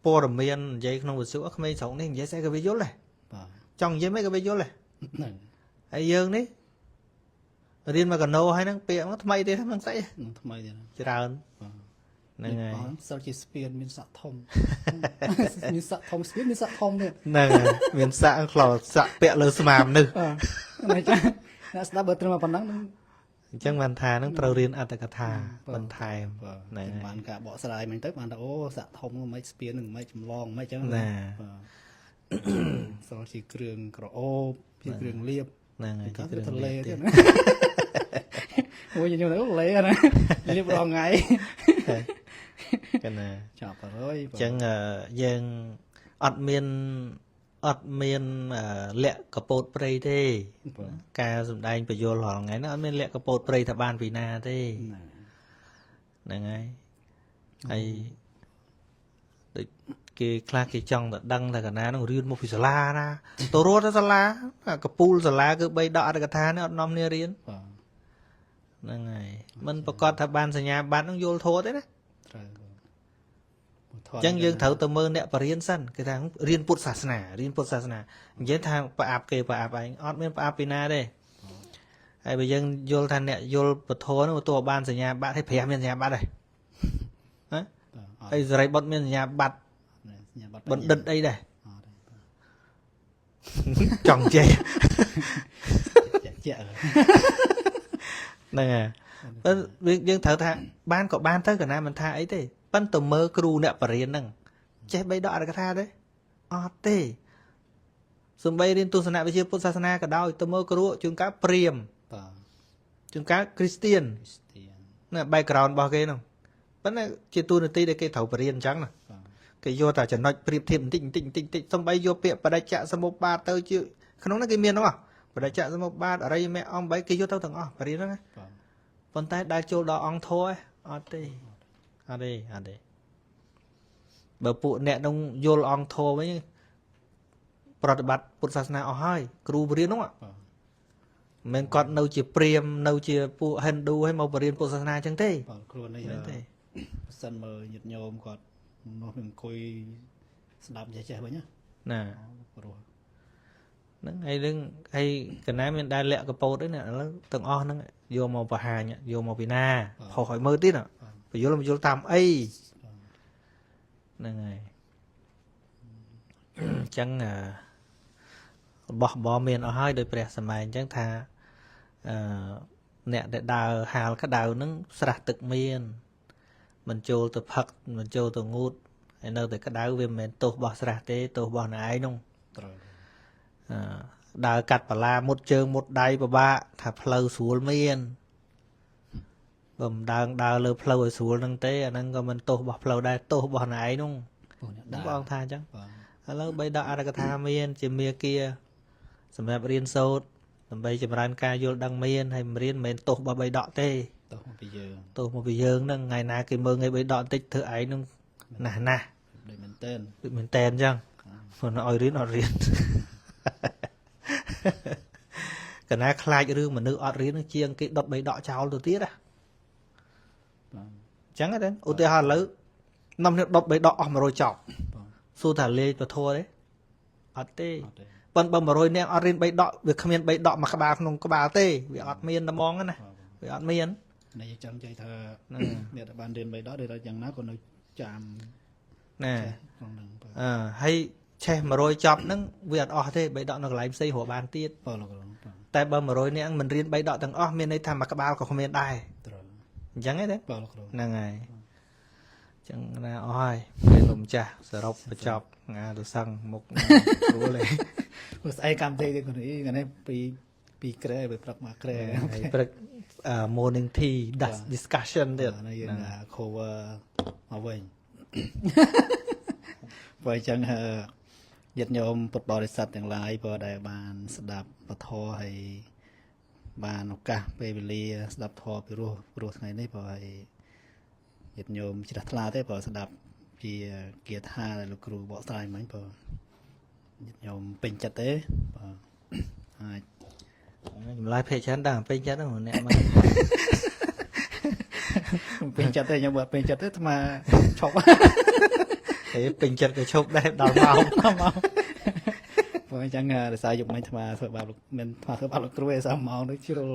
ព័ត៌មាននិយាយក្នុងវិទ្យុក្មេងស្រុកនេះនិយាយស្អីក៏វាយល់ដែរ បាទ ចង់និយាយមិនក៏វាយល់ដែរ ហ្នឹង ហើយយើងនេះរៀនមកកណូហើយហ្នឹងពាក្យហ្នឹងថ្មីទេហ្នឹងស្អី ថ្មីទៀត ច្រើន បាទ ហ្នឹងហើយ សិលជាស្ពានមានស័កធំមានស័កធំស្ពានមានស័កធំទៀត ហ្នឹងហើយមានសាក់ខ្លោសាក់ពាក់លើស្មាមនេះ បាទចាអ្នកស្ដាប់បើត្រឹមប៉ុណ្ណឹង អញ្ចឹងបានថាហ្នឹងត្រូវរៀនអត្តកថាបន្ថែម ហ្នឹងបានការបកស្រាយមិញទៅបានថាអូស័កធំមិនស្ពាននឹងមិនចម្លងមិនអញ្ចឹង ណា បាទសល់ជាគ្រឿងក្រអូបជាគ្រឿងលៀប ហ្នឹងហើយ កា ជា ត់ គ្រឿង ទៅលេ លេ ទៀត ប ណាអូយខ្ញុំទៅលេណាលៀបរងថ្ងៃ កណា ចាប់ហើយ អញ្ចឹងយើង អត់មានលាក់កពតព្រៃទេ បាទ ការសំដែងបញ្យលរាល់ថ្ងៃហ្នឹងអត់មានលាក់កពតព្រៃថាបានពីណាទេហ្នឹងហើយហើយដូចគេខ្លះគេចង់តែដឹងថាកណាហ្នឹងរៀនមកពីសាលាណាទៅរត់ទៅសាលាកពូលសាលាគឺបីដកអត្ថកថានេះអត់នាំគ្នារៀន បាទ ហ្នឹងហើយមិនប្រកាសថាបានសញ្ញាបត្រហ្នឹងយល់ធោះទេណា ត្រូវ អញ្ចឹងយើងត្រូវទៅមើលអ្នកបរិញ្ញាសិនគេថារៀនពុទ្ធសាសនានិយាយថាប្រអាប់គេប្រអាប់ឯងអត់មានប្រអាប់ពីណាទេហើយបើយើងយល់ថាអ្នកយល់ពធនោះទោះបានសញ្ញាបត្រឲ្យ5មានសញ្ញាបត្រដែរណា បាទ ហើយសេរីបុត្រមានសញ្ញាបត្រ សញ្ញាបត្រ បណ្ឌិតអីដែរ អត់ទេបាទ ចង់ចេះ ជាក់ ហ្នឹងហើយបើយើងត្រូវថាបានក៏បានទៅកណាមិនថាអីទេប៉ុន្តែមើលគ្រូអ្នកបរិញ្ញាហ្នឹងចេះបីដកអត្ថកថាទេអត់ទេសំបីរៀនទស្សនវិជ្ជាពុទ្ធសាសនាក៏ដោយទៅមើលគ្រូជួនកាលព្រាហ្មណ៍ បាទ ជួនកាលគ្រីស្ទៀន ស្ទៀន ណា background របស់គេហ្នឹងប៉ុន្តែជាទូនាទីដែលគេត្រូវបរៀនអញ្ចឹងណា បាទ គេយកតែចំណុចប្រៀបធៀបបន្តិចសំបីយកពាក្យបដិច្ចសមុប្បាទទៅជាក្នុងហ្នឹងគេមានហ្នឹងបដិច្ចសមុប្បាទអរិយមគ្គអង្គ8គេយកទៅទាំងអស់បរៀនហ្នឹងណា បាទ ប៉ុន្តែដែលចូលដល់អង្គធម៌អត់ទេបើពួកអ្នកនោះយល់អង្គធម៌វិញប្រតិបត្តិពុទ្ធសាសនាអស់ហើយគ្រូបរៀនហ្នឹង បាទ មិនមែនគាត់នៅជាព្រាហ្មណ៍នៅជាពួកហិណ្ឌូហើយមកបរៀនពុទ្ធសាសនាអញ្ចឹងទេ បាទខ្លួននេះ មែនទេ បើសិនមើលញាតិញោមគាត់នោះអង្គុយស្ដាប់ចេះវិញណា ណា ព្រោះ ហ្នឹងហើយកណាមានដែលលាក់កពតទេណាឥឡូវទាំងអស់ហ្នឹងយកមកបង្ហាញយកមកពីណាខុសឲ្យមើលទៀតណាបញ្យល់តាមអីហ្នឹងហើយអញ្ចឹងរបស់បរមានអស់ហើយដោយព្រះសម័យអញ្ចឹងថាអ្នកដែលដើរហាលក្តៅហ្នឹងស្រះទឹកមានមិនចូលទៅផឹកមិនចូលទៅងូតហើយនៅតែក្តៅវាមិនមែនទោសរបស់ស្រះទេទោសរបស់អ្នកឯងហ្នឹង ត្រូវ ដើរកាត់បលាមុតជើងមុតដៃពិបាកថាផ្លូវស្រួលមានបើមិនដើរលើផ្លូវឲ្យស្រួលហ្នឹងទេអាហ្នឹងក៏មិនទោសរបស់ផ្លូវដែរទោសរបស់អ្នកឯងហ្នឹង ពួកអ្នក បង ដើរ អង្គថាអញ្ចឹង បាទ ឥឡូវបីដកអត្ថកថាមានជាមាគាសម្រាប់រៀនសូត្រដើម្បីចម្រើនការយល់ដឹងមានហើយមិនរៀនមិនមែនទោសរបស់បីដកទេ ទោះមកពីយើង ទោសមកពីយើងហ្នឹងថ្ងៃណាគេមើលថ្ងៃបីដកបន្តិចធ្វើឯងហ្នឹងណាស់ ដូចមែនតើ ដូចមែនតែនអញ្ចឹងមិនឲ្យរៀនអត់រៀន កណាខ្លាចរឿងមនុស្សអត់រៀននឹងជាងគេដុតបីដកចោលទៅទៀតណា បាទ អញ្ចឹងទេឧទាហរណ៍ឥឡូវនាំគ្នាដុតបីដកអស់100ចប់ បាទ សួរថាលេខពធទេអត់ទេ អត់ទេ ប៉ុន្តែបើ100នាក់អត់រៀនបីដកវាគ្មានបីដកមួយក្បាលក្នុងក្បាលទេវាអត់មានតែហ្មងណាវាអត់មាន នេះចង់និយាយថា ហ្នឹង អ្នកដែលបានរៀន3ដកដូចយ៉ាងណាក៏នៅចាំ ណា ក្នុងហ្នឹងបាទ ហើយឆេះ100ចប់ហ្នឹងវាអត់អស់ទេបីដកនៅកន្លែងផ្សេងរកបានទៀត បាទលោកគ្រូបាទ តែបើ100នាក់មិនរៀនបីដកទាំងអស់មានន័យថាមួយក្បាលក៏គ្មានដែរ ត្រូវ អញ្ចឹងទេ បាទលោកគ្រូ ហ្នឹងហើយអញ្ចឹងណាអស់ហើយពេលលោកម្ចាស់សរុបបញ្ចប់ងាទៅសឹងមុខគ្រូលេ ព្រោះស្អីកម្មវិធីនេះនេះពីក្រែទៅព្រឹកមកក្រែ ហើយព្រឹកmorning tea discussion ទៀត នេះយើង cover មកវិញ បើអញ្ចឹងញាតិញោមពុទ្ធបរិស័ទទាំងឡាយបើដែលបានស្ដាប់ពធហើយបានឱកាសពេលវេលាស្ដាប់ធម៌ពីរស់ថ្ងៃនេះបើឲ្យញាតិញោមជ្រះថ្លាទេបើស្ដាប់ជាគាថាដែលលោកគ្រូបកស្រាយមិញបើញាតិញោមពេញចិត្តទេបើអាច ចម្លើយពេកច្រើនដល់ពេញចិត្តហ្នឹងអ្នកមក ពេញចិត្តទេខ្ញុំបើពេញចិត្តទេអាត្មាឈប់ ហេពេញចិត្តក៏ឈប់ដែរដល់ម៉ោង ព្រោះអញ្ចឹងដោយសារយុគមិញអាត្មាធ្វើបាបលោកមានអាត្មាធ្វើបាបលោកគ្រូឯសារម៉ោងនេះជ្រុល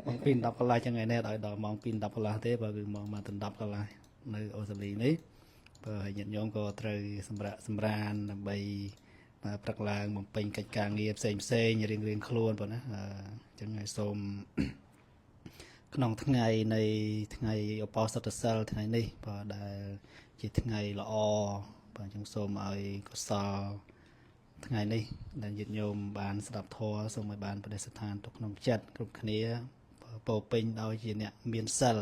ម៉ោង2:10កន្លះចឹងឯនេះដល់ម៉ោង2:10កន្លះទេបើគឺម៉ោងមក10កន្លះនៅអូស្ត្រាលីនេះបើញាតិញោមក៏ត្រូវសម្រានដើម្បីព្រឹកឡើងបំពេញកិច្ចការងារផ្សេងរៀងខ្លួនប៉ុណ្ណាអញ្ចឹងឲ្យសូម ក្នុងថ្ងៃនៃថ្ងៃឧបោសថសិលថ្ងៃនេះបើដែលជាថ្ងៃល្អបើអញ្ចឹងសូមឲ្យកុសលថ្ងៃនេះដែលញាតិញោមបានស្ដាប់ធម៌សូមឲ្យបានប្រតិស្ថានទុកក្នុងចិត្តគ្រប់គ្នាពោពេញដោយជាអ្នកមានសិល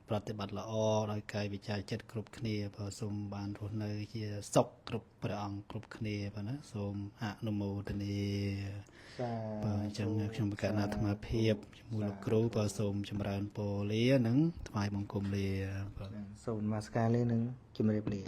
ប្រតិបត្តិល្អដោយកាយវិចារចិត្តគ្រប់គ្នាបើសូមបានរស់នៅជាសុខគ្រប់ព្រះអង្គគ្រប់គ្នាបាទណាសូមអនុមោទនា បាទអញ្ចឹងខ្ញុំប្រកាសអាត្មាភាពជាមួយលោកគ្រូបើសូមចម្រើនពរលានិងថ្វាយបង្គំលាបាទ សូមនមស្ការលានឹងជំរាបលា